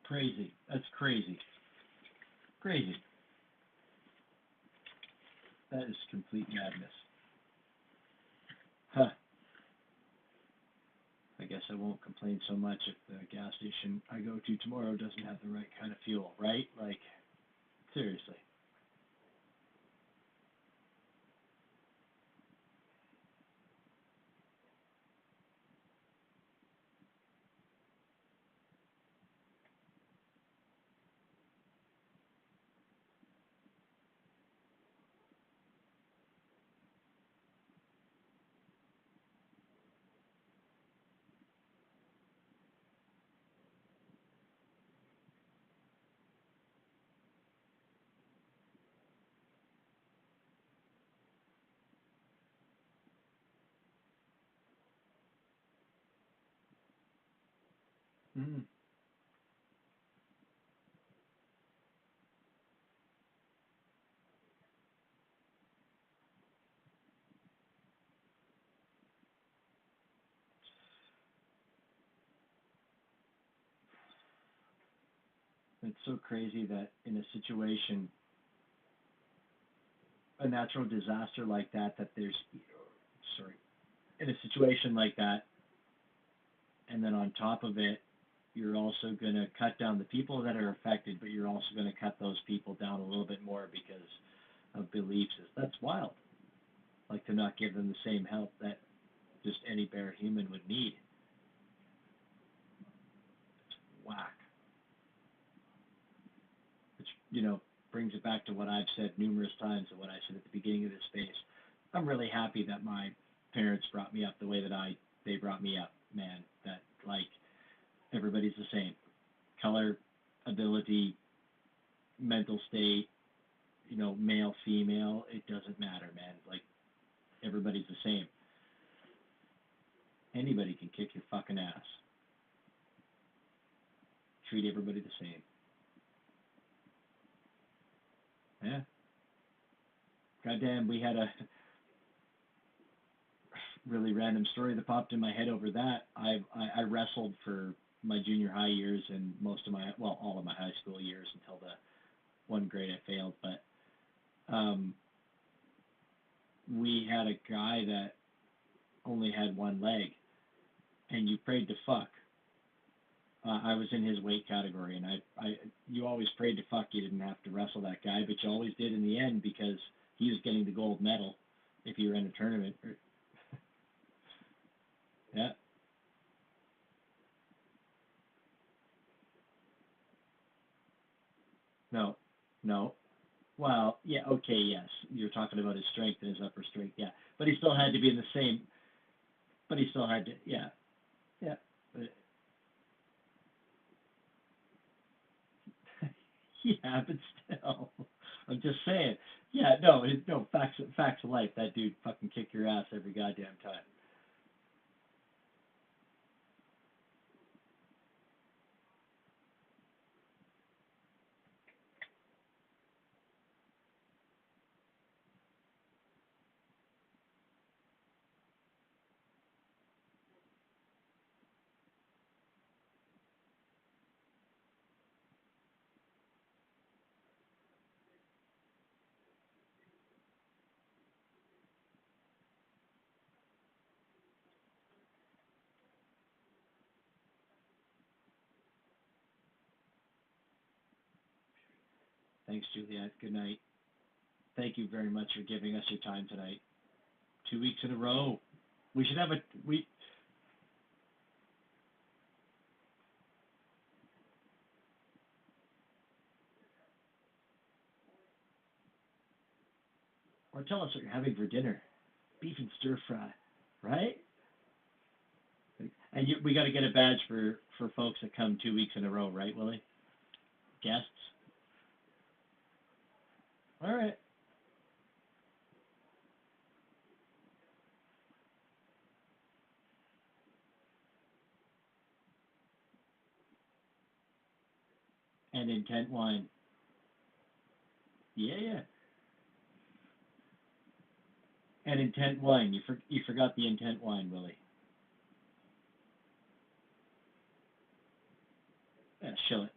Crazy. That's crazy. Crazy. That is complete madness. Huh. I guess I won't complain so much if the gas station I go to tomorrow doesn't have the right kind of fuel, right? Like, seriously. Mm. It's so crazy that in a situation, a natural disaster like that, sorry, in a situation like that, and then on top of it, you're also going to cut down the people that are affected, but you're also going to cut those people down a little bit more because of beliefs. That's wild. Like to not give them the same help that just any bare human would need. It's whack. Which, brings it back to what I've said numerous times and what I said at the beginning of this space. I'm really happy that my parents brought me up the way that they brought me up, man. That, like, everybody's the same. Color, ability, mental state, male, female, it doesn't matter, man. Like, everybody's the same. Anybody can kick your fucking ass. Treat everybody the same. Yeah. Goddamn, we had a really random story that popped in my head over that. I wrestled for my junior high years and all of my high school years until the one grade I failed. But we had a guy that only had one leg, and you prayed to fuck. I was in his weight category, and you always prayed to fuck. You didn't have to wrestle that guy, but you always did in the end because he was getting the gold medal if you were in a tournament. Yeah. No. No. Well, yeah, okay, yes. You're talking about his strength and his upper strength, yeah. But he still had to be in the same. But he still had to, yeah, yeah. But, yeah, but still, I'm just saying. Yeah, no, facts of life. That dude fucking kicked your ass every goddamn time. Thanks, Juliet. Good night. Thank you very much for giving us your time tonight. 2 weeks in a row. We should have or tell us what you're having for dinner. Beef and stir fry, right? And we got to get a badge for folks that come 2 weeks in a row, right, Willie? Guests. All right. And intent wine. Yeah, yeah. And intent wine. You forgot the intent wine, Willie. Yeah, shill it.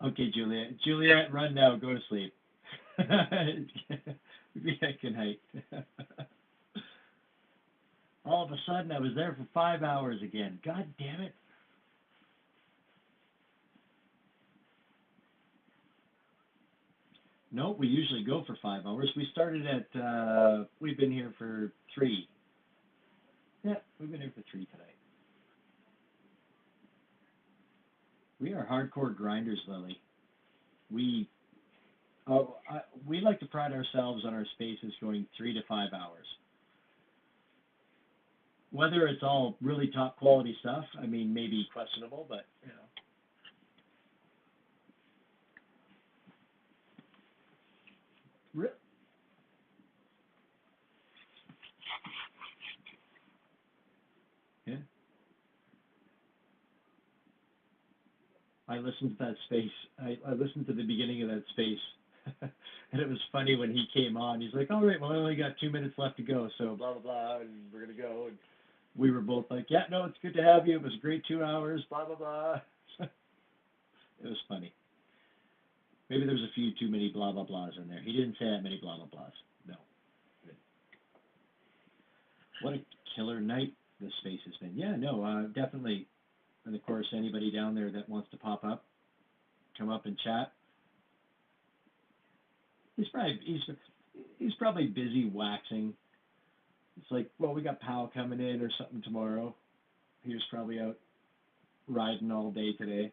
Okay, Juliet. Juliet, run now. Go to sleep. Yeah, good night. All of a sudden, I was there for 5 hours again. God damn it. No, we usually go for 5 hours. We started at, we've been here for 3. Yeah, we've been here for 3 today. We are hardcore grinders, Lily. We, we like to pride ourselves on our spaces going 3 to 5 hours. Whether it's all really top quality stuff, I mean, maybe questionable, but, you know. Yeah. I listened to that space. I listened to the beginning of that space. And it was funny when he came on. He's like, all right, well, I only got 2 minutes left to go, so blah, blah, blah, and we're going to go. And we were both like, yeah, no, it's good to have you. It was a great 2 hours, blah, blah, blah. It was funny. Maybe there was a few too many blah, blah, blahs in there. He didn't say that many blah, blah, blahs. No. Good. What a killer night this space has been. Yeah, no, definitely. And of course, anybody down there that wants to pop up, come up and chat. He's probably busy waxing. It's like, well, we got Powell coming in or something tomorrow. He was probably out riding all day today,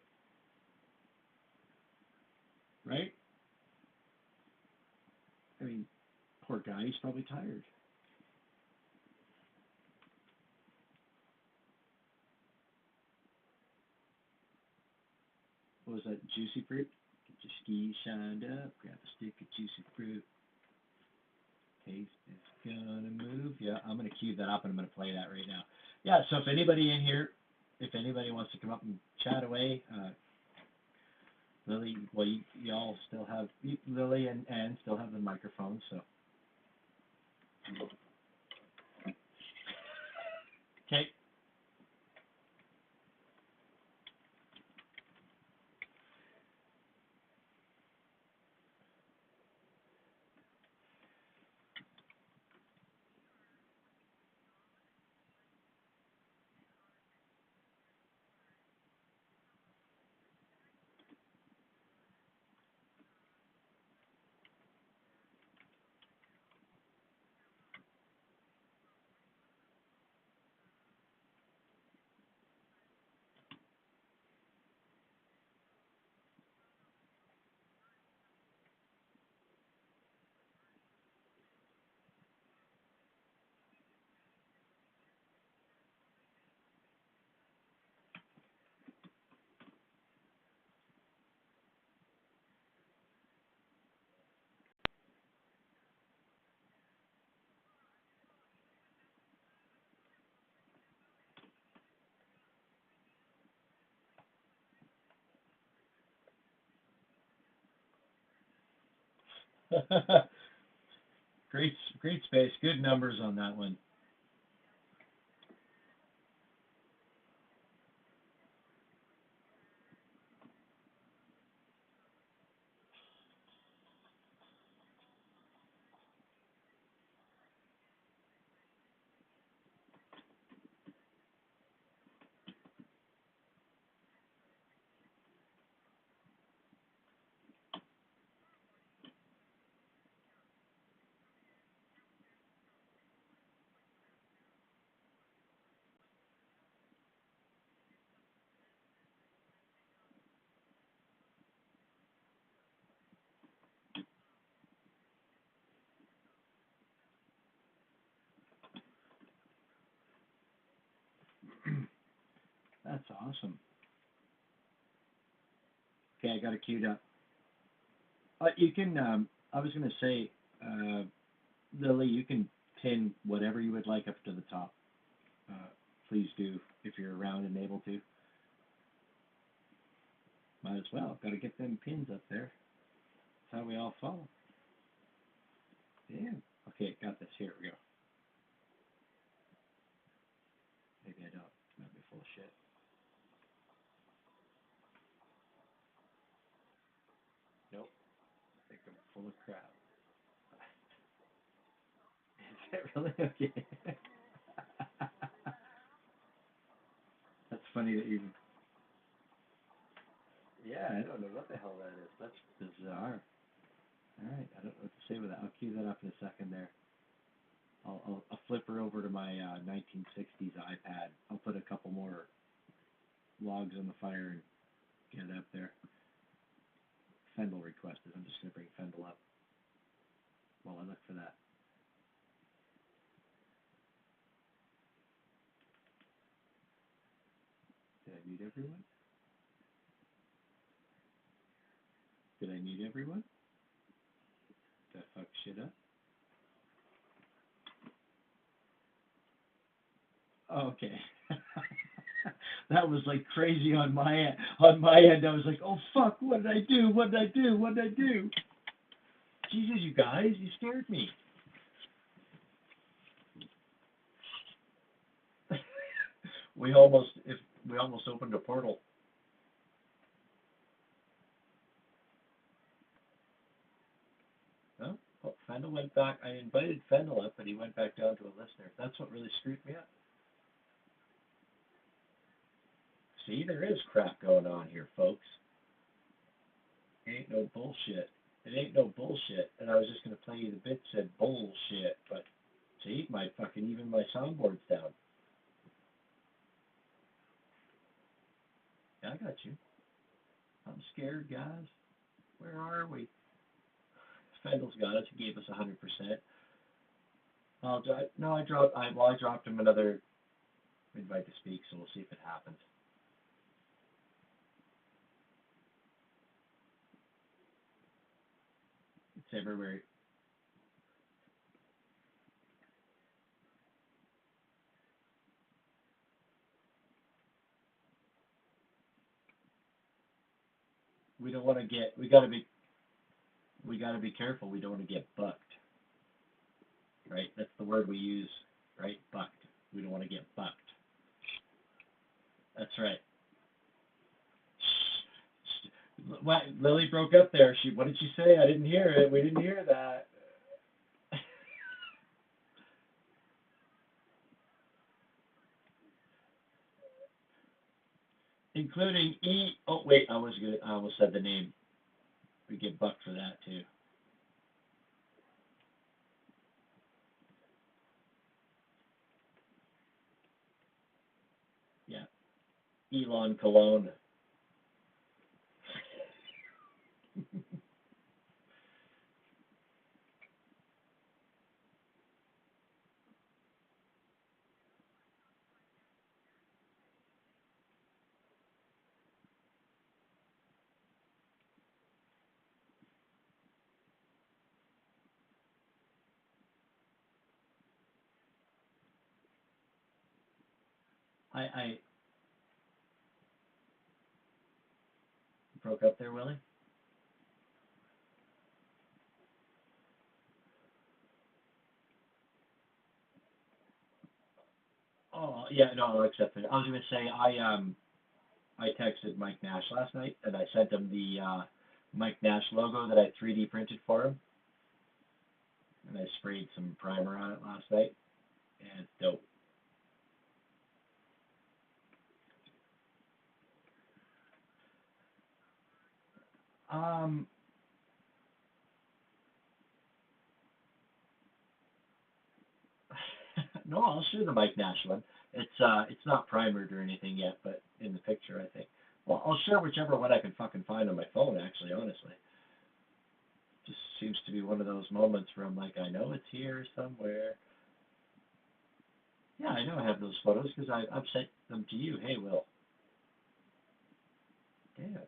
right? I mean, poor guy, he's probably tired. What was that, juicy fruit? Get your skis shined up, grab a stick of juicy fruit. Taste is gonna move. Yeah, I'm gonna cue that up and I'm gonna play that right now. Yeah, so if anybody in here, if anybody wants to come up and chat away, Lily, well, y'all still have, Lily and Ann still have the microphone, so. Okay. Great space. Good numbers on that one. That's awesome. Okay, I got it queued up. You can, I was going to say, Lily, you can pin whatever you would like up to the top. Please do, if you're around and able to. Might as well. Got to get them pins up there. That's how we all follow. Yeah. Okay, got this. Here we go. Maybe I don't. Might be full of shit. I'm full of crap. Is that really okay? That's funny that you. Yeah, I don't know what the hell that is. That's bizarre. All right, I don't know what to say with that. I'll cue that up in a second there. I'll flip her over to my 1960s iPad. I'll put a couple more logs on the fire and get it up there. Fendel requested. I'm just going to bring Fendel up while I look for that. Did I mute everyone? Did I mute everyone? Did I fuck shit up? Okay. That was like crazy on my end. On my end, I was like, "Oh fuck! What did I do? What did I do? What did I do?" Jesus, you guys, you scared me. we almost opened a portal. No, oh, Fendel went back. I invited Fendel up, but he went back down to a listener. That's what really screwed me up. See, there is crap going on here, folks. It ain't no bullshit. It ain't no bullshit. And I was just gonna play you the bit that said bullshit, but see, my fucking even my soundboard's down. Yeah, I got you. I'm scared, guys. Where are we? Fendel's got us. He gave us 100%. I dropped him another invite to speak, so we'll see if it happens. It's everywhere. We don't want to get. We gotta be careful. We don't want to get bucked. Right? That's the word we use. Right? Bucked. We don't want to get bucked. That's right. What, Lily broke up there. What did she say? I didn't hear it. We didn't hear that. Including E. Oh wait, I almost said the name. We get bucked for that too. Yeah, Elon Cologne. I broke up there, Willie. Oh yeah, no, I'll accept it. I was gonna say I texted Mike Nash last night and I sent him the Mike Nash logo that I 3D printed for him, and I sprayed some primer on it last night, and it's dope. Um, no, I'll show the Mike Nash one. It's not primered or anything yet, but in the picture, I think. Well, I'll share whichever one I can fucking find on my phone. Actually, honestly, just seems to be one of those moments where I'm like, I know it's here somewhere. Yeah, I know I have those photos because I've sent them to you. Hey, Will. Damn.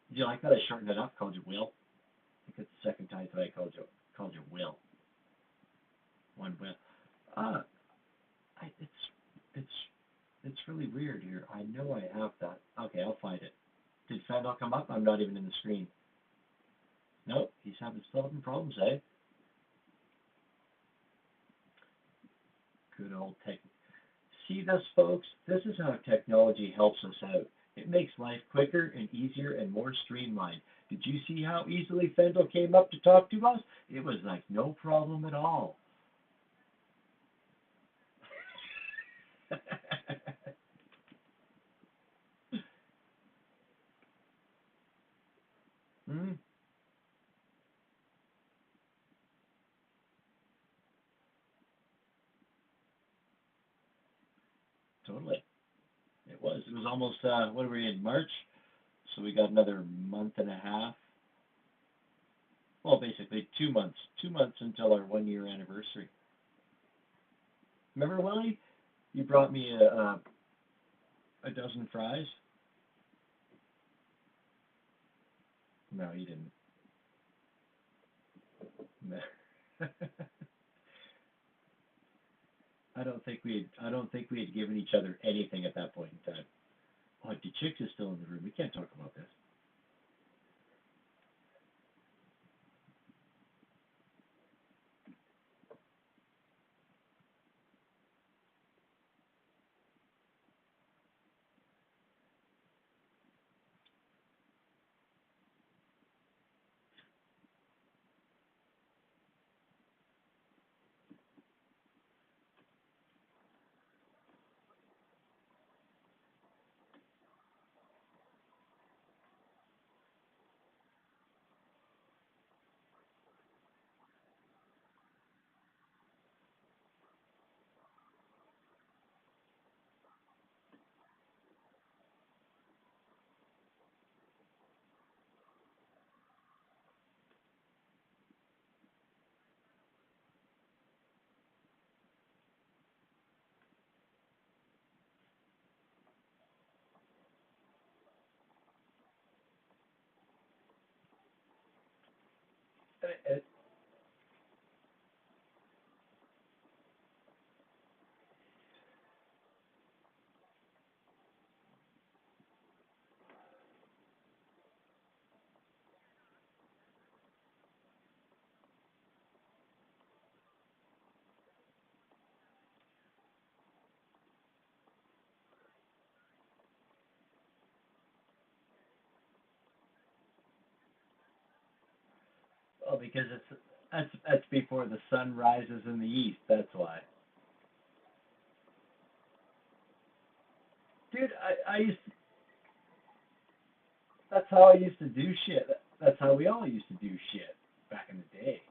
Did you like that? I shortened it up, called you Will. I think it's the second time today I called you Will. One Will. Uh, it's it's really weird here. I know I have that. Okay, I'll find it. Did Fendel come up? I'm not even in the screen. Nope, he's still having problems, eh? Good old tech. See this, folks? This is how technology helps us out. It makes life quicker and easier and more streamlined. Did you see how easily Fendel came up to talk to us? It was like no problem at all. mm, totally. It was. It was almost, what are we in, March? So we got another month and a half. Well, basically 2 months. 2 months until our 1 year anniversary. Remember, Willie? You brought me a dozen fries? No, you didn't. No. I don't think we had given each other anything at that point in time. Oh, the chick is still in the room. We can't talk about this. Uh, Oh, because that's before the sun rises in the east. That's why. Dude, I used to, that's how I used to do shit. That's how we all used to do shit back in the day.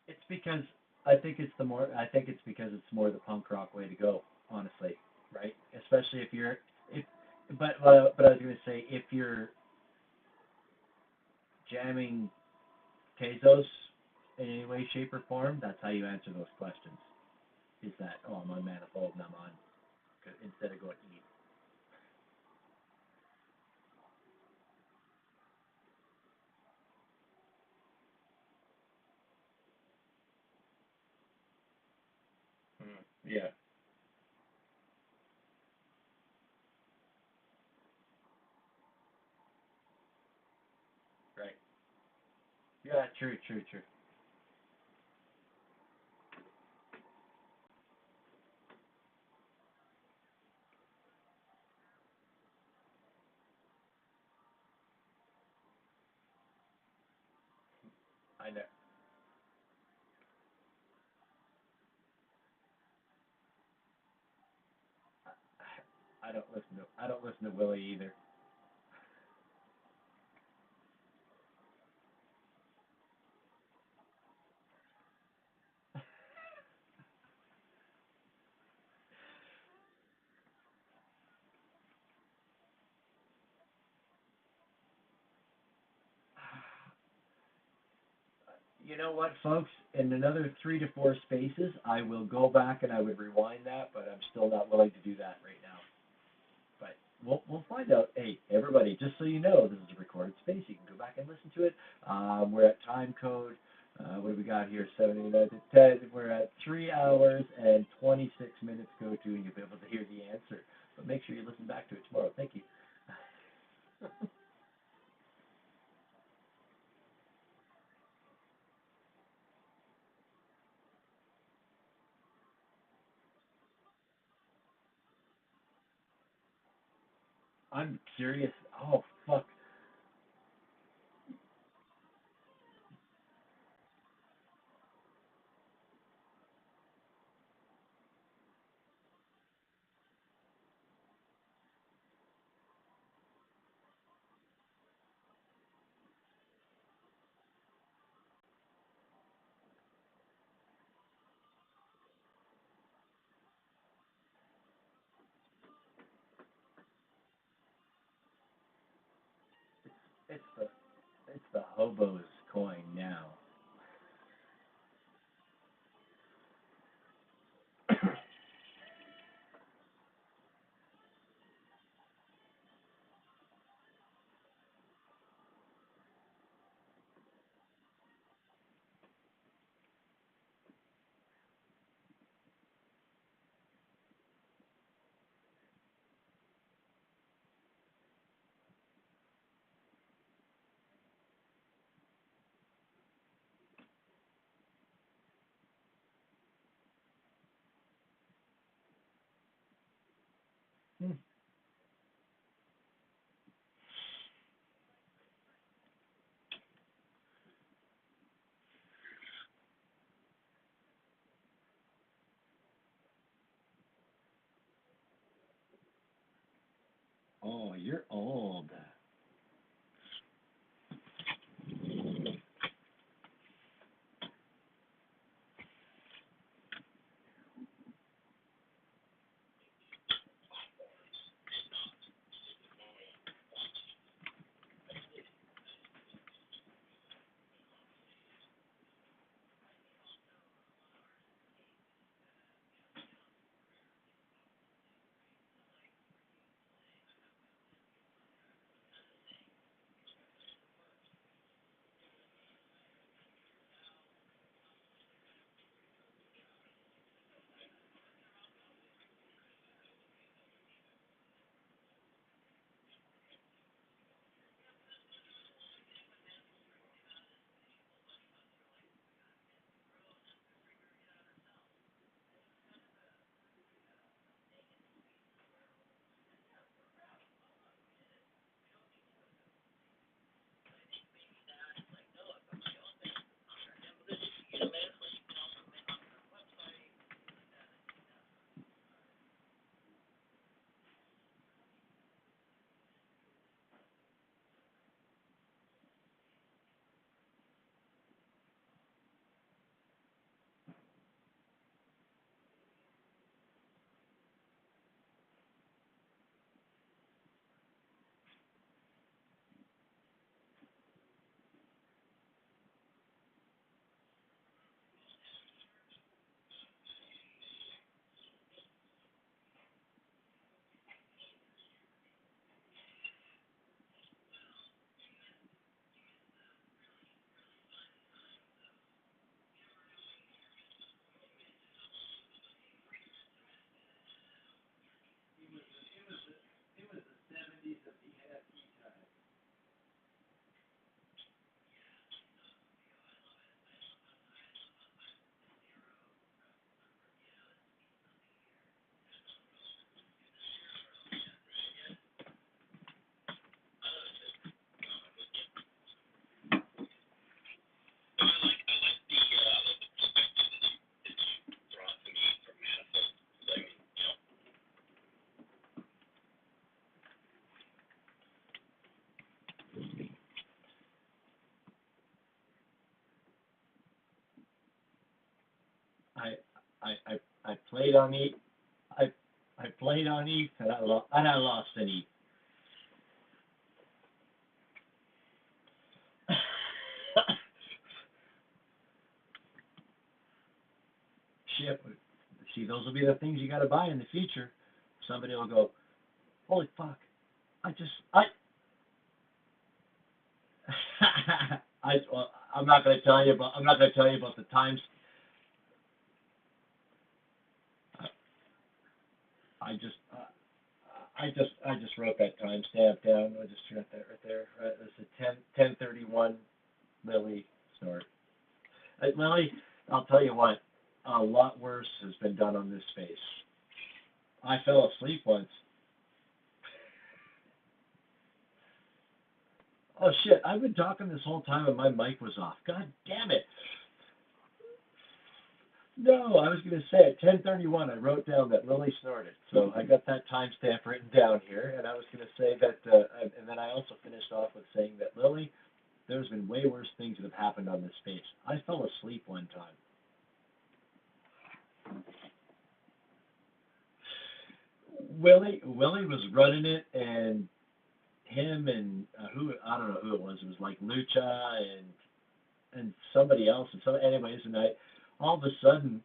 It's because I think it's because it's more the punk rock way to go, honestly, right? Especially if you're if but I was gonna say if you're jamming Tezos in any way, shape, or form, that's how you answer those questions. Is that, oh, I'm on manifold and I'm on, instead of going eat. Yeah, right. Yeah, true, true, true. I know. I don't listen to Willie either. You know what, folks? In another 3 to 4 spaces, I will go back and I would rewind that, but I'm still not willing to do that right now. But we'll find out. Hey, everybody, just so you know, this is a recorded space. You can go back and listen to it. We're at time code. What do we got here? 79 to 10. We're at 3 hours and 26 minutes go to, and you'll be able to hear the answer. But make sure you listen back to it tomorrow. Thank you. I'm curious. Oh, fuck. It's the it's the hobo's coin now. Hmm. Oh, you're old. I played on E. I played on E, and I lost an E. Shit. See, those will be the things you got to buy in the future. Somebody will go, holy fuck! I well, I'm not going to tell you about. I'm not going to tell you about the times. I just wrote that timestamp down. I just wrote that right there. Right, it's a 10:31 Lily snort. Lily, I'll tell you what. A lot worse has been done on this space. I fell asleep once. Oh shit! I've been talking this whole time and my mic was off. God damn it! No, I was going to say at 10:31 I wrote down that Lily snorted. So I got that timestamp written down here, and I was going to say that, and then I also finished off with saying that Lily, there's been way worse things that have happened on this space. I fell asleep one time. Willie was running it, and him and who I don't know who it was. It was like Lucha and somebody else, and anyways, and all of a sudden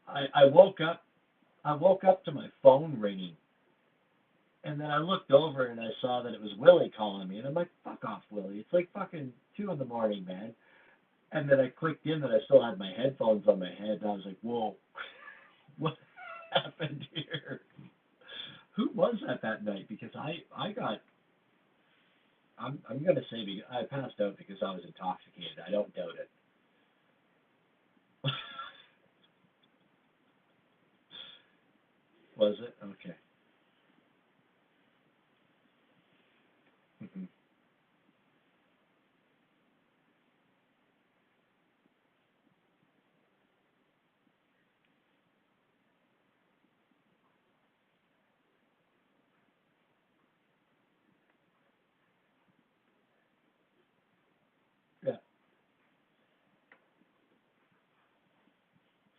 I woke up. I woke up to my phone ringing, and then I looked over and I saw that it was Willie calling me, and I'm like, "Fuck off, Willie! It's like fucking 2 in the morning, man." And then I clicked in that I still had my headphones on my head, and I was like, "Whoa, what happened here?" Who was that night? Because I got. I'm gonna say I passed out because I was intoxicated. I don't doubt it. Was it? Okay. Mhm. Yeah.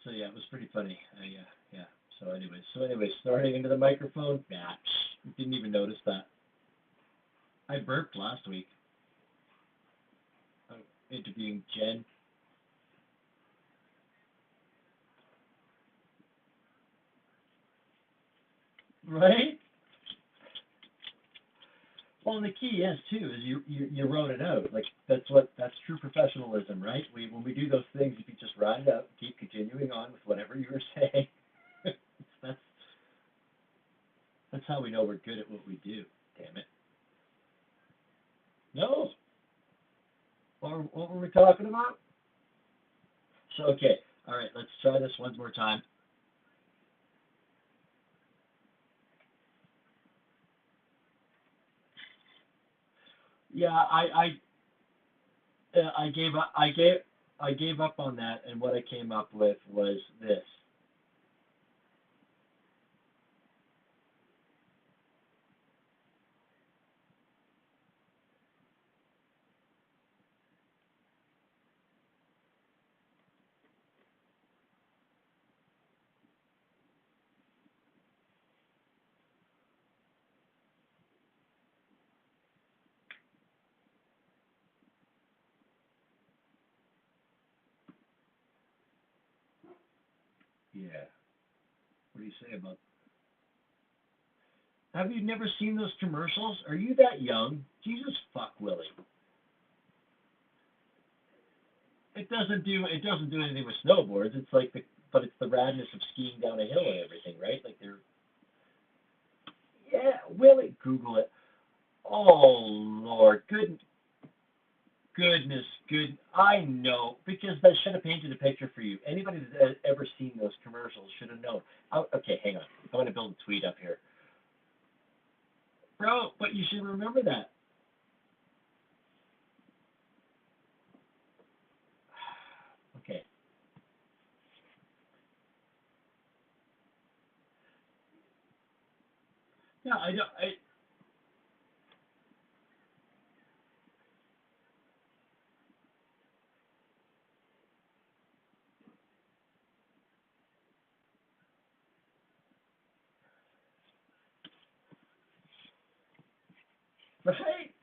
So yeah, it was pretty funny. Yeah. So anyways, snorting into the microphone. Nah, didn't even notice that. I burped last week. Interviewing Jen. Right? Well, and the key is too is you wrote it out. Like that's true professionalism, right? When we do those things, if you just write it out, keep continuing on with whatever you were saying. that's that's how we know we're good at what we do. Damn it. No. What were we talking about? So okay, all right. Let's try this one more time. Yeah, I gave up. I gave up on that, and what I came up with was this. Yeah. What do you say about? Have you never seen those commercials? Are you that young? Jesus fuck Willie. It doesn't do anything with snowboards. It's like but it's the radness of skiing down a hill and everything, right? Like they're yeah, Willie. Google it. Oh Lord, goodness, good. I know because that should have painted a picture for you. Anybody that's ever seen those commercials should have known. Okay, hang on. I'm going to build a tweet up here, bro. But you should remember that. Okay. Yeah, I don't. Right?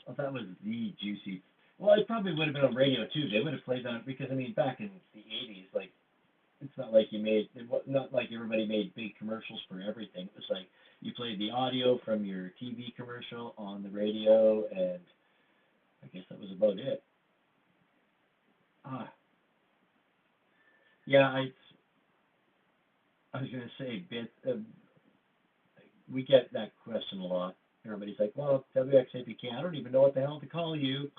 Well, that was the juicy. Well, it probably would have been on radio too. They would have played on it because I mean, back in the '80s, like it's not like you made not like everybody made big commercials for everything. It was like you played the audio from your TV commercial on the radio, and I guess that was about it. Ah, yeah, I was gonna say bit. We get that question a lot. Everybody's like, "Well, WXAPK, I don't even know what the hell to call you."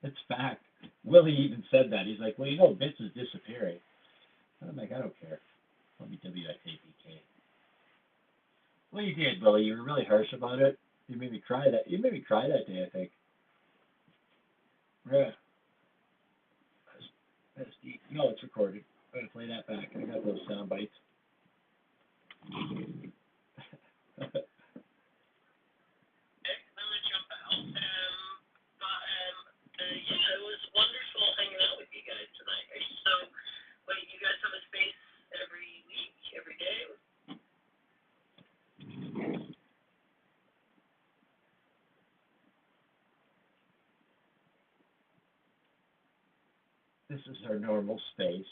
It's fact. Willie even said that. He's like, "Well, you know, bits is disappearing." And I'm like, "I don't care. Call me WXAPK." Well, you did, Willie. You were really harsh about it. You made me cry that. You made me cry that day, I think. Yeah. That's deep. No, it's recorded. I'm gonna play that back. I got those sound bites. I'm gonna jump out. But yeah, it was wonderful hanging out with you guys tonight. So, wait, you guys have a space every week, every day? This is our normal space.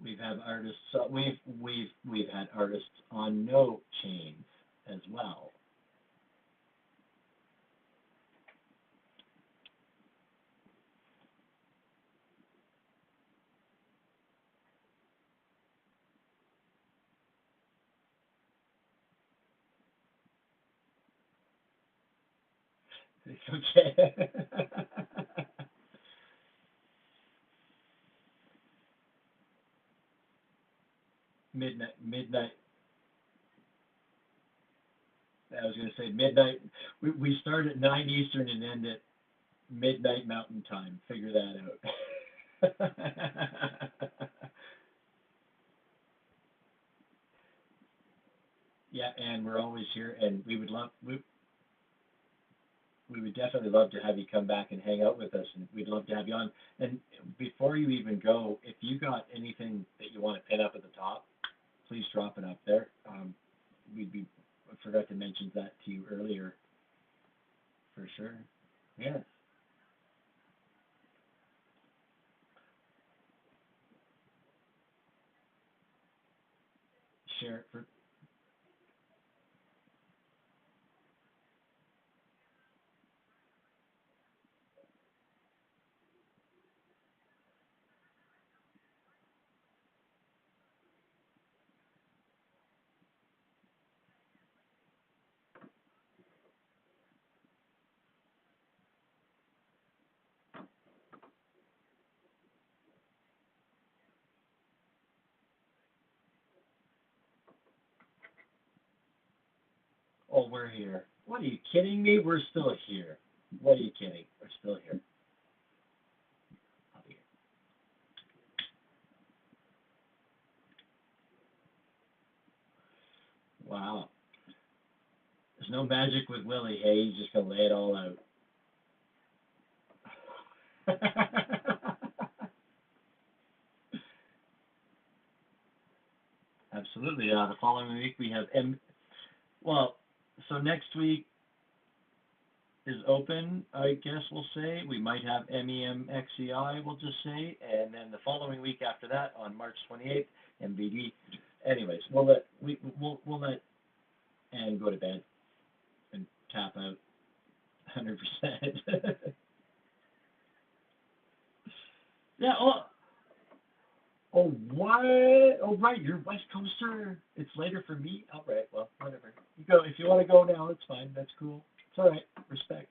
We've had artists. We've had artists on no chains as well. Okay. Midnight. I was going to say midnight. We start at 9 Eastern and end at midnight Mountain Time. Figure that out. Yeah, and we're always here, and we would definitely love to have you come back and hang out with us, and we'd love to have you on. And before you even go, if you got anything that you want to pin up at the top, please drop it up there. We'd be I forgot to mention that to you earlier, for sure. Yes. Share it for. Oh, we're here. What are you kidding me? We're still here. What are you kidding? We're still here. I'll be here. Wow. There's no magic with Willie. Hey, he's just gonna lay it all out. Absolutely. The following week we have Well, so next week is open. I guess we'll say we might have MEMXEI. We'll just say, and then the following week after that, on March 28th, MVD. Anyways, we'll let Anne go to bed and tap out 100%. Yeah. Oh, what? Oh, right. You're West Coaster. It's later for me. All right. Well, whatever. You go if you want to go now. It's fine. That's cool. It's all right. Respect.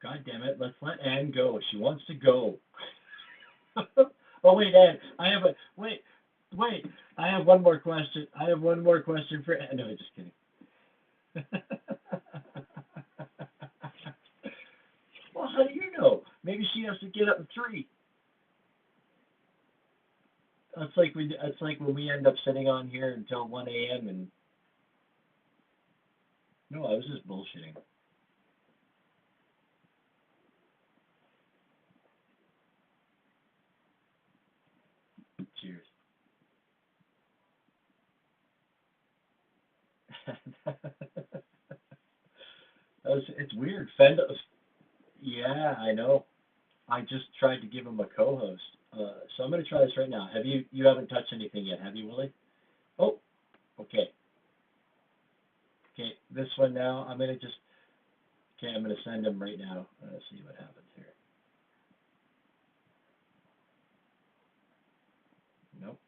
God damn it. Let's let Anne go. She wants to go. Oh wait, Anne. I have a wait. I have one more question. I have one more question for Anne. No, just kidding. Well, how do you know? Maybe she has to get up at 3. It's like when we end up sitting on here until 1 a.m. and no, I was just bullshitting. Cheers. It's weird. Yeah, I know. I just tried to give him a co-host. So I'm gonna try this right now. You haven't touched anything yet, have you, Willie? Oh, okay. Okay, this one now. I'm gonna send him right now. Let's see what happens here. Nope.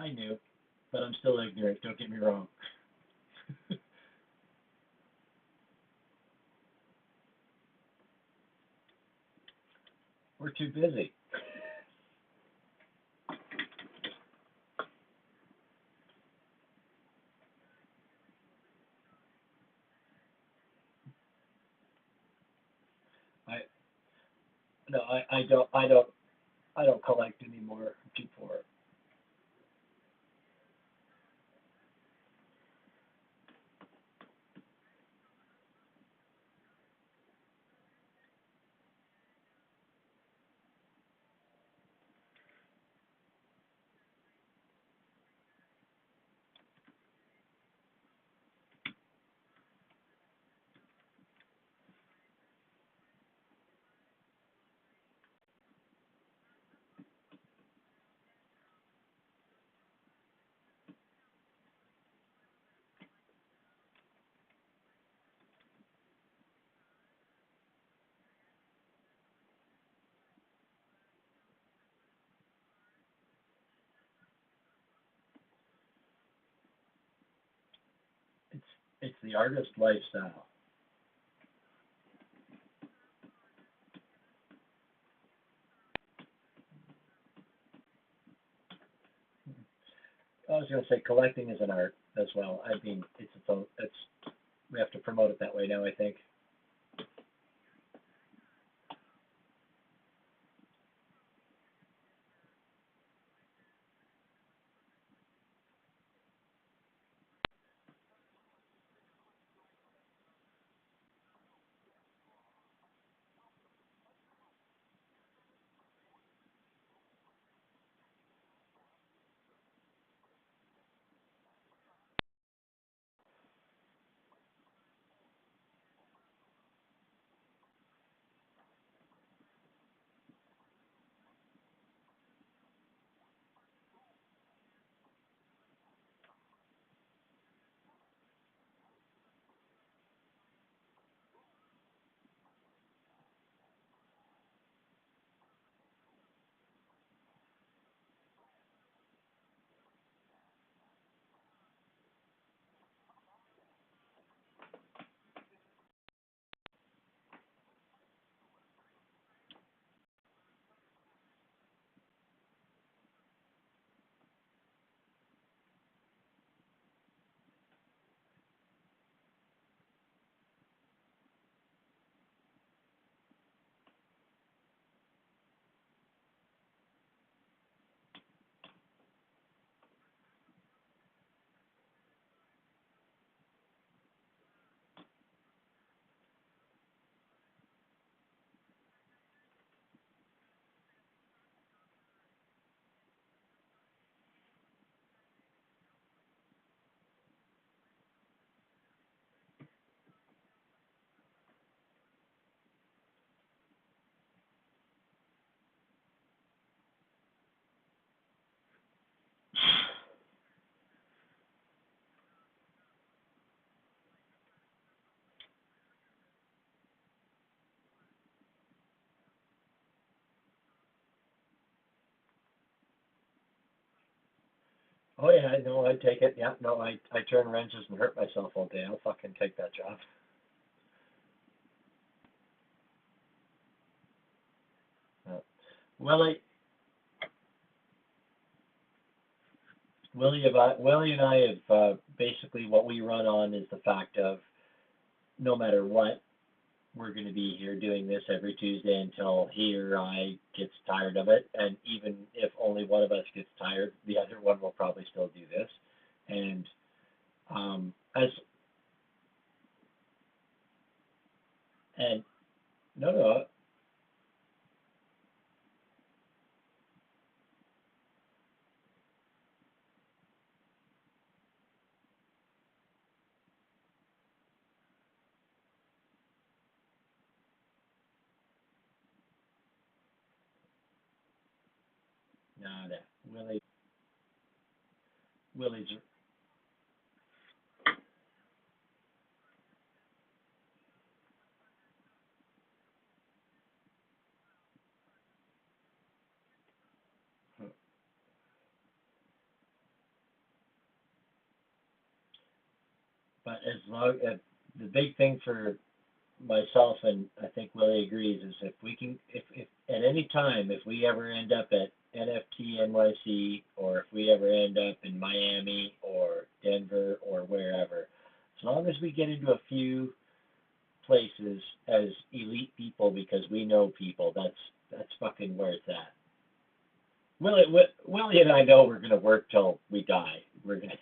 I knew, but I'm still ignorant. Don't get me wrong. We're too busy. I no, I don't collect anymore. I'm too poor. It's it's the artist lifestyle. I was going to say collecting is an art as well. I mean, its own. It's we have to promote it that way now. I think. Oh yeah, no, I take it. Yeah, no, I turn wrenches and hurt myself all day. I'll fucking take that job. Uh, Willie, Willie and I have basically what we run on is the fact of no matter what, we're going to be here doing this every Tuesday until he or I gets tired of it. And even if only one of us gets tired, the other one will probably still do this. And as and no, no, no, no. Willie's as long as the big thing for myself, and I think Willie agrees, is if we can, if at any time, if we ever end up at NFT NYC, or if we ever end up in Miami or Denver or wherever, as long as we get into a few places as elite people because we know people, that's fucking where it's at. Willie and I know we're gonna work till we die. We're gonna,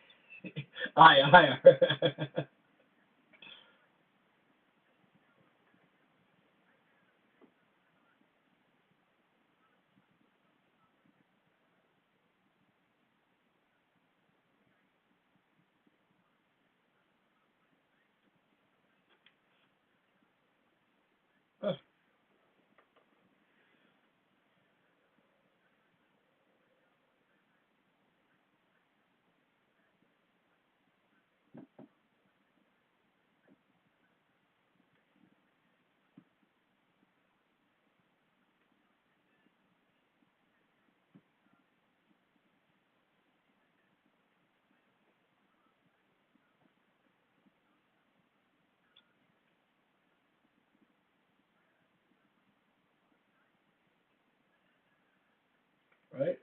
I. Right?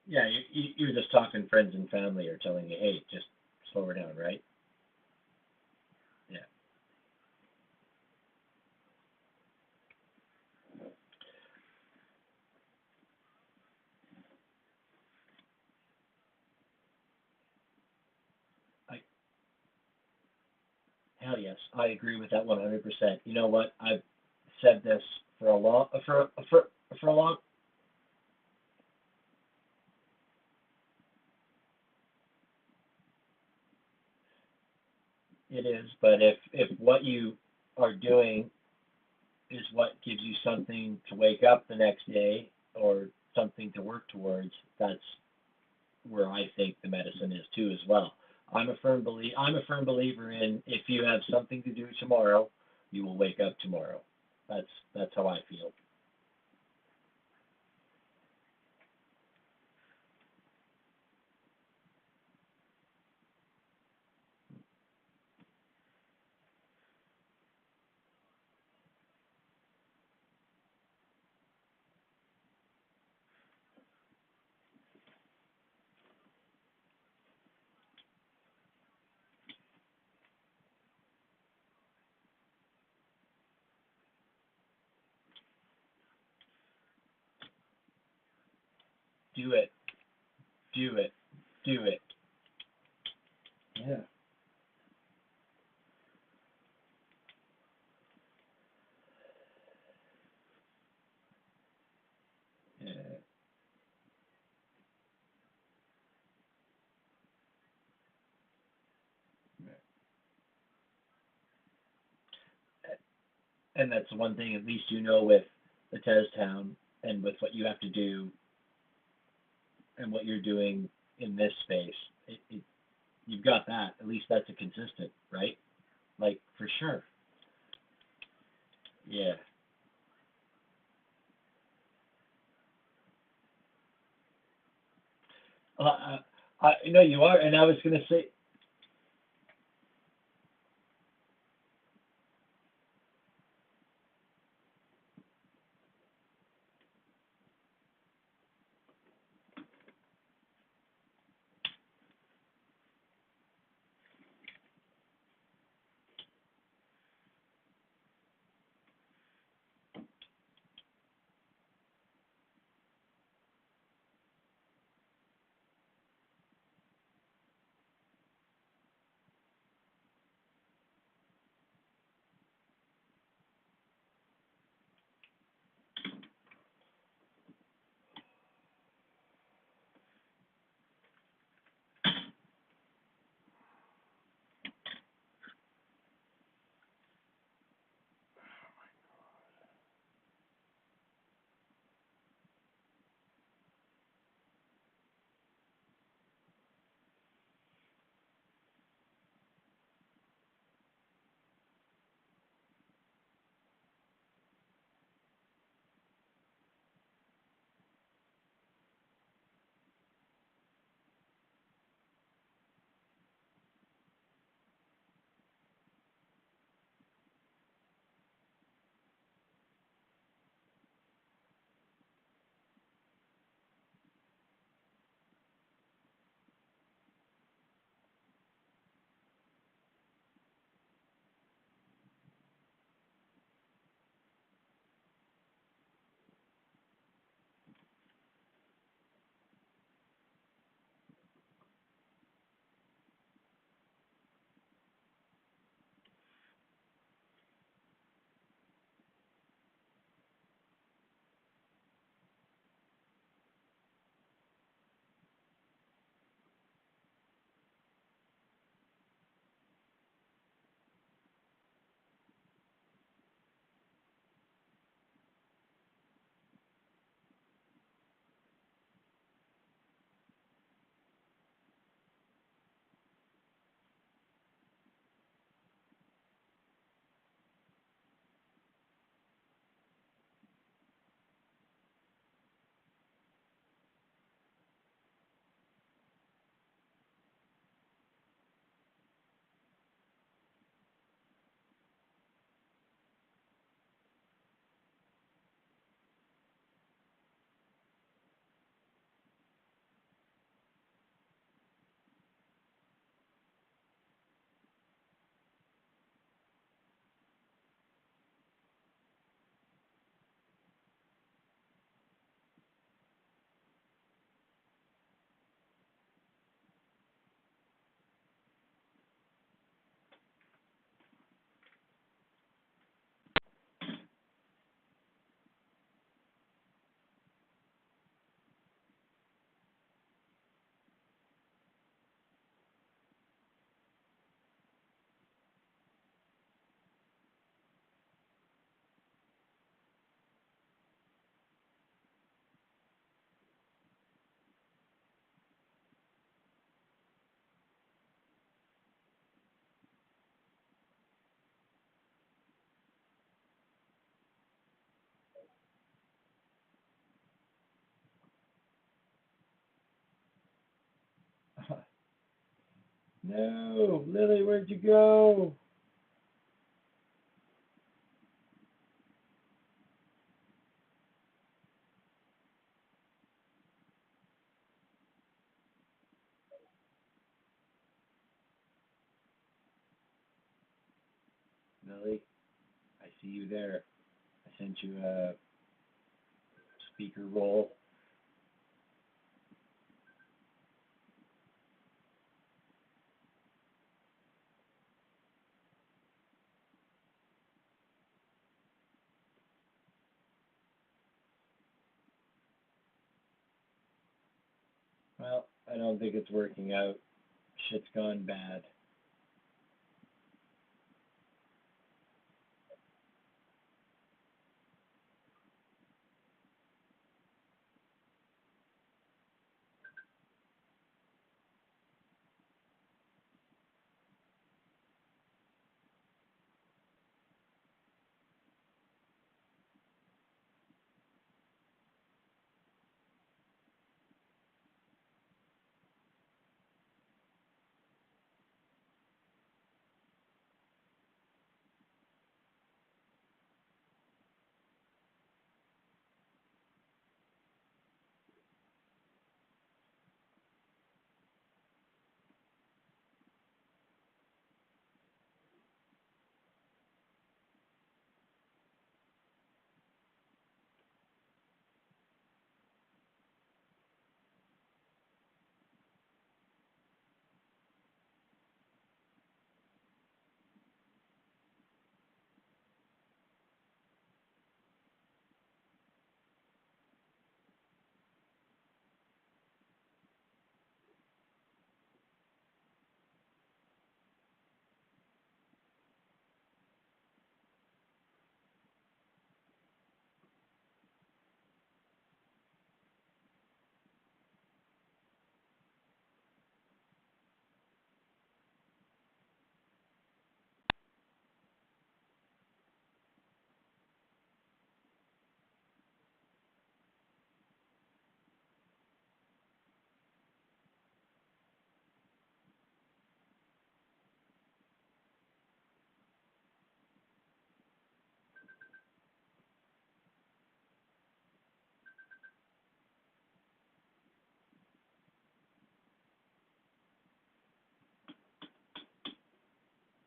Yeah, you're just talking friends and family are telling you, hey, just slow her down, right? Yeah. I Hell yes, I agree with that 100%. You know what? I've said this for a long for a long. It is, but if what you are doing is what gives you something to wake up the next day or something to work towards, that's where I think the medicine is too as well. I'm a firm believer in if you have something to do tomorrow, you will wake up tomorrow. That's how I feel. Do it, do it, do it. Yeah. Yeah. And that's the one thing at least you know with the Tez Town and with what you have to do and what you're doing in this space. You've got that. At least that's a consistent, right? Like for sure. Yeah. No, you are, and I was gonna say, No, Lily, where'd you go? Lily, I see you there. I sent you a speaker roll. Well, I don't think it's working out. Shit's gone bad.